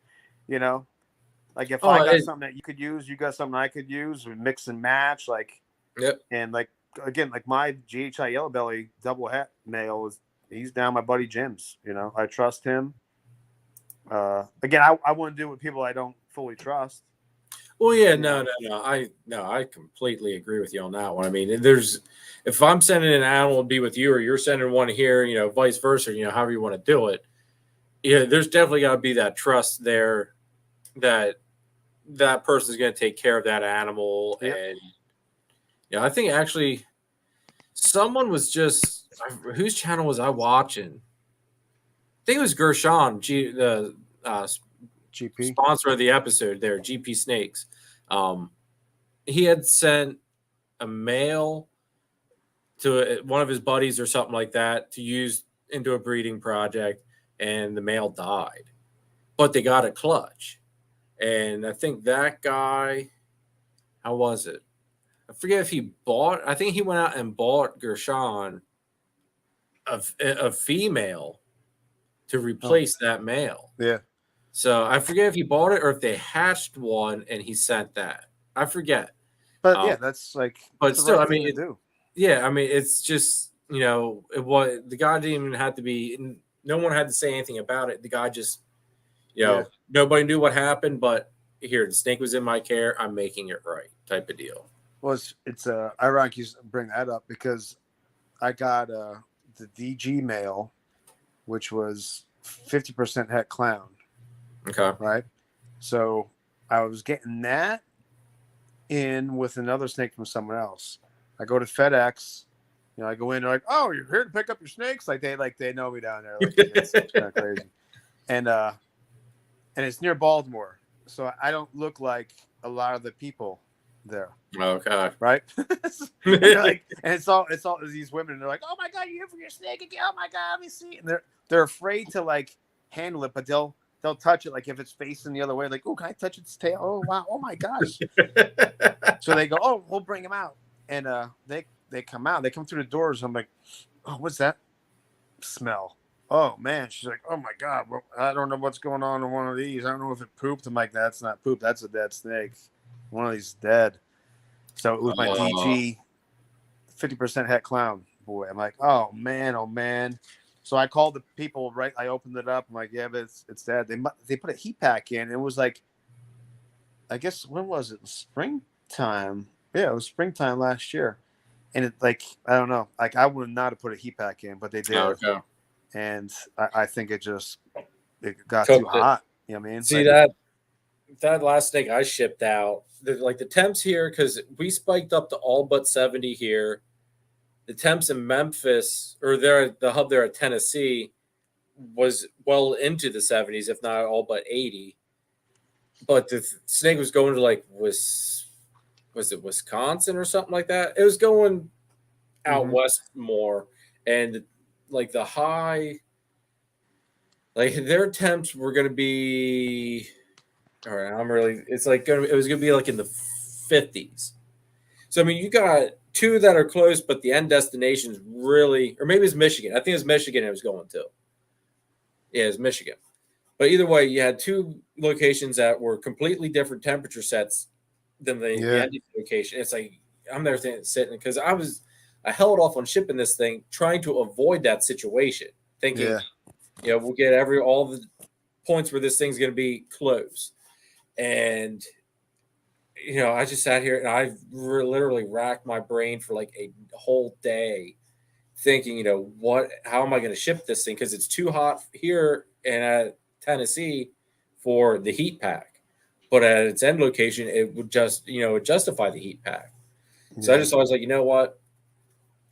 Like, if I got something that you could use, you got something I could use, we mix and match, like, and like, again, like my GHI Yellow Belly double hat male he's down my buddy Jim's, I trust him. Again, I wouldn't do it with people I don't fully trust. Well, yeah, no. I completely agree with you on that one. I mean, if I'm sending an animal to be with you, or you're sending one here, vice versa, however you want to do it. Yeah, there's definitely got to be that trust there that person's going to take care of that animal. Yep. And I think actually someone was whose channel was I watching? I think it was Gershon, the GP sponsor of the episode there, GP Snakes. He had sent a male to one of his buddies or something like that to use into a breeding project, and the male died, but they got a clutch. And I think that guy, how was it? I forget if he bought. I think he went out and bought Gershon a female to replace that male. Yeah. So I forget if he bought it or if they hatched one and he sent that. I forget. But yeah, that's like But the still, right I thing mean, to do. yeah, I mean, it's just the guy didn't even have to be. No one had to say anything about it. The guy just, Yeah. nobody knew what happened, but here the snake was in my care. I'm making it right, type of deal. Well, it's ironic you bring that up because I got the DG male, which was 50% het clown, Okay. right? So I was getting that in with another snake from someone else. I go to FedEx, I go in, they're like, "Oh, you're here to pick up your snakes?" Like they know me down there. Like it's kind of crazy, and it's near Baltimore, so I don't look like a lot of the people there. Okay. Right? and it's all these women. And they're like, "Oh my god, you're here for your snake again? Oh my god, let me see." And they're afraid to like handle it, but they'll touch it like if it's facing the other way. Like, "Oh, can I touch its tail? Oh wow, oh my gosh!" So they go, "Oh, we'll bring them out," and they come out. They come through the doors. I'm like, "Oh, what's that smell?" Oh man, she's like, "Oh my god, well, I don't know what's going on in one of these. I don't know if it pooped." I'm like, "That's not poop. That's a dead snake. One of these is dead." So it was my DG 50% het clown boy. I'm like, oh man. So I called the people, right? I opened it up. I'm like, yeah, but it's dead. They put a heat pack in. It was like, I guess, when was it? Springtime. Yeah, it was springtime last year. And it like, I don't know. Like I would not have put a heat pack in, but they did. Okay. And I think it got Cooked too hot. You know what I mean? See that last snake I shipped out, the temps here, because we spiked up to all but 70 here. The temps in Memphis, or the hub there at Tennessee, was well into the 70s, if not all but 80. But the snake was going to was it Wisconsin or something like that? It was going out west more, and like the high, like their temps were going to be. All right, it's like it was gonna be like in the 50s. So I mean, you got two that are close, but the end destination's really, or maybe it's Michigan. I think it's Michigan it was going to. Yeah, it's Michigan. But either way, you had two locations that were completely different temperature sets than the end location. It's like I'm there sitting because I held off on shipping this thing, trying to avoid that situation, thinking, we'll get all the points where this thing's going to be close. And I just sat here and I literally racked my brain for like a whole day thinking, how am I going to ship this thing? Because it's too hot here and at Tennessee for the heat pack. But at its end location, it would just, justify the heat pack. So I was like, you know what?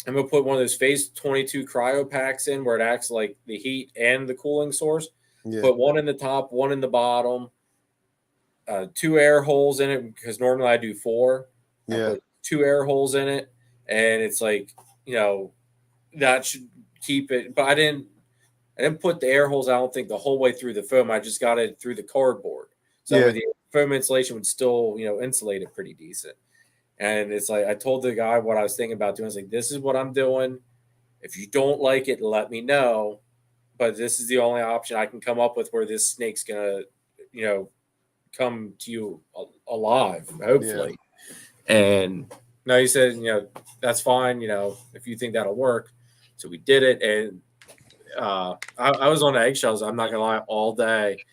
I'm going to put one of those phase 22 cryo packs in where it acts like the heat and the cooling source. Yeah. Put one in the top, one in the bottom. 2 air holes in it because normally I do 4. Yeah. I put 2 air holes in it, and it's like that should keep it. But I didn't put the air holes. I don't think the whole way through the foam. I just got it through the cardboard, so the foam insulation would still insulate it pretty decent. And it's like I told the guy what I was thinking about doing. I was like, "This is what I'm doing. If you don't like it, let me know. But this is the only option I can come up with where this snake's gonna, come to you alive, hopefully." Yeah. And no, he said, that's fine, if you think that'll work. So we did it, and I was on eggshells, I'm not gonna lie, all day,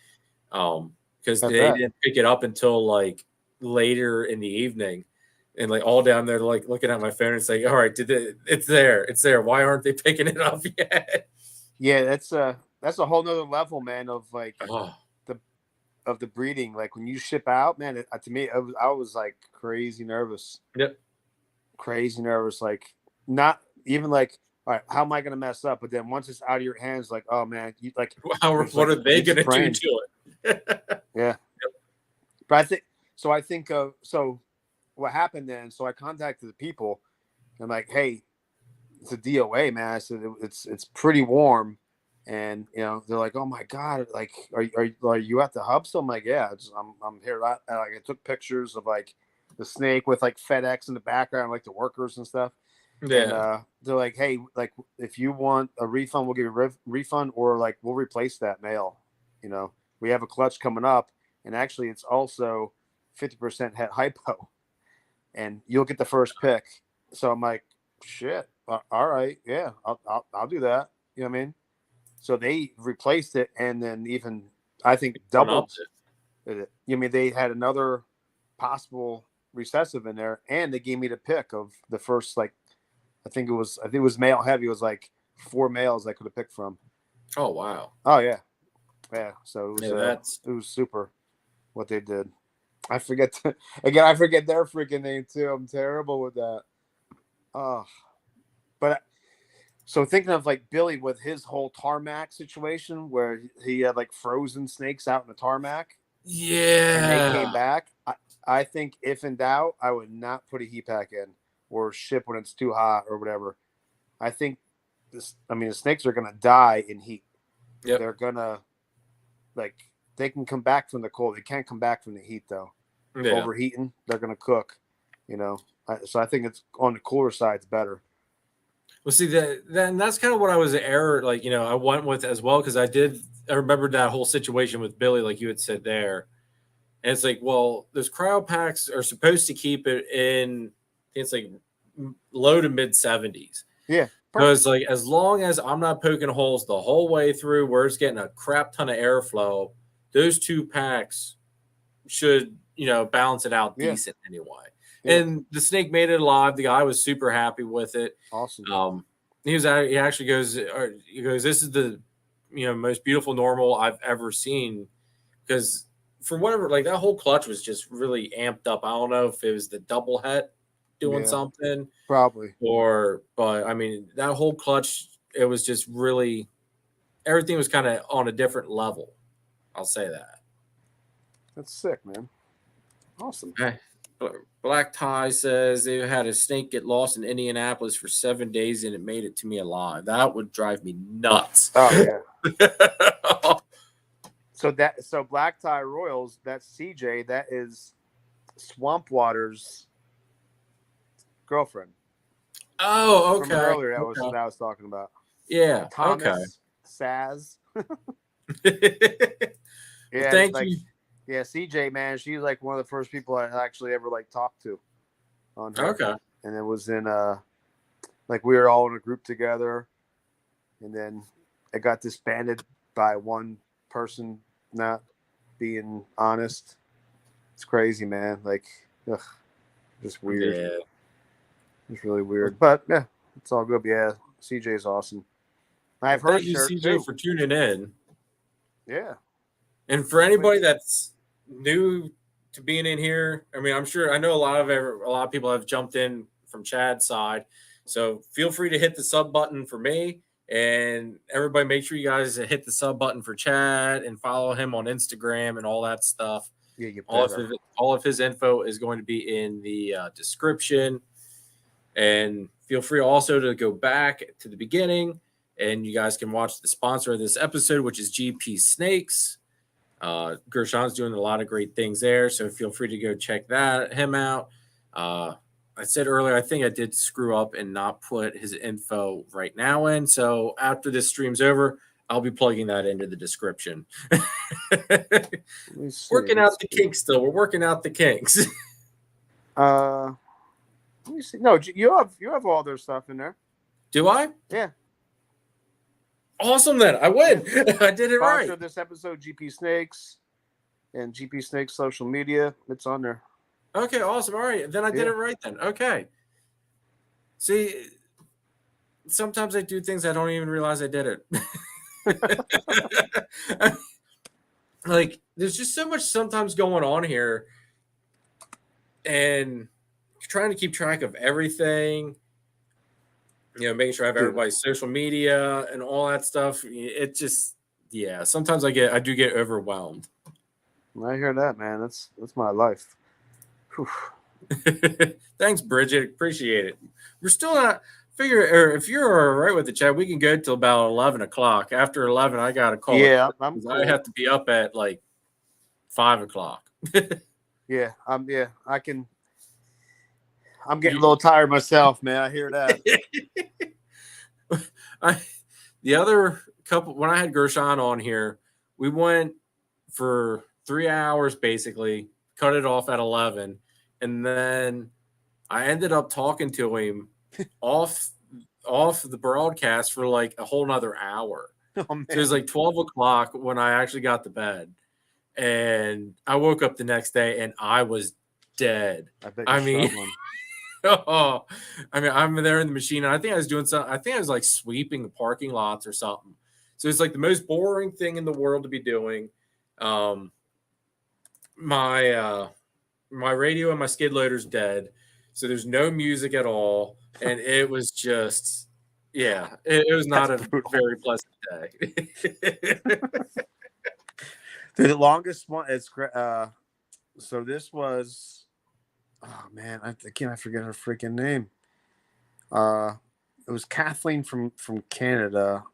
because they didn't pick it up until like later in the evening, and like all down there, like looking at my phone, it's like, all right, it's there. Why aren't they picking it up yet? Yeah, that's a whole nother level, man, of like of the breeding. Like when you ship out, man, to me, I was like crazy nervous. Yep. Crazy nervous. Like not even like, all right, how am I going to mess up? But then once it's out of your hands, like, oh man, you like, what are they going to do to it? Yeah. Yep. But I think so what happened then, so I contacted the people. I'm like, hey, it's a DOA, man. I said, it's pretty warm. And they're like, "Oh my god! Like, are you at the hub?" So I'm like, "Yeah, I'm here." Like, I took pictures of like the snake with like FedEx in the background, like the workers and stuff. Yeah. And they're like, hey, like if you want a refund, we'll give you a refund, or like we'll replace that mail. You know, we have a clutch coming up, and actually it's also 50% het hypo, and you'll get the first pick. So I'm like, shit, all right, yeah, I'll do that. You know what I mean? So they replaced it, and then even I think doubled it. You mean they had another possible recessive in there, and they gave me the pick of the first, like I think it was male heavy. It was like 4 males I could have picked from. Oh wow. Oh yeah. So it was, it was super what they did. I forget I forget their freaking name too. I'm terrible with that. Oh, but so thinking of like Billy with his whole tarmac situation where he had like frozen snakes out in the tarmac. Yeah. And they came back. I think if in doubt, I would not put a heat pack in or ship when it's too hot or whatever. I think the snakes are gonna die in heat. Yep. They're gonna they can come back from the cold. They can't come back from the heat though. Yeah. Overheating, they're gonna cook. You know, so I think it's on the cooler side. It's better. Well, see that's kind of what I was like. You know, I went with as well because I remembered that whole situation with Billy, like you had said there, and it's like, well, those cryo packs are supposed to keep it in. It's like low to mid 70s. Yeah. Because like as long as I'm not poking holes the whole way through where it's getting a crap ton of airflow, those 2 packs should, you know, balance it out decent anyway. Yeah. And the snake made it alive. The guy was super happy with it. Awesome. He actually goes, this is the, you know, most beautiful normal I've ever seen. Because for whatever, like that whole clutch was just really amped up. I don't know if it was the double het doing something probably, but I mean that whole clutch, it was just really, everything was kind of on a different level. I'll say that. That's sick, man. Awesome. Black Tie says they had a snake get lost in Indianapolis for 7 days and it made it to me alive. That would drive me nuts. Oh yeah. So Black Tie Royals, that's CJ, that is Swamp Water's girlfriend. Oh, okay. From earlier, that was what I was talking about. Yeah. Thomas Saz. Yeah. Thank you. Yeah, CJ, man, she's like one of the first people I actually ever like talked to on her. Okay. And it was in like we were all in a group together, and then it got disbanded by one person not being honest. It's crazy, man. Like, ugh, just weird. Yeah. It's really weird, but yeah, it's all good. Yeah, CJ's awesome. I've heard you, CJ, for tuning in. Yeah. And for anybody that's new to being in here, I mean, I know a lot of people have jumped in from Chad's side, so feel free to hit the sub button for me, and everybody make sure you guys hit the sub button for Chad and follow him on Instagram and all that stuff. Yeah, you all of his info is going to be in the description. And feel free also to go back to the beginning, and you guys can watch the sponsor of this episode, which is GP Snakes. Gershon's doing a lot of great things there, so feel free to go check him out. I said earlier, I think I did screw up and not put his info right now in. So after this stream's over, I'll be plugging that into the description. Working out the kinks still. We're working out the kinks. Let me see. No, you have all their stuff in there. Do I? Yeah. Awesome, then. I win. I did it right. Sponsor this episode, GP Snakes, and GP Snakes social media. It's on there. Okay, awesome. All right. Then I did it right then. Okay. See, sometimes I do things I don't even realize I did it. Like, there's just so much sometimes going on here, and trying to keep track of everything, you know, making sure I have everybody's social media and all that stuff. It just, yeah, sometimes I do get overwhelmed. I hear that, man. That's my life. Thanks, Bridget. Appreciate it. We're still not or if you're all right with the chat, we can go till about 11 o'clock. After 11, I got to call. Yeah, I'm cool. I have to be up at like 5 o'clock. Yeah, I can. I'm getting a little tired myself, man. I hear that. The other couple, when I had Gershon on here, we went for 3 hours basically, cut it off at 11, and then I ended up talking to him off the broadcast for like a whole nother hour. Oh, man. So it was like 12 o'clock when I actually got to bed, and I woke up the next day and I was dead. I mean, Oh, I mean, I'm there in the machine, and I think I was doing something. I think I was like sweeping the parking lots or something. So it's like the most boring thing in the world to be doing. My radio and my skid loader's dead, so there's no music at all, and it was just, yeah, it was not a very pleasant day. The longest one is so this was, oh man, I forget her freaking name. It was Kathleen from Canada.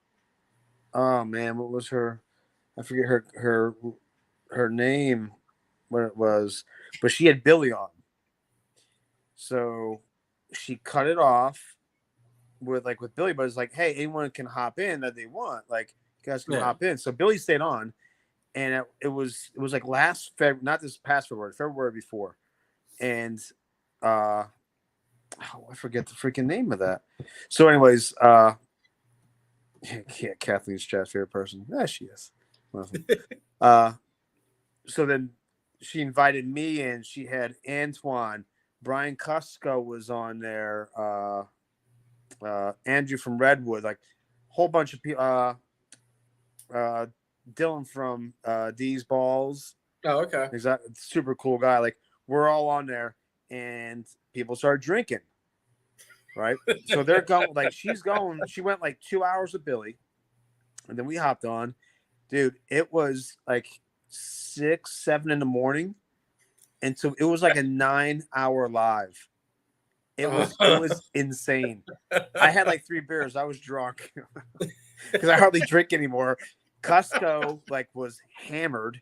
Oh man, what was her? I forget her name, what it was, but she had Billy on. So she cut it off with Billy, but it's like, hey, anyone can hop in that they want. Like, you guys can hop in. So Billy stayed on, and it was like last February, not this past February before, and I forget the freaking name of that. So, anyways, yeah, Kathleen's Chad's favorite person. Yeah, she is. So then she invited me in. She had Antoine, Brian Cusco was on there, Andrew from Redwood, like a whole bunch of people. Dylan from D's Balls. Oh, okay. Exactly, super cool guy. Like, we're all on there, and people start drinking. Right, so they're going, like, she's going. She went like 2 hours with Billy, and then we hopped on. Dude, it was like 6, 7 in the morning, and so it was like a 9-hour live. It was insane. I had like 3 beers. I was drunk because I hardly drink anymore. Cusco was hammered,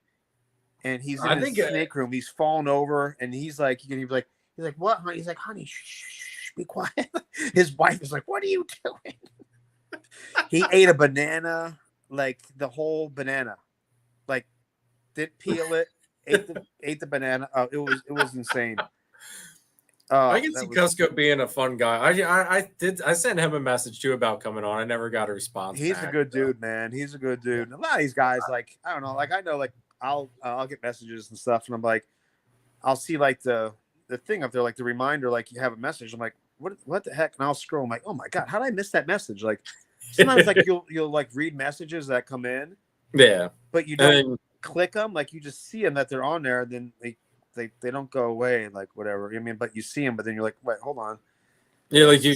and he's in his snake room. He's fallen over, and he's like, he's like, what, honey? He's like, honey, shh, be quiet. His wife is like, what are you doing? He ate a banana, like the whole banana, like didn't peel it, ate the banana. It was insane. I can see Cusco being a fun guy. I sent him a message too about coming on. I never got a response. He's a good dude, man. He's a good dude. And a lot of these guys, like, I don't know, like, I know, like, I'll get messages and stuff, and I'm like, I'll see like the thing up there, like the reminder, like you have a message. I'm like, what the heck? And I'll scroll. I'm like, oh my god, how did I miss that message? Like, sometimes like you'll like read messages that come in, yeah, but you don't click them. Like, you just see them that they're on there, and then they don't go away, like whatever. I mean, but you see them, but then you're like, wait, hold on. Yeah, like you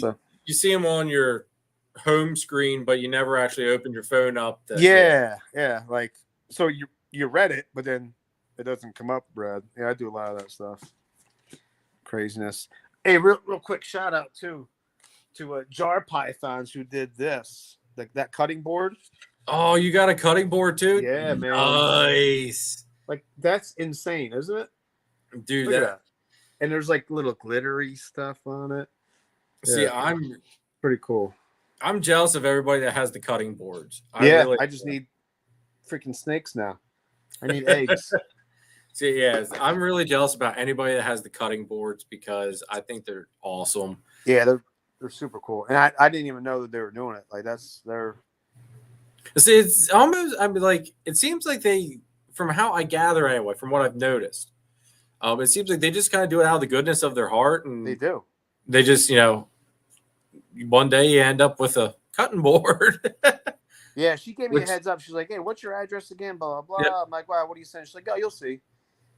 see them on your home screen, but you never actually opened your phone up. Yeah. Like, so you read it, but then it doesn't come up, Brad. Yeah, I do a lot of that stuff. Craziness. Hey, real quick shout out to Jar Pythons who did this, like that cutting board. Oh, you got a cutting board too? Yeah, man. Nice. Like, that's insane, isn't it? Dude, Look at that. And there's like little glittery stuff on it. See, yeah, I'm pretty cool. I'm jealous of everybody that has the cutting boards. I just need freaking snakes now. I need eggs. See, yeah, I'm really jealous about anybody that has the cutting boards because I think they're awesome. Yeah, they're super cool, and I didn't even know that they were doing it. Like, they're. See, it's almost, I mean, like, it seems like they, from how I gather anyway, from what I've noticed, it seems like they just kind of do it out of the goodness of their heart, and they do. They just, one day you end up with a cutting board. Yeah, she gave me a heads up. She's like, "Hey, what's your address again?" Blah blah blah. Yep. I'm like, "Wow, what are you saying?" She's like, "Oh, you'll see."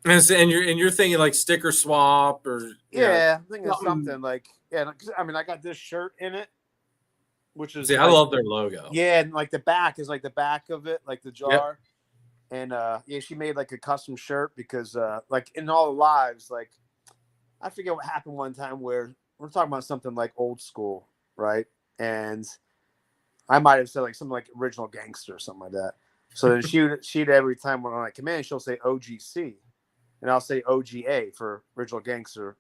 And you're thinking like sticker swap or I'm thinking something like, yeah. I mean, I got this shirt in it, which is I love their logo. Yeah, and like the back is like the back of it, like the jar. Yep. And she made like a custom shirt because like in all the lives, like I forget what happened one time where we're talking about something like old school, right? And I might have said like something like Original Gangster or something like that. So then she'd every time when I come in, she'll say OGC, and I'll say OGA for Original Gangster,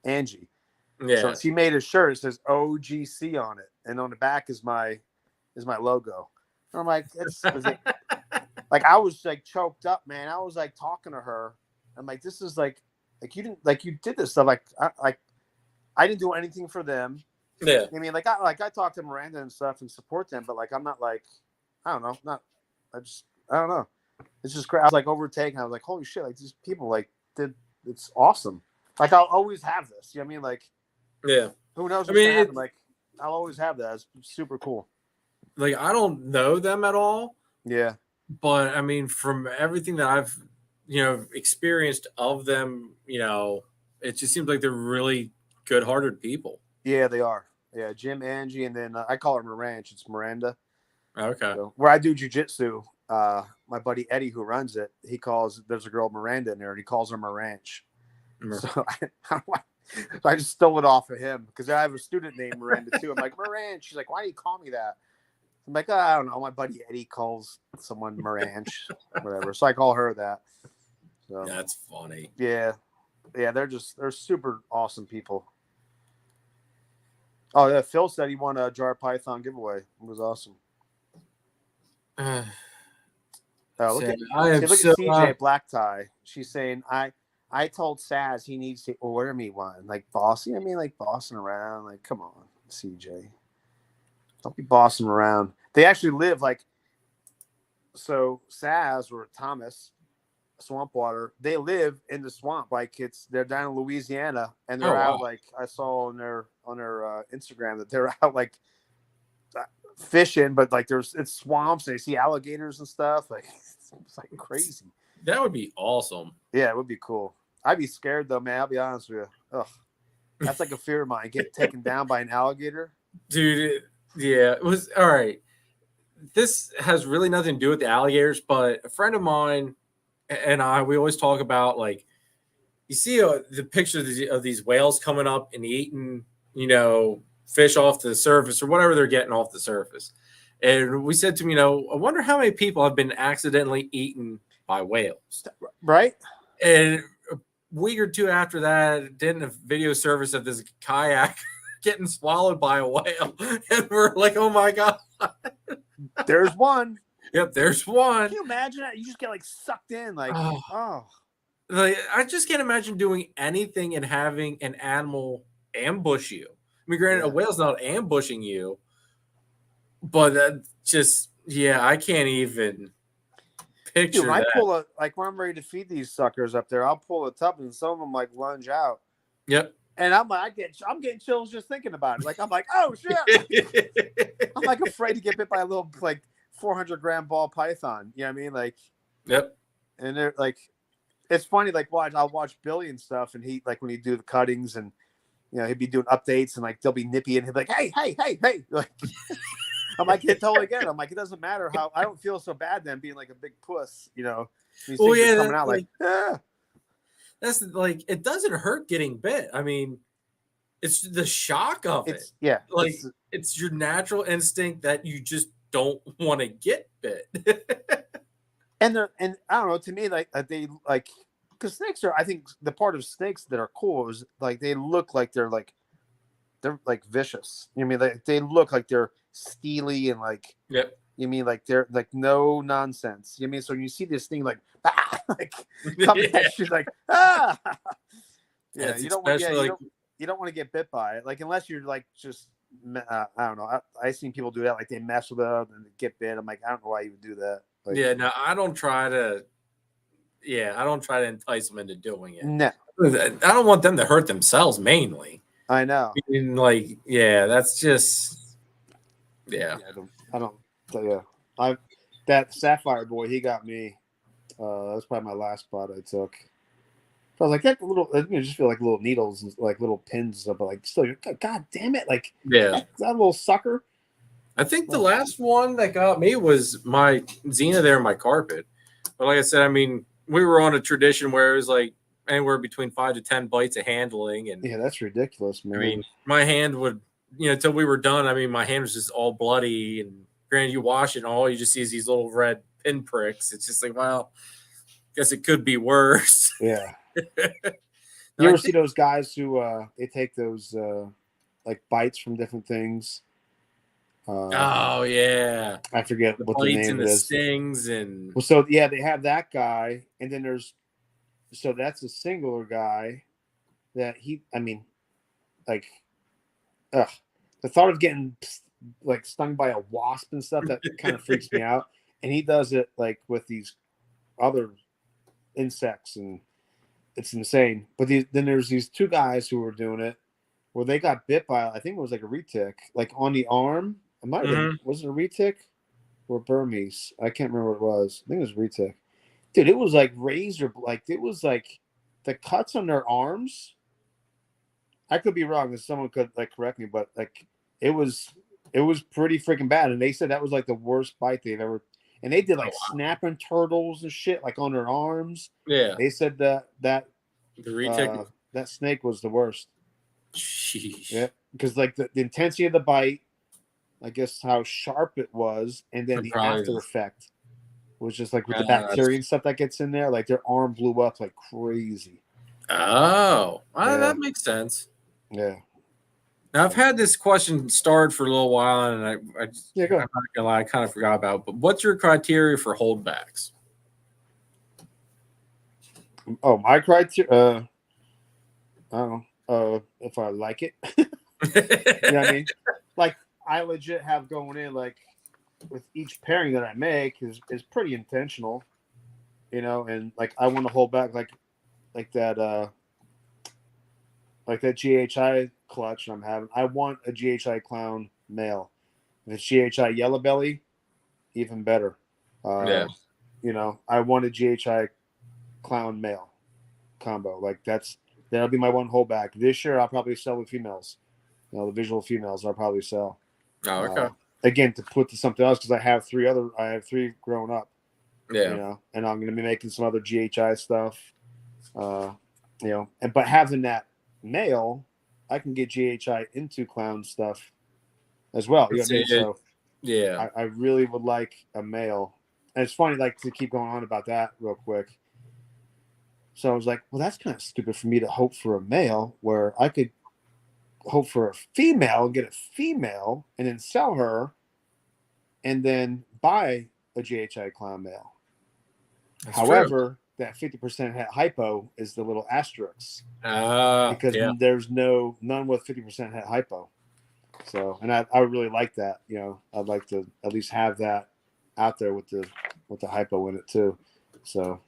Angie. Yeah. So she made a shirt. It says OGC on it, and on the back is my logo. And I'm like, like I was like choked up, man. I was like talking to her. I'm like, this is like you did this stuff. I didn't do anything for them. Yeah. I mean, I talk to Miranda and stuff and support them, but like I'm not like, I don't know, I don't know. It's just great. I was like overtaken. I was like, holy shit! Like these people like did. It's awesome. Like I'll always have this. You know what I mean? Like, Yeah. who knows what's I mean, gonna happen? Like I'll always have that. It's super cool. like I don't know them at all, Yeah. but I mean, from everything that I've experienced of them, it just seems like they're really good-hearted people. Yeah, they are. Yeah, Jim, Angie, and then I call her Miranch. It's Miranda. Okay. So, where I do jujitsu, my buddy Eddie, who runs it, there's a girl Miranda in there, and he calls her Miranch. So I just stole it off of him because I have a student named Miranda too. I'm like, Miranch. She's like, why do you call me that? I'm like, I don't know. My buddy Eddie calls someone Miranch, whatever. So I call her that. So, that's funny. Yeah. Yeah, they're super awesome people. Oh yeah, Phil said he won a jar Python giveaway. It was awesome. Look at CJ Black Tie. She's saying I told Saz he needs to order me one. Like bossing. I mean, like bossing around. Like, come on, CJ. Don't be bossing around. They actually live so Saz or Thomas Swampwater, they live in the swamp. Like they're down in Louisiana and they're out. Wow. Like I saw on their Instagram that they're out like fishing, but like it's swamps and they see alligators and stuff. Like it's like crazy. That would be awesome. Yeah, it would be cool. I'd be scared though, man. I'll be honest with you. Ugh. That's like a fear of mine. Get taken down by an alligator. Dude, yeah. It was all right. This has really nothing to do with the alligators, but a friend of mine and we always talk about like you see the pictures of these whales coming up and eating, fish off the surface or whatever they're getting off the surface. And we said to him, I wonder how many people have been accidentally eaten by whales. Right. And a week or two after that, didn't a video service of this kayak getting swallowed by a whale. And we're like, oh my God. There's one. Yep, there's one. Can you imagine that? You just get like sucked in, like, oh. Like, I just can't imagine doing anything and having an animal ambush you. I mean, granted, a whale's not ambushing you, but that just, I can't even picture that. When I'm ready to feed these suckers up there, I'll pull a tub and some of them like lunge out. Yep. And I'm like, I'm getting chills just thinking about it. Like, I'm like, oh shit. I'm like afraid to get bit by a little like 400-gram ball python. You know what I mean? Like, yep. And they're like, it's funny. Like, I'll watch Billy and stuff, and he like when he do the cuttings, and he'd be doing updates, and like they'll be nippy, and he'll be like, hey. Like, I'm like, I totally get it. I'm like, it doesn't matter how I don't feel so bad then being like a big puss. These things are coming out like. That's like it doesn't hurt getting bit. I mean, it's the shock of it. Yeah, like it's your natural instinct that you just don't want to get bit. and I don't know. To me, like they like because snakes are. I think the part of snakes that are cool is like they look like they're vicious. You know what I mean? Like they look like they're steely and like. Yep. You mean like they're like no nonsense? You know what I mean? So when you see this thing like like coming at you like you don't want to get bit by it. Like unless you're like just I don't know. I've seen people do that. Like they mess with it and get bit. I'm like I don't know why you would do that. Like, no, I don't try to. Yeah, I don't try to entice them into doing it. No, I don't want them to hurt themselves mainly. I know. I mean, like, that's just. Yeah. I don't. Yeah, that Sapphire boy, he got me. That's probably my last spot I took. So I was like, that little, just feel like little needles and like little pins, but like, still, God damn it, like, that little sucker. I think the last one that got me was my Xena there in my carpet. But like I said, I mean, we were on a tradition where it was like anywhere between 5 to 10 bites of handling, and that's ridiculous, man. I mean, my hand would, until we were done. I mean, my hand was just all bloody and. Granted, you wash it and all you just see is these little red pinpricks. It's just like, well, I guess it could be worse. Yeah. You ever see those guys who they take those like bites from different things? Oh yeah, I forget the what the bites name and of the it is. stings and Well, so yeah, they have that guy, and then that's a singular guy that I mean, like, ugh, the thought of getting like stung by a wasp and stuff that kind of freaks me out. And he does it like with these other insects, and it's insane. But then there's these two guys who were doing it where they got bit by, I think it was like a retic, like on the arm. It might have been, was it a retic or Burmese? I can't remember what it was. I think it was retic. Dude, it was like razor, like it was like the cuts on their arms. I could be wrong, and someone could like correct me, but like it was pretty freaking bad. And they said that was like the worst bite they've ever. And they did like snapping turtles and shit like on their arms. yeah. They said that The retic. that snake was the worst. Sheesh. Yeah, because like the intensity of the bite, I guess how sharp it was, and then the after effect was just like with the bacteria and stuff that gets in there. Like their arm blew up like crazy. Oh, Yeah. that makes sense. Yeah. Now I've had this question starred for a little while, and I'm not gonna lie, I kind of forgot about it. But what's your criteria for holdbacks? Oh, my criteria. I don't know. If I like it. You know what I mean? Like I legit have going in like with each pairing that I make is pretty intentional. You know, and like I want to hold back like that GHI clutch I'm having. I want a GHI clown male. If it's GHI yellow belly, even better. Yeah. You know, I want a GHI clown male combo. Like that'll be my one holdback. This year I'll probably sell the females. You know, the visual females I'll probably sell. Oh, okay. Again, to put to something else because I have three grown up. Yeah. You know, and I'm gonna be making some other GHI stuff. You know, but having that male, I can get GHI into clown stuff as well. You know what I mean? So yeah, I really would like a male. And it's funny, like to keep going on about that real quick. So I was like, well, that's kind of stupid for me to hope for a male where I could hope for a female, get a female, and then sell her, and then buy a GHI clown male. That's However, that 50% het hypo is the little asterisk because there's none with 50% het hypo. So, and I would really like that. You know, I'd like to at least have that out there with the hypo in it too. So,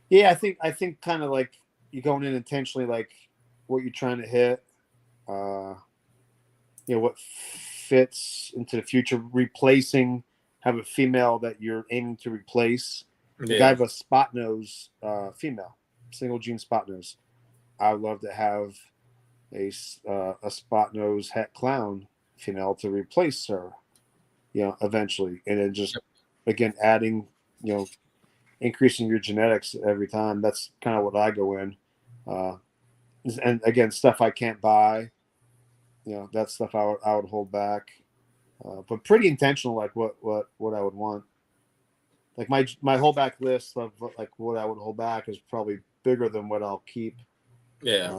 yeah, I think kind of like you're going in intentionally, like what you're trying to hit. You know, what fits into the future, replacing. Have a female that you're aiming to replace. Like I have a spot nose female, single gene spot nose. I would love to have a spot nose het clown female to replace her, you know, eventually, and then just again adding, you know, increasing your genetics every time. That's kind of what I go in, and again, stuff I can't buy, you know, that stuff I would hold back. But pretty intentional, like what I would want. Like my holdback list of like what I would hold back is probably bigger than what I'll keep. Yeah.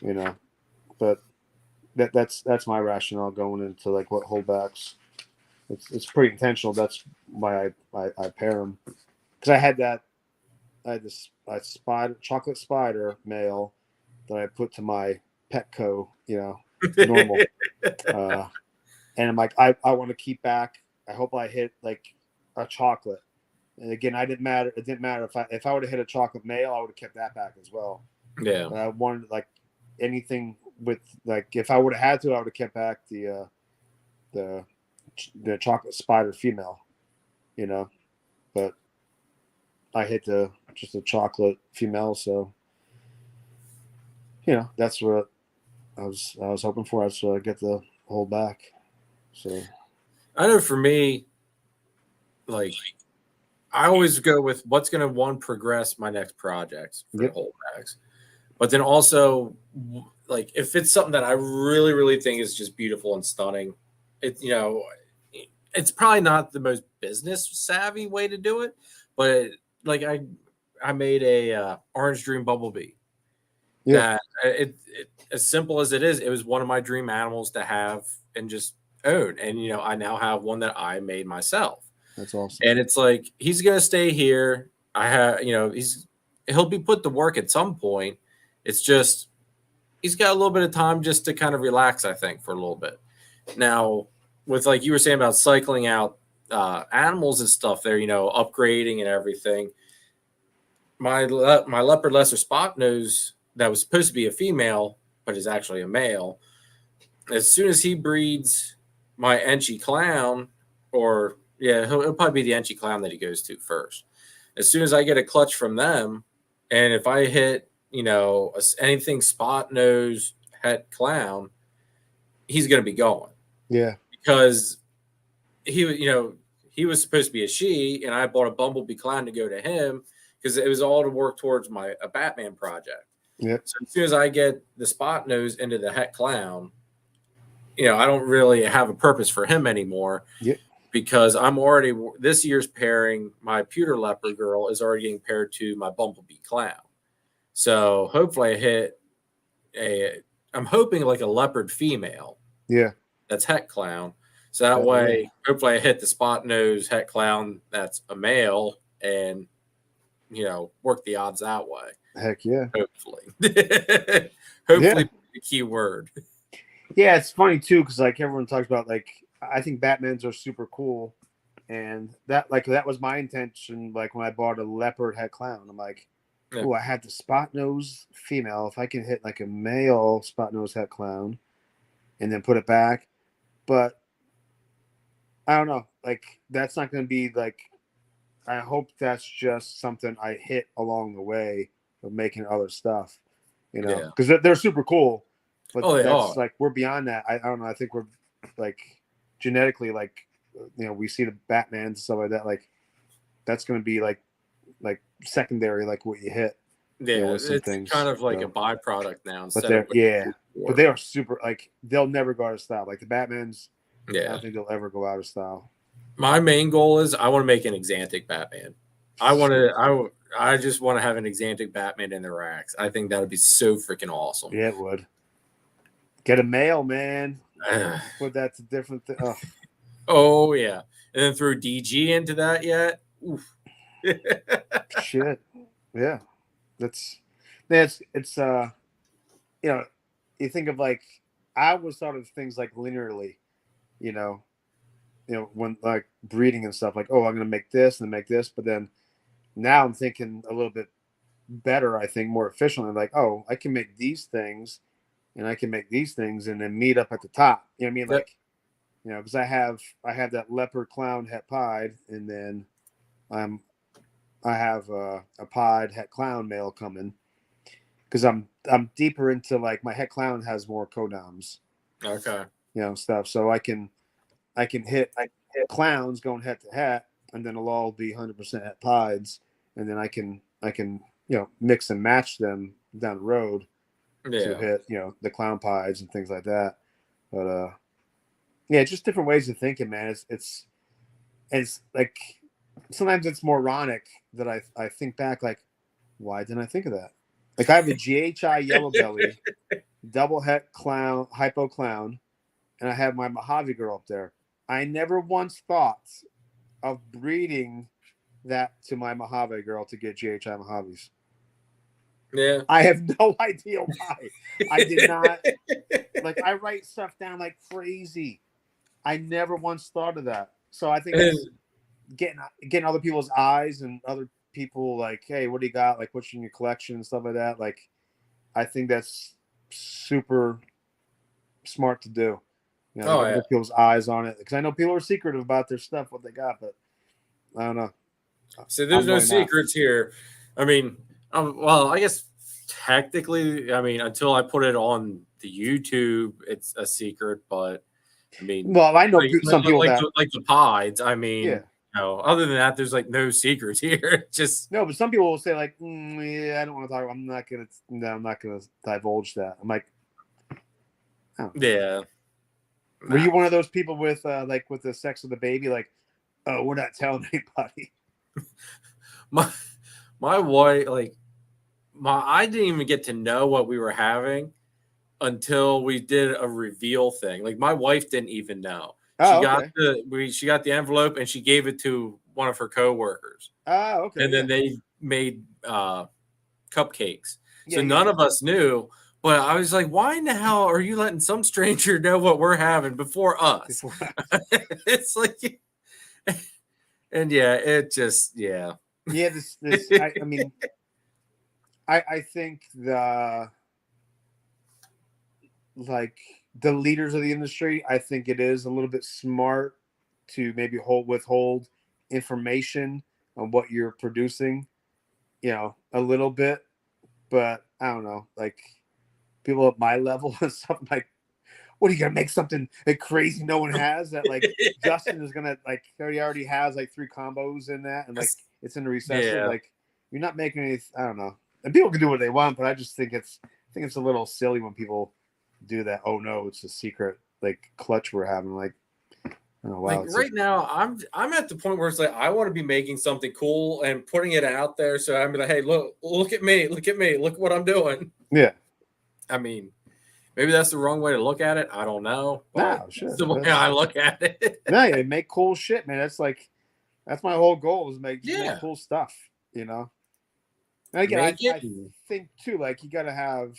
You know, but that's my rationale going into like what holdbacks. It's pretty intentional. That's why I pair them because I had this chocolate spider male that I put to my Petco, you know, normal. And I'm like, I want to keep back. I hope I hit like a chocolate. And again, it didn't matter if I would have hit a chocolate male, I would have kept that back as well. Yeah. But I wanted like anything with like if I would have had to, I would have kept back the chocolate spider female, you know. But I hit just a chocolate female, so you know that's what I was hoping for. That's what I get the hold back. So I know for me, like I always go with what's going to progress my next projects for the holdbacks, but then also like if it's something that I really really think is just beautiful and stunning, it's probably not the most business savvy way to do it, but like I made a orange dream bumblebee. Yeah. That as simple as it is, it was one of my dream animals to have and just own. And I now have one that I made myself. That's awesome. And it's like he's gonna stay here. I have, he'll be put to work at some point. It's just he's got a little bit of time just to kind of relax, I think, for a little bit. Now, with like you were saying about cycling out animals and stuff there, upgrading and everything. My leopard lesser spot nose that was supposed to be a female, but is actually a male. As soon as he breeds my Enchi clown, or yeah, he'll probably be the Enchi clown that he goes to first. As soon as I get a clutch from them, and if I hit, anything spot nose het clown, he's going to be going. Yeah. Because he was supposed to be a she, and I bought a bumblebee clown to go to him because it was all to work towards a Batman project. Yep. So as soon as I get the spot nose into the het clown, I don't really have a purpose for him anymore. Yep. Because I'm already this year's pairing. My pewter leopard girl is already getting paired to my bumblebee clown. So hopefully I hit I'm hoping like a leopard female. Yeah. That's het clown. So that way, hopefully I hit the spot nose het clown that's a male and, work the odds that way. Heck yeah. Hopefully. Hopefully the key word. Yeah, it's funny too, because like everyone talks about, like, I think Batmans are super cool. And that was my intention, like when I bought a leopard het clown. I'm like, I had the spot nose female. If I can hit like a male spot nose het clown and then put it back. But I don't know. Like, that's not going to be like, I hope that's just something I hit along the way of making other stuff, because they're super cool. But that's like, we're beyond that. I don't know. I think we're like genetically, like, we see the Batman and stuff like that. Like, that's going to be like secondary, like what you hit. Yeah, it's things, kind of like a byproduct now. But but they are super, like, they'll never go out of style. Like the Batmans, I don't think they'll ever go out of style. My main goal is I want to make an Exantic Batman. I just want to have an Exantic Batman in the racks. I think that would be so freaking awesome. Yeah, it would. Get a male, man. But that's a different thing. Oh yeah, and then throw DG into that yet? Oof. Shit. Yeah. It's you think of, like, I always thought of things like linearly, when like breeding and stuff, like, I'm going to make this and make this. But then now I'm thinking a little bit better, I think more efficiently, like, I can make these things and I can make these things and then meet up at the top. You know what I mean? Yep. Like, because I have that leopard clown het pied, and then I have a pied het clown male coming, because I'm deeper into, like, my het clown has more codoms. Okay. Stuff. So I can hit clowns going het to het, and then it'll all be 100% het pieds, and then I can mix and match them down the road to hit the clown pieds and things like that. But just different ways of thinking, man. It's like, sometimes it's moronic that I think back, like, why didn't I think of that? Like, I have a GHI yellow belly, double het clown, hypo clown, and I have my Mojave girl up there. I never once thought of breeding that to my Mojave girl to get GHI Mojaves. Yeah. I have no idea why. I did not. Like, I write stuff down like crazy. I never once thought of that. So I think getting other people's eyes and other people, like, hey, what do you got? Like, what's in your collection and stuff like that? Like, I think that's super smart to do. Get people's eyes on it, because I know people are secretive about their stuff, what they got, but I don't know. So there's no secrets here. I mean, well, I guess technically, until I put it on the YouTube, it's a secret. But I mean, well, I know some people like that, like the pieds. I mean, other than that, there's like no secrets here. Just no, but some people will say, like, I don't want to talk. I'm not gonna divulge that. I'm like, yeah. Were you one of those people with like with the sex of the baby, like, we're not telling anybody? My my wife, like I didn't even get to know what we were having until we did a reveal thing. Like my wife didn't even know. She Oh, got okay. she got the envelope and she gave it to one of her coworkers. Oh, okay. And then Yeah. they made cupcakes. Yeah. So Yeah. none of us knew. But I was like, why in the hell are you letting some stranger know what we're having before us? Before, It's like, and yeah, it just, yeah. yeah. I mean, I think like the leaders of the industry, I think it is a little bit smart to maybe withhold information on what you're producing, a little bit. But I don't know, like people at my level and stuff, like, what are you gonna make something like crazy no one has that like Justin is gonna like he already has like 3 combos in that and like it's in the recessive, Yeah. like you're not making any. I don't know, and people can do what they want, but I just think it's a little silly when people do that. Oh no, it's a secret like clutch we're having. Like, oh wow, Like right now, I'm at the point where it's like I want to be making something cool and putting it out there. So I'm like, hey, look at me, look what I'm doing. yeah. I mean, maybe that's the wrong way to look at it. I don't know, but No, that's shit. the way I look at it. No, yeah, make cool shit, man. That's my whole goal is make Yeah, cool stuff. And again, make it. I think too, like you got to have.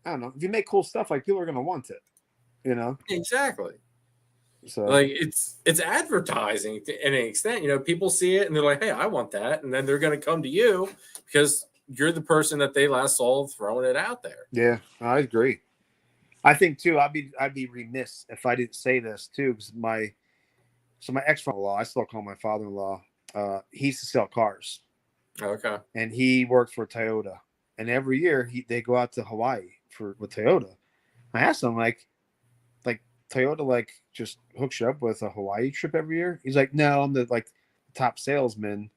I don't know. If you make cool stuff, like people are gonna want it. You know. Exactly. So Like it's advertising to an extent. People see it and they're like, hey, I want that, and then they're going to come to you because you're the person that they last saw throwing it out there. yeah, I agree. I think too. I'd be remiss if I didn't say this too, because my ex-father-in-law, I still call my father-in-law. He used to sell cars, Okay. and he worked for Toyota. And every year they go out to Hawaii with Toyota. I asked him like Toyota like just hooks you up with a Hawaii trip every year. He's like, no, I'm the like top salesman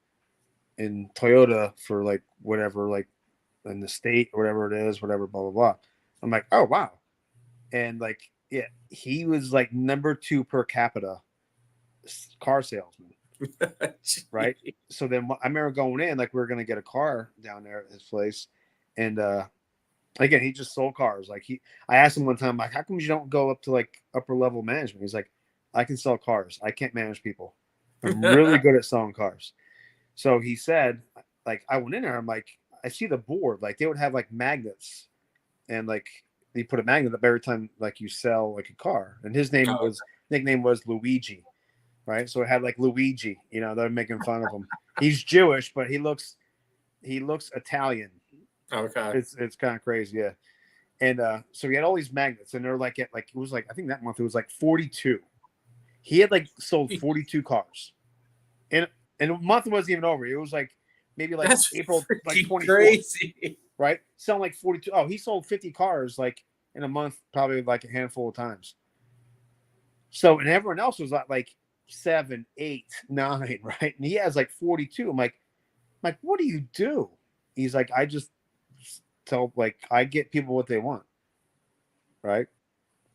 in Toyota for like whatever, like in the state or whatever it is, whatever, blah blah blah. I'm like, oh wow, and like yeah, he was like number 2 per capita car salesman, right? So then I remember going in like we were gonna get a car down there at his place, and again he just sold cars. Like I asked him one time like, how come you don't go up to like upper level management? He's like, I can sell cars. I can't manage people. I'm really good at selling cars. So he said, like, I went in there. I'm like, I see the board. Like, they would have like magnets, and like you put a magnet up every time like you sell like a car. And his nickname was Luigi, right? So it had like Luigi. They're making fun of him. He's Jewish, but he looks Italian. Okay. It's kind of crazy, yeah. And so he had all these magnets, and they're like it was like I think that month it was like 42. He had like sold 42 cars. And the month wasn't even over. It was like maybe like That's April like 24th, crazy. right? Selling like 42. Oh, he sold 50 cars like in a month, probably like a handful of times. So and everyone else was like 7, 8, 9, right? And he has like 42. I'm like, what do you do? He's like, I just tell like I get people what they want, right?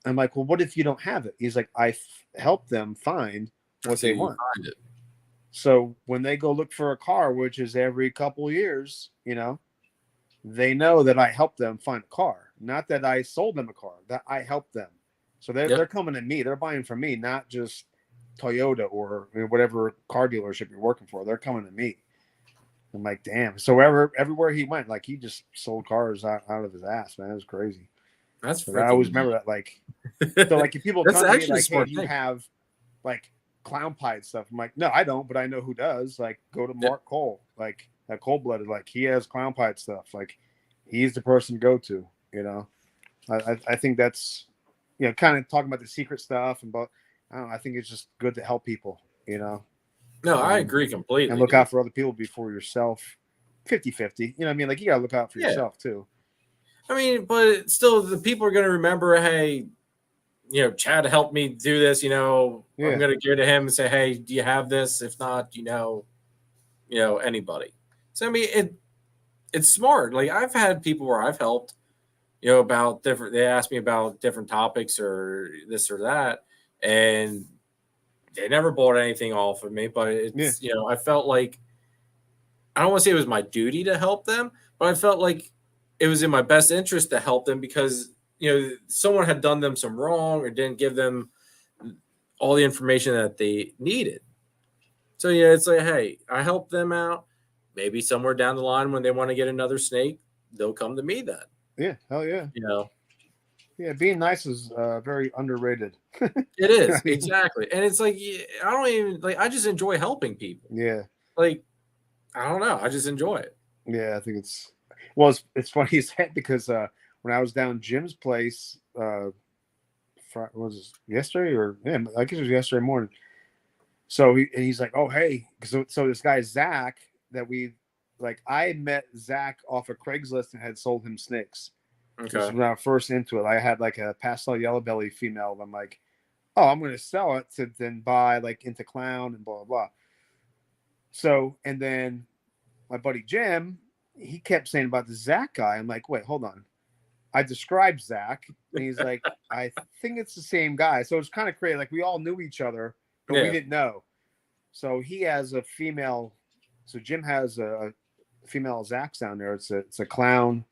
I'm like, well, what if you don't have it? He's like, I help them find what they want. Find it. So when they go look for a car, which is every couple of years, they know that I helped them find a car. Not that I sold them a car, that I helped them. So they're coming to me. They're buying from me, not just Toyota or whatever car dealership you're working for. They're coming to me. I'm like, damn. So everywhere he went, like he just sold cars out of his ass, man. It was crazy. That's I always remember that. Like, so like if people come to me like, hey, do you have like clown pie and stuff? I'm like, no, I don't, but I know who does. Like, go to Mark Cole, like that Cold Blooded, like he has clown pie stuff. Like, he's the person to go to. I think that's kind of talking about the secret stuff and about. I don't know. I think it's just good to help people. No, I agree completely. And look out for other people before yourself. 50-50. I mean, like you gotta look out for yourself too. I mean, but still, the people are going to remember, hey, Chad helped me do this. I'm going to give it to him and say, hey, do you have this? If not, anybody. So, I mean, it's smart. Like, I've had people where I've helped, about they ask me about different topics or this or that. And they never bought anything off of me, but it's, I felt like I don't want to say it was my duty to help them, but I felt like it was in my best interest to help them because, someone had done them some wrong or didn't give them all the information that they needed. So, it's like, hey, I helped them out. Maybe somewhere down the line when they want to get another snake, they'll come to me then. Yeah, hell yeah. Yeah, being nice is very underrated. It is, exactly. And it's like, I don't even, like, I just enjoy helping people. Yeah. Like, I don't know. I just enjoy it. Yeah, I think it's funny as heck because when I was down Jim's place, was it yesterday or I guess it was yesterday morning. So he's like, oh hey, so this guy Zach that I met Zach off of Craigslist and had sold him snakes. Okay. This was when I was first into it. I had like a pastel yellow belly female. I'm like, oh, I'm going to sell it to then buy like into clown and blah blah blah. So and then my buddy Jim, he kept saying about the Zach guy. I'm like, wait, hold on. I described Zach, and he's like, I think it's the same guy. So it's kind of crazy. Like we all knew each other, but we didn't know. So he has a female. So Jim has a female Zach down there. It's a clown.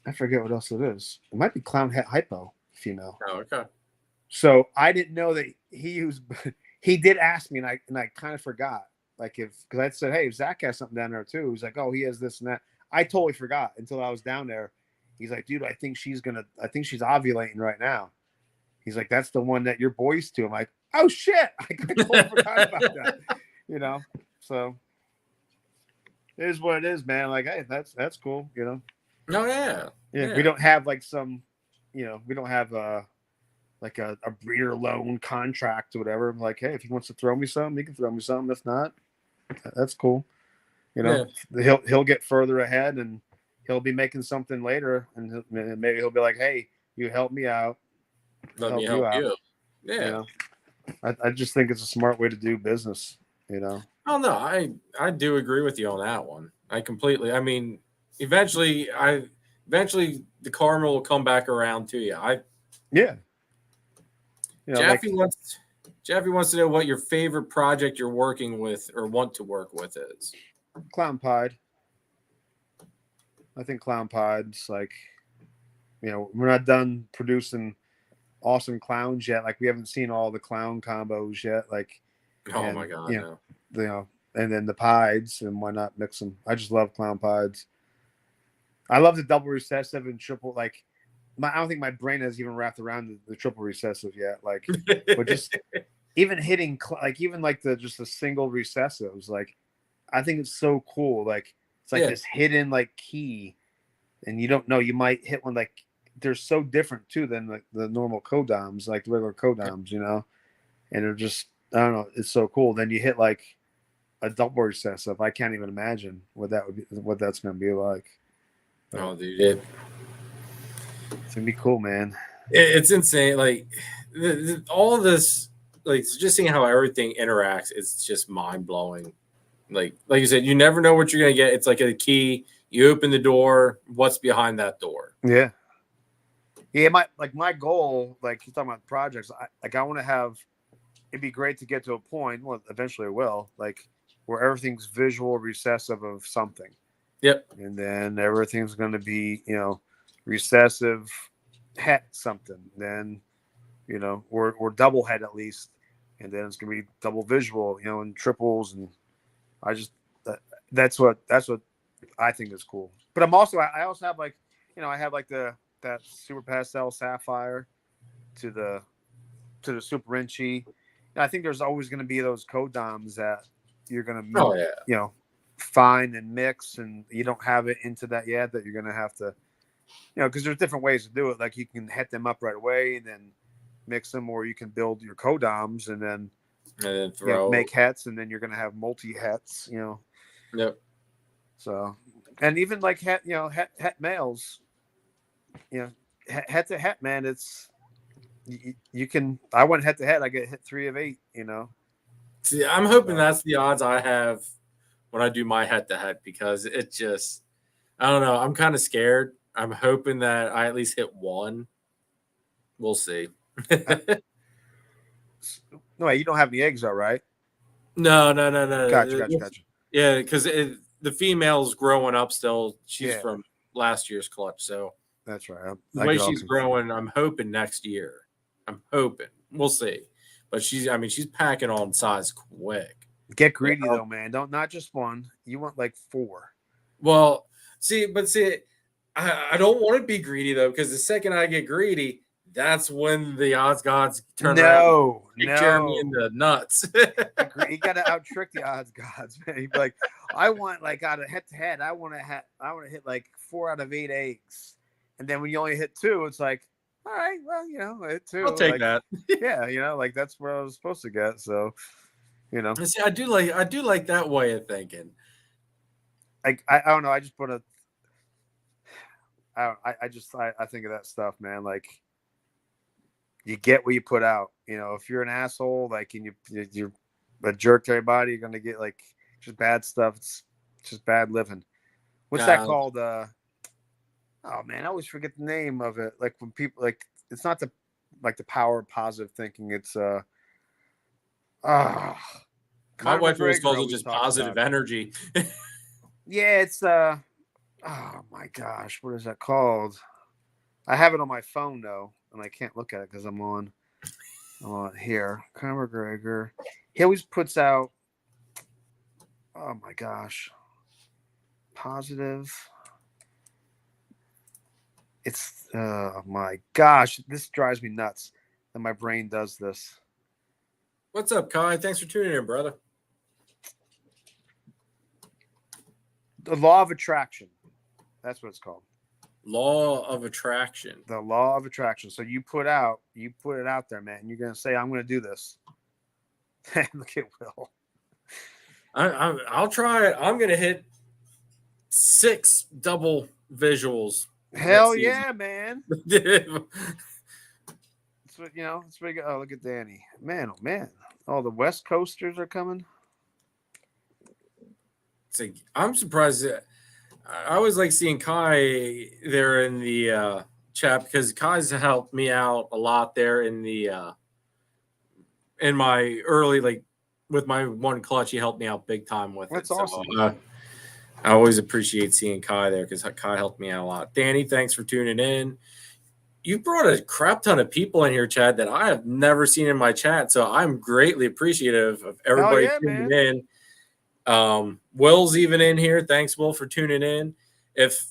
I forget what else it is. It might be clown hypo female. Oh, okay. So I didn't know that he did ask me, and I kind of forgot. Like because I said, hey, if Zach has something down there too. He's like, oh, he has this and that. I totally forgot until I was down there. He's like, dude, I think she's ovulating right now. He's like, that's the one that you're boys to. I'm like, oh shit, I totally forgot about that. So it is what it is, man. Like, hey, that's cool, Oh yeah. We don't have like some, we don't have like a breeder loan contract or whatever. I'm like, hey, if he wants to throw me something, he can throw me something. If not, that's cool. He'll get further ahead and he'll be making something later, and maybe he'll be like, hey, you help me out. Let me help you. Yeah. I just think it's a smart way to do business, Oh no, I do agree with you on that one. I mean, eventually the karma will come back around to you. Jaffe wants to know what your favorite project you're working with or want to work with is. Clown Pied. I think Clown Pied's like, we're not done producing awesome clowns yet. Like we haven't seen all the clown combos yet. Like, my god, no. And then the pieds, and why not mix them? I just love Clown Pieds. I love the double recessive and triple. Like, I don't think my brain has even wrapped around the triple recessive yet. Like, but just even hitting just the single recessives. Like, I think it's so cool. Like, it's like this hidden like key, and you don't know. You might hit one like they're so different too than like the normal codoms, like the regular codoms, and they're just I don't know. It's so cool. Then you hit like a double recessive. I can't even imagine what that's going to be like. But, oh, dude, it's gonna be cool, man. It's insane. Like all of this, like just seeing how everything interacts, it's just mind blowing. Like you said, you never know what you're gonna get. It's like a key. You open the door. What's behind that door? Yeah. My goal, like you're talking about projects. I want to have. It'd be great to get to a point. Well, eventually it will. Like where everything's visual recessive of something. Yep. And then everything's going to be, recessive het something. Then, or double het at least. And then it's going to be double visual, and triples. And I just, that's what I think is cool. But I also have like, I have like that super pastel sapphire to the super Richie. And I think there's always going to be those codoms that you're going to, find and mix, and you don't have it into that yet, that you're going to have to, because there's different ways to do it. Like you can het them up right away and then mix them, or you can build your codoms and then throw make hets, and then you're going to have multi hets, Yep. So, and even like het males, het to het, man, it's, you can, I went head to head, I get hit 3 of 8, See, I'm hoping that's the odds I have when I do my head-to-head, because it just, I don't know. I'm kind of scared. I'm hoping that I at least hit one. We'll see. No, you don't have any eggs, though, right? No. Gotcha. Yeah, because the female's growing up still. She's Yeah. from last year's clutch, so That's right. the way she's growing, I'm hoping next year. I'm hoping. We'll see. But she's packing on size quick. Get greedy though, man. Not just one. You want like 4. Well, see, I don't want to be greedy though, because the second I get greedy, that's when the odds gods turn around. No. Jeremy in the nuts. You got to out trick the odds gods, man. You'd be like, I want like out of head to head, I want to hit like 4 out of 8 eggs, and then when you only hit 2, it's like, all right, well, I hit 2. I'll take that. Yeah, like that's what I was supposed to get. So, See, I do like that way of thinking. Like I don't know. I just put I think of that stuff, man. Like you get what you put out. If you're an asshole, like, and you're a jerk to everybody, you're gonna get like just bad stuff. It's just bad living. What's that called? Oh man, I always forget the name of it. Like when people like, it's not the power of positive thinking. It's my wife always calls it just positive energy. Yeah, it's oh my gosh, what is that called? I have it on my phone though, and I can't look at it because I'm on here. Conor McGregor. He always puts out, oh my gosh, positive. It's oh my gosh, this drives me nuts that my brain does this. What's up, Kai? Thanks for tuning in, brother. The law of attraction. That's what it's called. Law of attraction. The law of attraction. So you put it out there, man. You're gonna say, I'm gonna do this. Look at Will. I'll try it. I'm gonna hit 6 double visuals. Hell yeah, man. That's what that's what you got. Oh, look at Danny. Man, oh man. Oh, the West Coasters are coming. I'm surprised. I always like seeing Kai there in the chat, because Kai's helped me out a lot there in the in my early, like with my one clutch. He helped me out big time with That's it. awesome. So, I always appreciate seeing Kai there, because Kai helped me out a lot. Danny, thanks for tuning in. You brought a crap ton of people in here, Chad, that I have never seen in my chat. So I'm greatly appreciative of everybody tuning in. Will's even in here. Thanks, Will, for tuning in. If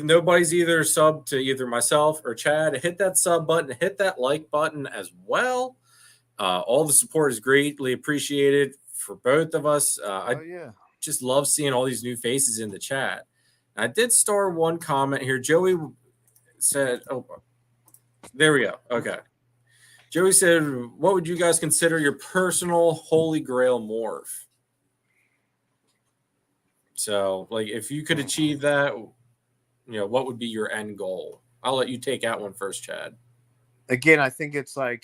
nobody's either subbed to either myself or Chad, hit that sub button, hit that like button as well. All the support is greatly appreciated for both of us. I just love seeing all these new faces in the chat. I did star one comment here. Joey said, oh, there we go. Okay. Joey said, what would you guys consider your personal holy grail morph? So, like, if you could achieve that, what would be your end goal? I'll let you take that one first, Chad. Again, I think it's like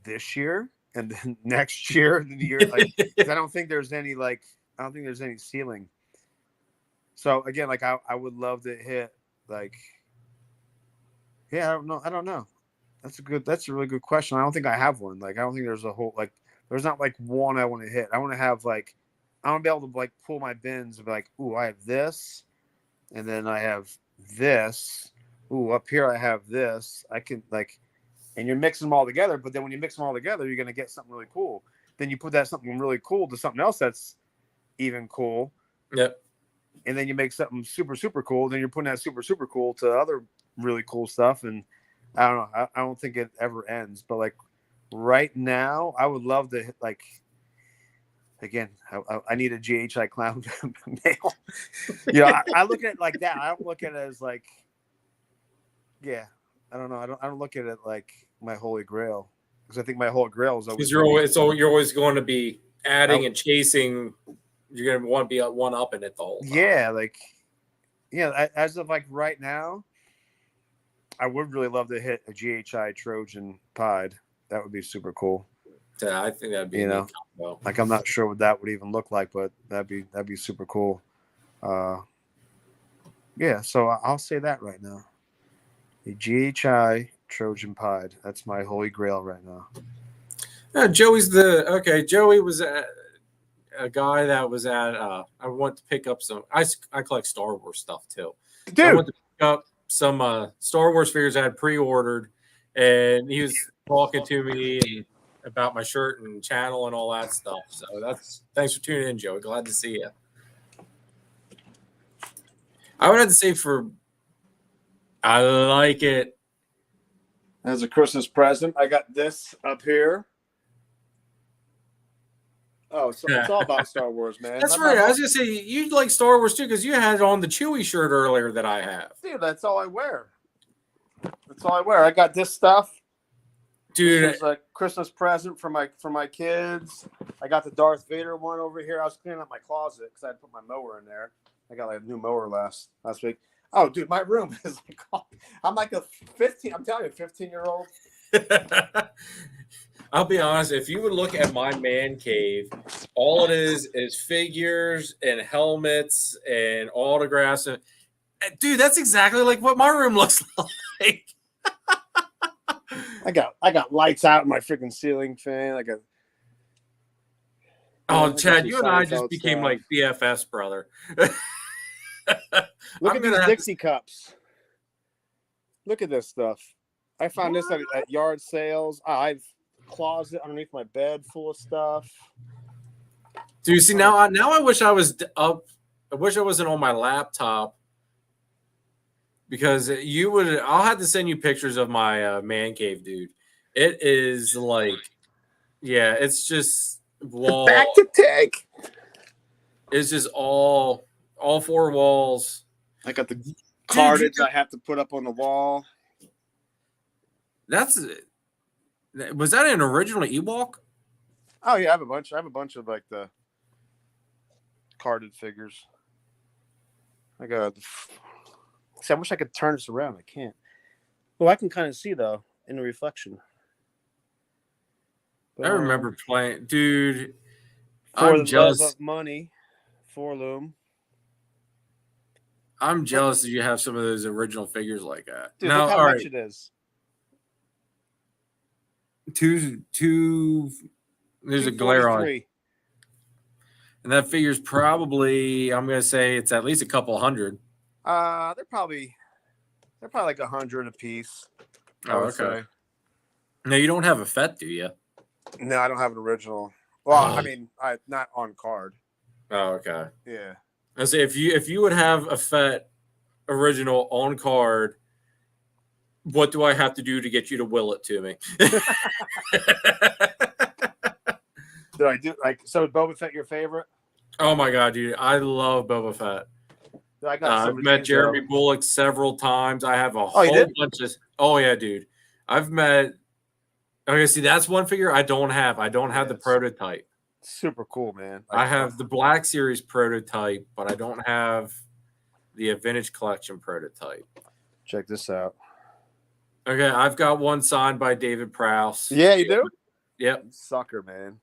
this year and then next year, the year. Like, I don't think there's any ceiling. So again, like I would love to hit like, yeah, I don't know. That's a really good question. I don't think I have one. Like, I don't think there's there's not like one I want to hit. I want to have like, I want to be able to like pull my bins and be like, ooh, I have this, and then I have this. Ooh, up here I have this. I can like, and you're mixing them all together. But then when you mix them all together, you're gonna get something really cool. Then you put that something really cool to something else that's even cool. Yep. And then you make something super, super cool. Then you're putting that super, super cool to other really cool stuff. And I don't know. I don't think it ever ends. But like right now, I would love to hit like, again, I need a GHI clown male. I look at it like that. I don't look at it as like, yeah, I don't know. I don't look at it like my holy grail, because I think my holy grail is always, because you're always going to be adding and chasing. You're going to want to be one up in it the whole time. Yeah, like, yeah. As of like right now, I would really love to hit a GHI Trojan Pied. That would be super cool. Yeah, I think that'd be a neat combo. Like, I'm not sure what that would even look like, but that'd be super cool. Yeah, so I'll say that right now. The GHI Trojan Pied. That's my holy grail right now. Joey was a guy that was at I went to pick up some I collect Star Wars stuff too. Dude, So I went to pick up some Star Wars figures I had pre-ordered, and he was talking to me and about my shirt and channel and all that stuff. So thanks for tuning in, Joey. Glad to see you. I would have to say I like it. as a Christmas present, I got this up here. Oh, so it's all about Star Wars, man. That's right. I was gonna say you like Star Wars too because you had on the Chewie shirt earlier that I have. Dude, that's all I wear. That's all I wear. I got this stuff. Dude, This is a Christmas present for my kids. I got the Darth Vader one over here. I was cleaning up my closet because I had put my mower in there. I got like a new mower last week. Oh, dude, my room is like I'm like a 15. I'm telling you, 15-year-old. I'll be honest. If you would look at my man cave, all it is figures and helmets and autographs. And dude, that's exactly like what my room looks like. I got lights out in my freaking ceiling fan. I got. Oh, Chad, you and I just became like BFFs, brother. Look at these Dixie cups. Look at this stuff. I found this at yard sales. I've closet underneath my bed full of stuff. Dude, see now I wish I was up. I wish I wasn't on my laptop because I'll have to send you pictures of my man cave, dude. It is like, yeah, it's just wall. Back to take. It's just all four walls. I got the cartage I have to put up on the wall. Was that an original Ewok? Oh yeah, I have a bunch of like the carded figures. I wish I could turn this around. I can't. Well, I can kind of see though in the reflection. I remember playing, dude. I'm jealous of money. Forloom. I'm jealous that you have some of those original figures like that. Dude, look how much it is. Two. There's a glare on it. And that figure's probably, I'm gonna say it's at least a couple hundred. They're probably like 100 a piece. Oh, okay. No, you don't have a FET, do you? No, I don't have an original. Well, I mean, not on card. Oh, okay. Yeah. I say if you would have a FET original on card, what do I have to do to get you to will it to me? Did I do so? Boba Fett your favorite? Oh my god, dude! I love Boba Fett. I've met Jeremy Bullock several times. I have a whole bunch of. Oh yeah, dude! I've met. Okay, see that's one figure I don't have. I don't have the prototype. Super cool, man. I have the Black Series prototype, but I don't have the Vintage Collection prototype. Check this out. Okay, I've got one signed by David Prowse. Yeah, you do? Yep. Sucker, man.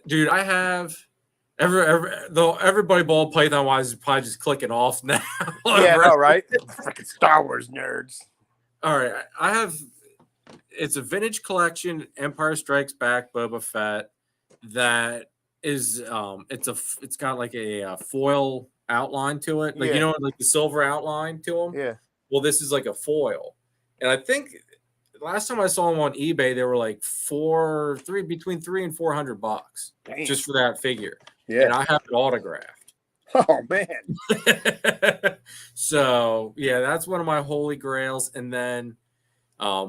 Dude, I have everybody ball python wise is probably just clicking off now. Yeah, no, right? Freaking Star Wars nerds. All right, I have. It's a Vintage Collection Empire Strikes Back Boba Fett that is it's got like a foil outline to it, like like the silver outline to them. Yeah. Well, this is like a foil, and I think last time I saw them on eBay, they were like between $300 and $400 just for that figure. Yeah, and I have it autographed. Oh man! So yeah, that's one of my holy grails. And then, I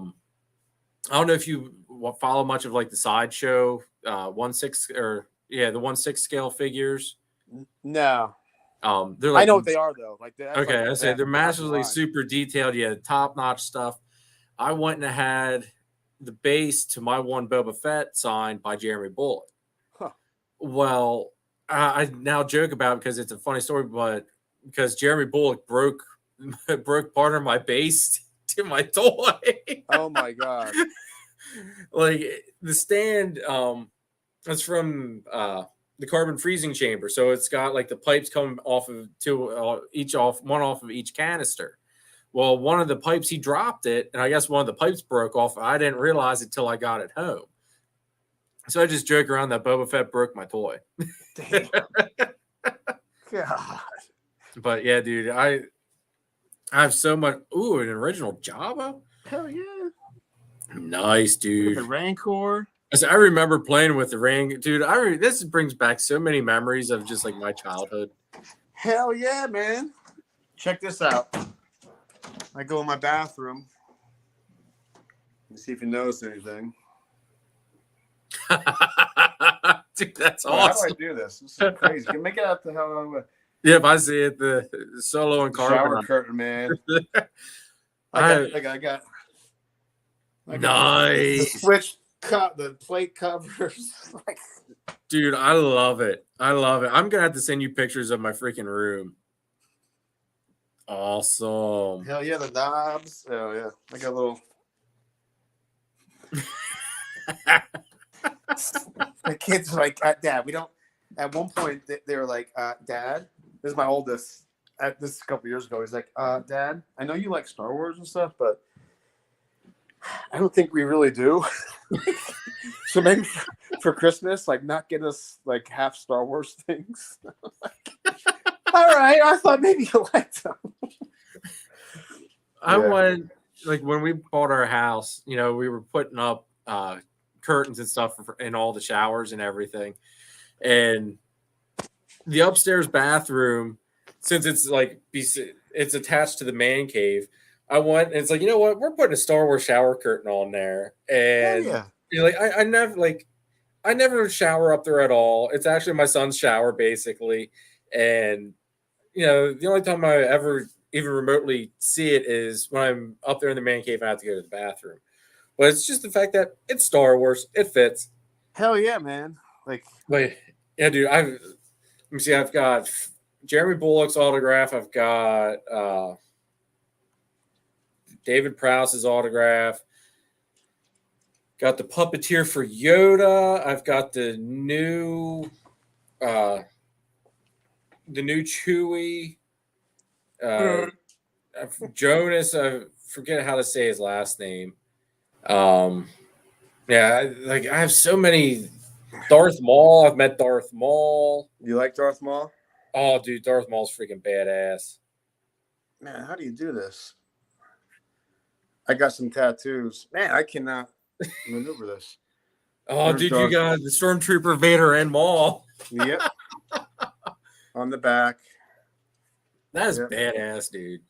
don't know if you follow much of like the sideshow 1/6 or the 1/6 scale figures. No. They're like, I know what they are though. Like okay, I say they're massively super detailed. Yeah, top notch stuff. I went and had the base to my one Boba Fett signed by Jeremy Bullock. Huh. Well, I now joke about it because it's a funny story, but because Jeremy Bullock broke part of my base to my toy. Oh my god! Like the stand, it's from the carbon freezing chamber, so it's got like the pipes coming off of one off of each canister. Well, one of the pipes, he dropped it, and I guess one of the pipes broke off. I didn't realize it till I got it home. So I just joke around that Boba Fett broke my toy. Damn. God. But yeah, dude, I have so much. Ooh, an original Jabba. Hell yeah. Nice, dude. The Rancor. I remember playing with the ring, dude. This brings back so many memories of just like my childhood. Hell yeah, man. Check this out. I go in my bathroom. Let me see if you notice anything. Dude, that's Oh, how do awesome. I do this? This is crazy. Can make it out the hell. Yep, I see it. The solo and Shower carbon. curtain, man. I got nice. the switch cut, the plate covers. Dude, I love it. I love it. I'm gonna have to send you pictures of my freaking room. Awesome. Hell yeah, the knobs. Oh yeah, I got a little. The kids are like, Dad, we don't. At one point, they were like, Dad, this is my oldest. This is a couple years ago. He's like, Dad, I know you like Star Wars and stuff, but I don't think we really do. So maybe for Christmas, like, not get us like half Star Wars things. All right, I thought maybe you liked them. I wanted, like, when we bought our house, you know, we were putting up curtains and stuff in all the showers and everything, and the upstairs bathroom, since it's like it's attached to the man cave, and it's like, you know what, we're putting a Star Wars shower curtain on there, and you're like, I never shower up there at all. It's actually my son's shower basically, and you know, the only time I ever even remotely see it is when I'm up there in the man cave and I have to go to the bathroom. But it's just the fact that it's Star Wars. It fits. Hell yeah, man. Like, but yeah, dude, let me see, I've got Jeremy Bullock's autograph. I've got David Prowse's autograph. Got the puppeteer for Yoda. I've got the new Chewie. Jonas, I forget how to say his last name. Yeah, like I have so many. Darth Maul. I've met Darth Maul. You like Darth Maul? Oh, dude, Darth Maul's freaking badass. Man, how do you do this? I got some tattoos. Man, I cannot maneuver this. Oh, dude, you got the Stormtrooper, Vader, and Maul. Yep. On the back. That is badass, dude.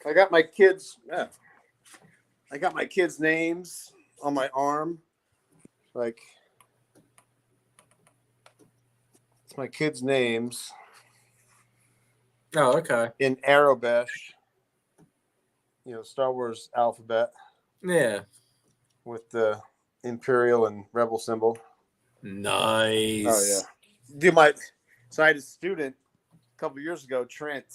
I got my kids. Yeah. I got my kids' names on my arm. Like, it's my kids' names. Oh, okay. In Arabesh. You know, Star Wars alphabet. Yeah. With the Imperial and Rebel symbol. Nice. Oh, yeah. So I had a student a couple years ago, Trent.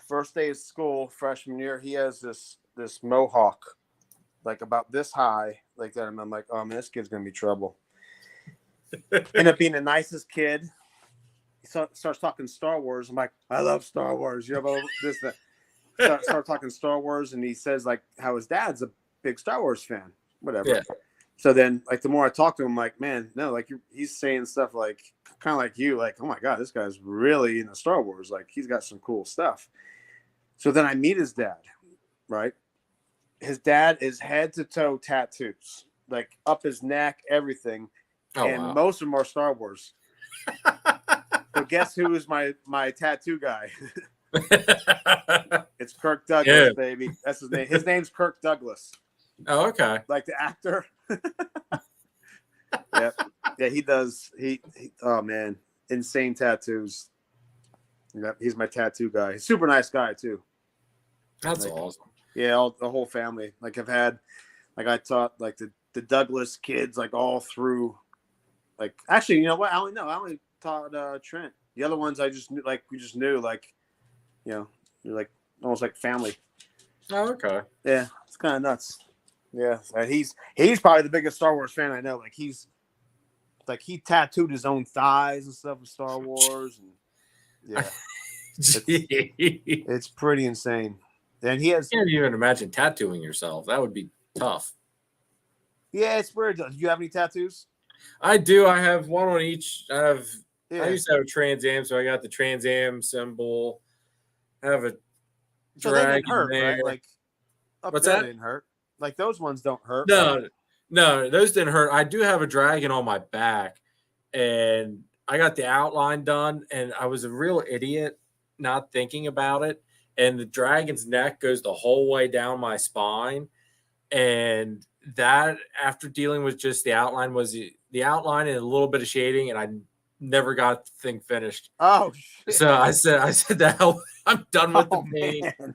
First day of school, freshman year, he has this mohawk, like about this high, like that. And I'm like, oh man, this kid's gonna be trouble. Ended up being the nicest kid. He starts talking Star Wars. I'm like, I love Star Wars. You know, this, that. Start talking Star Wars, and he says like how his dad's a big Star Wars fan. Whatever. Yeah. So then, like, the more I talk to him, I'm like, man, no, like he's saying stuff like kind of like you, like, oh my god, this guy's really into Star Wars. Like, he's got some cool stuff. So then I meet his dad, right? His dad is head to toe tattoos, like up his neck, everything. Oh, and wow. Most of them are Star Wars. So guess who is my tattoo guy? It's Kirk Douglas, baby. That's his name. His name's Kirk Douglas. Oh, okay. Like the actor. Yeah, he does. Oh man, insane tattoos. Yep, he's my tattoo guy. Super nice guy too. That's awesome. Yeah, the whole family. Like I taught like the Douglas kids like all through. Like actually, you know what? I only taught Trent. The other ones I just knew, like we just knew, like, you know, you're like almost like family. Oh, okay. Yeah, it's kind of nuts. Yeah, he's probably the biggest Star Wars fan I know. Like he tattooed his own thighs and stuff with Star Wars, and yeah, it's pretty insane. And he has. I can't even imagine tattooing yourself. That would be tough. Yeah, it's weird. Do you have any tattoos? I do. I have one on each. I Yeah. used to have a Trans Am, so I got the Trans Am symbol. I have a So they didn't dragon hurt, right? there. Like up What's there, that? they didn't hurt. Like those ones don't hurt. Like, No, no, those didn't hurt. I do have a dragon on my back, and I got the outline done, and I was a real idiot not thinking about it. And the dragon's neck goes the whole way down my spine. And that, after dealing with just the outline, was the outline and a little bit of shading, and I never got the thing finished. oh shit. So I said the hell, I'm done with the Oh paint. man.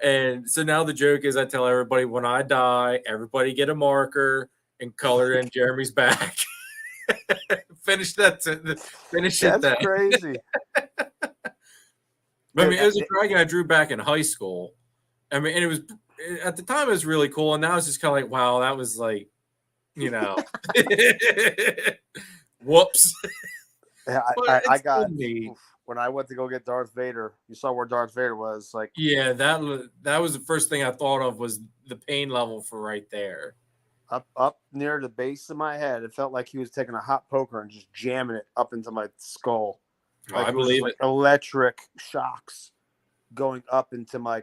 And so now the joke is I tell everybody when I die, everybody get a marker and color in Jeremy's back. Finish that. Finish it. That's Then. crazy. I mean, it was a dragon I drew back in high school. I mean, and it was at the time it was really cool, and now it's just kind of like, wow, that was like, whoops. Yeah, I got when I went to go get Darth Vader. You saw where Darth Vader was. Like, yeah, that was the first thing I thought of was the pain level for right there. Up near the base of my head, it felt like he was taking a hot poker and just jamming it up into my skull. Like I believe it. Electric shocks going up into my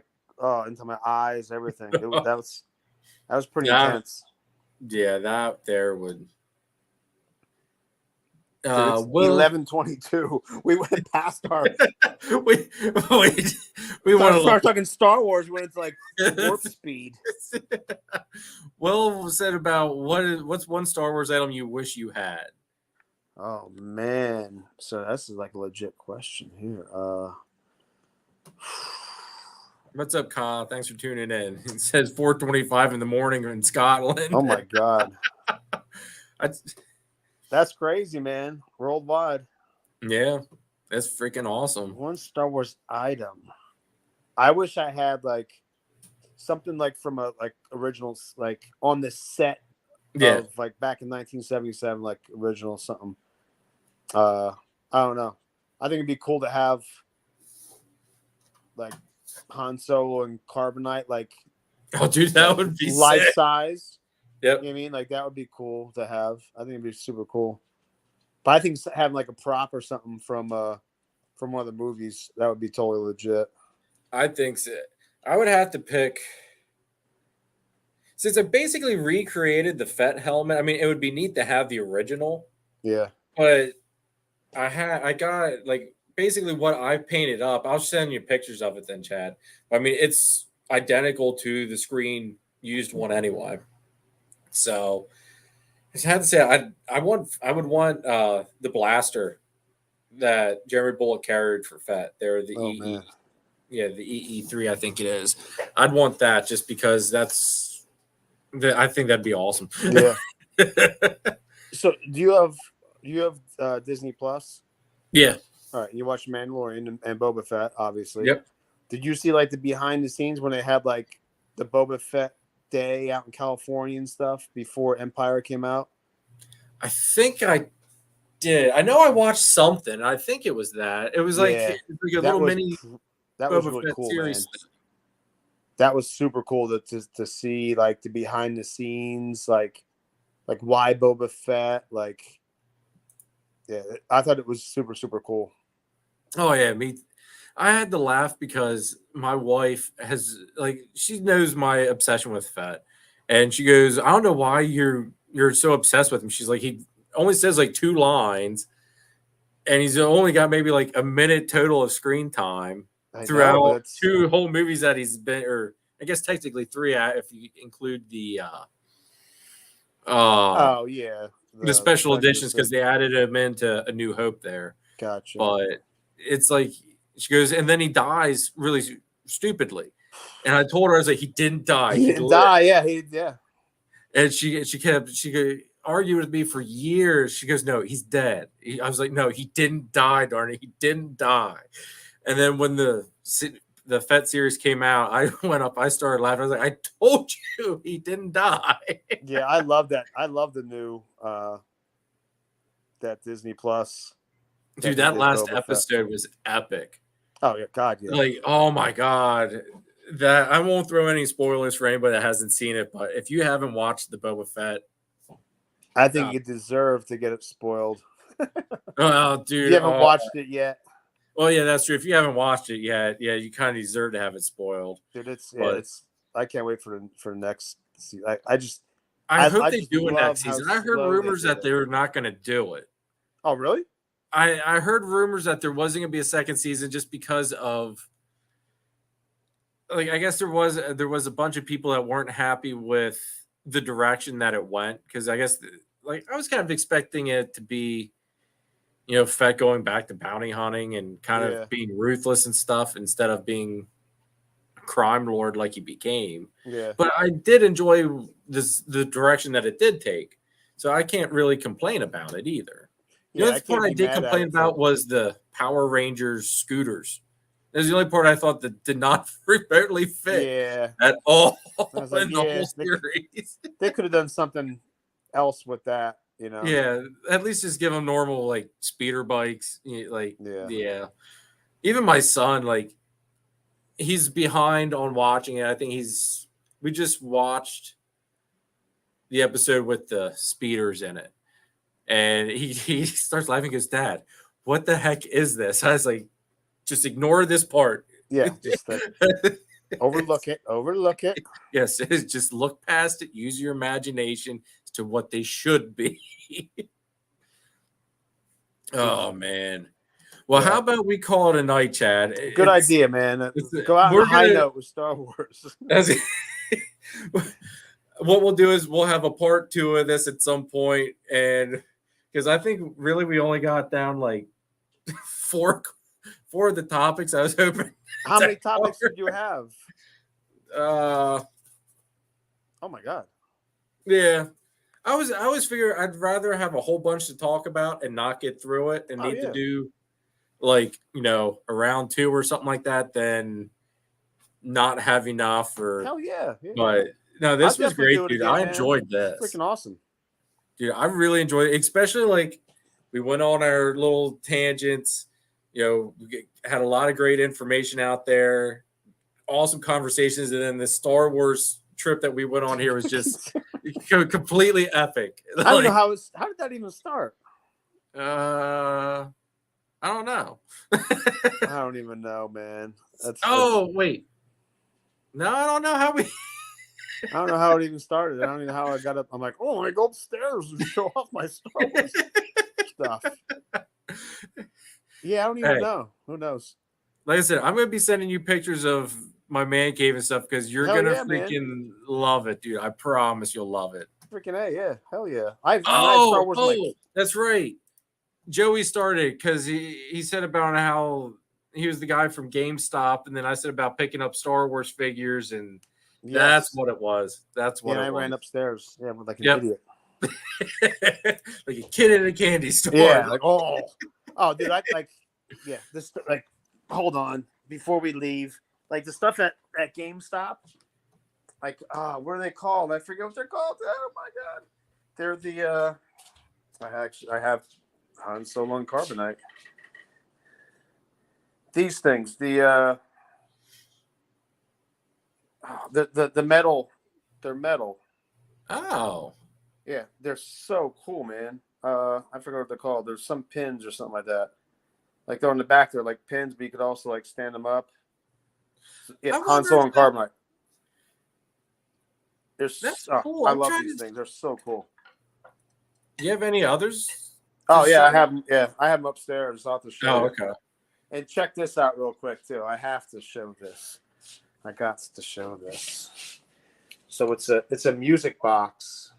eyes, everything. That was pretty intense. Yeah, that there would. 11:22. We went past our. we want to start talking Star Wars when it's like warp speed. Will said about what's one Star Wars item you wish you had? Oh man, so this is like a legit question here. What's up, Kyle? Thanks for tuning in. It says 4:25 in the morning in Scotland. Oh my god. That's crazy, man. Worldwide. Yeah, that's freaking awesome. One Star Wars item. I wish I had like something like from a like originals like on the set of like back in 1977, like original something. I don't know. I think it'd be cool to have like Han Solo and Carbonite, like dude, that would be life sick. size. Yep. You know what I mean? Like that would be cool to have. I think it'd be super cool. But I think having like a prop or something from one of the movies, that would be totally legit. I think so. I would have to pick, since I basically recreated the Fett helmet. I mean, it would be neat to have the original. Yeah. But I got like basically what I painted up. I'll send you pictures of it then, Chad. I mean, it's identical to the screen used one anyway. So I had to say I would want the blaster that Jeremy Bullock carried for Fett. They're the the EE3, I think it is. I'd want that just because I think that'd be awesome. Yeah. So do you have Disney Plus? Yeah. All right. You watch Mandalorian and Boba Fett, obviously. Yep. Did you see like the behind the scenes when they had like the Boba Fett day out in California and stuff before Empire came out? I think I did. I know I watched something. I think it was that. It was like, a little mini. That was really cool, man. That was super cool to see like the behind the scenes, like why Boba Fett, like yeah, I thought it was super, super cool. Oh yeah, I had to laugh because my wife she knows my obsession with Fett, and she goes, "I don't know why you're so obsessed with him." She's like, he only says like 2 lines, and he's only got maybe like a minute total of screen time throughout 2 whole movies that he's been, or I guess technically 3 if you include the the special editions, because they added him into A New Hope there. Gotcha. But it's like she goes, and then he dies really stupidly. And I told her, I was like, he didn't die. He didn't die. Yeah. And she could argue with me for years. She goes, no, he's dead. I was like, no, he didn't die, darn it. He didn't die. And then when the Fett series came out, I went up, I started laughing. I was like, I told you he didn't die. Yeah, I love that. I love the new that Disney Plus. Dude, that last episode was epic. Oh yeah, God, yeah. Like, oh my God. That I won't throw any spoilers for anybody that hasn't seen it, but if you haven't watched the Boba Fett I think you deserve to get it spoiled. Oh, dude, You haven't watched it yet. Well, yeah, that's true. If you haven't watched it yet, yeah, you kind of deserve to have it spoiled. Dude, But I can't wait for the next season. I hope I they just do it love next how season. I heard slow they rumors did that it. they were not going to do it. Oh, really? I heard rumors that there wasn't going to be a second season just because of, like, I guess there was a bunch of people that weren't happy with the direction that it went, because I guess like I was kind of expecting it to be, Fett going back to bounty hunting and kind Yeah. of being ruthless and stuff instead of being a crime lord like he became. Yeah. But I did enjoy the direction that it did take, so I can't really complain about it either. The Yeah, only part I did complain about was the Power Rangers scooters. That's the only part I thought that did not remotely fit at all I was like, in the whole series. They could have done something else with that, Yeah, at least just give them normal like speeder bikes. Yeah. Even my son, like, he's behind on watching it. I think we just watched the episode with the speeders in it. And he starts laughing. He goes, "Dad, what the heck is this?" I was like, just ignore this part. Yeah, just overlook it. Yes, just look past it. Use your imagination as to what they should be. Oh, man. Well, how about we call it a night, Chad? Good idea, man. Go out on a high note with Star Wars. What we'll do is we'll have a part 2 of this at some point, and because I think really we only got down like four of the topics I was hoping. How many topics did you have? Oh my God. Yeah. I was figuring I'd rather have a whole bunch to talk about and not get through it and to do like, a round 2 or something like that than not have enough. Or hell yeah. But no, this was great, dude. I enjoyed this. Freaking awesome. Dude, I really enjoyed it, especially like we went on our little tangents. We had a lot of great information out there, awesome conversations, and then the Star Wars trip that we went on here was just completely epic. I don't know how did that even start? I don't know. I don't even know, man. Wait. No, I don't know how we. I don't know how it even started. I don't even know how I got up. I'm like, oh, I go upstairs and show off my Star Wars stuff. Yeah, I don't even know. Who knows? Like I said, I'm going to be sending you pictures of my man cave and stuff because you're going to freaking love it, dude. I promise you'll love it. Freaking A, yeah. Hell yeah. Star Wars that's right. Joey started because he said about how he was the guy from GameStop, and then I said about picking up Star Wars figures, and that's what it was. That's what it was. I ran upstairs. Yeah, like an idiot. Like a kid in a candy store. Yeah, like, dude, this, like, hold on. Before we leave, like the stuff at GameStop, like, what are they called? I forget what they're called. Oh my God. They're the, I have Han Solo and Carbonite. These things, the metal, they're metal. Oh. Yeah, they're so cool, man. I forgot what they're called. There's some pins or something like that. Like they're on the back, they're like pins, but you could also like stand them up. Yeah, Han Solo and Carbonite. That's cool. I love these things. They're so cool. Do you have any others? Oh yeah, I have them. Yeah, I have them upstairs. I'll have to show. Oh, okay. And check this out real quick too. I have to show this. I got to show this. So it's a music box.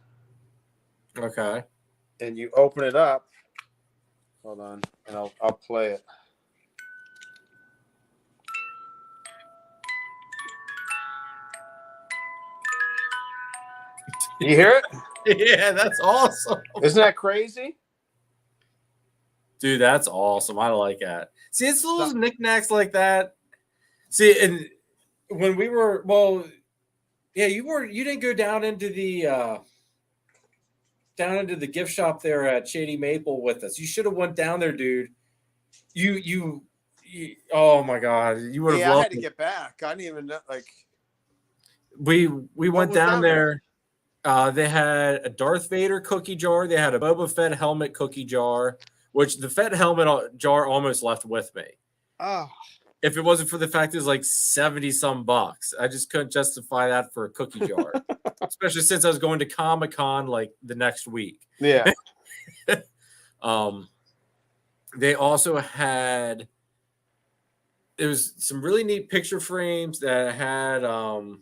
Okay. And you open it up. Hold on, and I'll play it. You hear it? Yeah, that's awesome. Isn't that crazy? Dude, that's awesome. I like that. See, it's little knickknacks like that. See, and when we were, you didn't go down into the gift shop there at Shady Maple with us. You should have went down there, dude. You oh my God, you would have loved I had to get back. I didn't even know. Like, we went down there. They had a Darth Vader cookie jar. They had a Boba Fett helmet cookie jar, which the Fett helmet jar almost left with me. Oh, If it wasn't for the fact it's like 70 some bucks, I just couldn't justify that for a cookie jar, especially since I was going to Comic-Con like the next week. yeah. They also had, it was some really neat picture frames that had it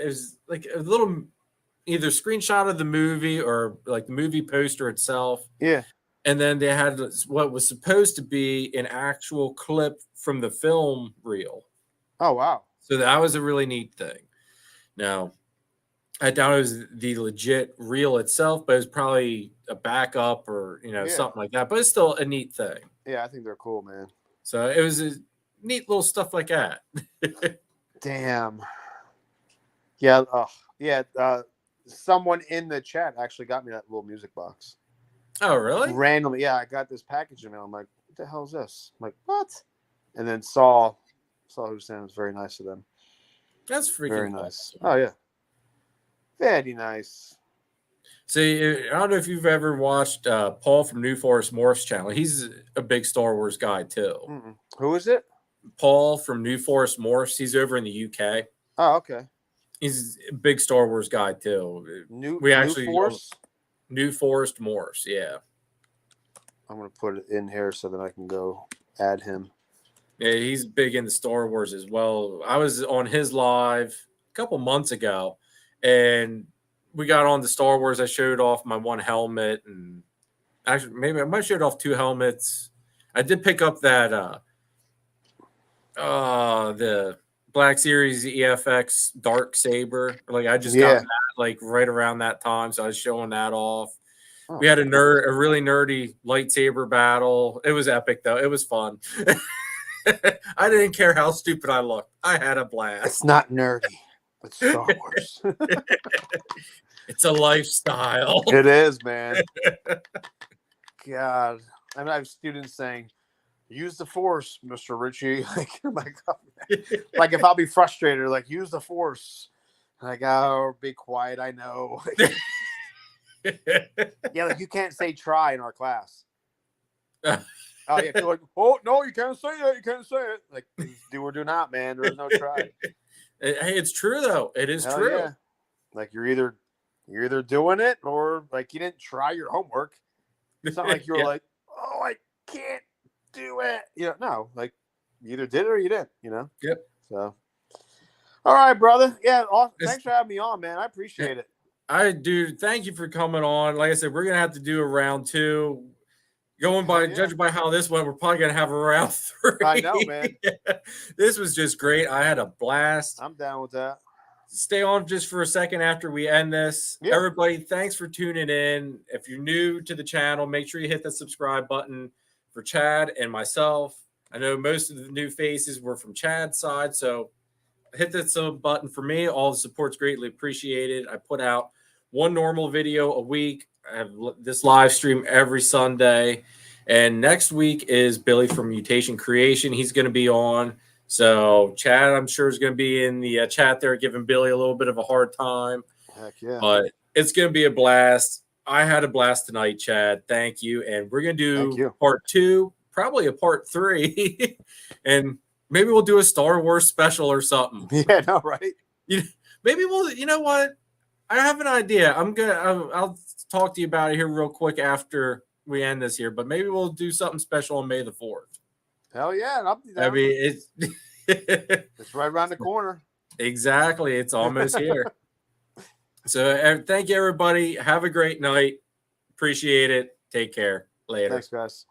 was like a little either screenshot of the movie or like the movie poster itself. Yeah. And then they had what was supposed to be an actual clip from the film reel. Oh, wow. So that was a really neat thing. Now, I doubt it was the legit reel itself, but it was probably a backup or, something like that. But it's still a neat thing. Yeah, I think they're cool, man. So it was a neat little stuff like that. Damn. Yeah. Yeah. Someone in the chat actually got me that little music box. Oh, really? Randomly. Yeah, I got this package in the mail. I'm like, what the hell is this? I'm like, what? And then saw who sent it. It was very nice of them. That's freaking very cool. nice. Oh, yeah. Very nice. See, I don't know if you've ever watched Paul from New Forest Morph's channel. He's a big Star Wars guy, too. Mm-mm. Who is it? Paul from New Forest Morphs. He's over in the UK. Oh, okay. He's a big Star Wars guy, too. New Forest? New Forest Morphs, yeah. I'm going to put it in here so that I can go add him. Yeah, he's big into Star Wars as well. I was on his live a couple months ago, and we got on the Star Wars. I showed off my one helmet, and actually, maybe I might showed off two helmets. I did pick up that the Black Series EFX Dark Saber. Like I just got that like right around that time, so I was showing that off. Oh, we had a really nerdy lightsaber battle. It was epic though. It was fun. I didn't care how stupid I looked. I had a blast. It's not nerdy. It's Star Wars. It's a lifestyle. It is, man. God. I have students saying, use the Force, Mr. Richie. Like, oh my God. Like, if I'll be frustrated, like, use the Force. Like, oh, be quiet. I know. Yeah, like, you can't say try in our class. Oh, yeah. Like, oh, no, you can't say that. You can't say it. Like, do or do not, man. There's no try. Hey, it's true, though. It is true. Yeah. Like, you're either doing it or, like, you didn't try your homework. It's not like you were like, oh, I can't do it. No, like you either did it or you didn't, Yep. So, all right, brother. Yeah. Thanks for having me on, man. I appreciate it. I do. Thank you for coming on. Like I said, we're going to have to do a round 2. Judging by how this went, we're probably going to have a round 3. I know, man. This was just great. I had a blast. I'm down with that. Stay on just for a second after we end this. Yeah. Everybody, thanks for tuning in. If you're new to the channel, make sure you hit the subscribe button for Chad and myself. I know most of the new faces were from Chad's side, so hit that sub button for me. All the support's greatly appreciated. I put out one normal video a week. I have this live stream every Sunday. And next week is Billy from Mutation Creation. He's going to be on. So Chad, I'm sure, is going to be in the chat there giving Billy a little bit of a hard time. Heck yeah. But it's going to be a blast. I had a blast tonight, Chad. Thank you. And we're going to do part 2, probably a part 3. And maybe we'll do a Star Wars special or something. Yeah, no, right? Maybe we'll, you know what? I have an idea. I'll talk to you about it here real quick after we end this here. But maybe we'll do something special on May the 4th. Hell yeah. I mean, it's right around the corner. Exactly. It's almost here. So thank you, everybody. Have a great night. Appreciate it. Take care. Later. Thanks, guys.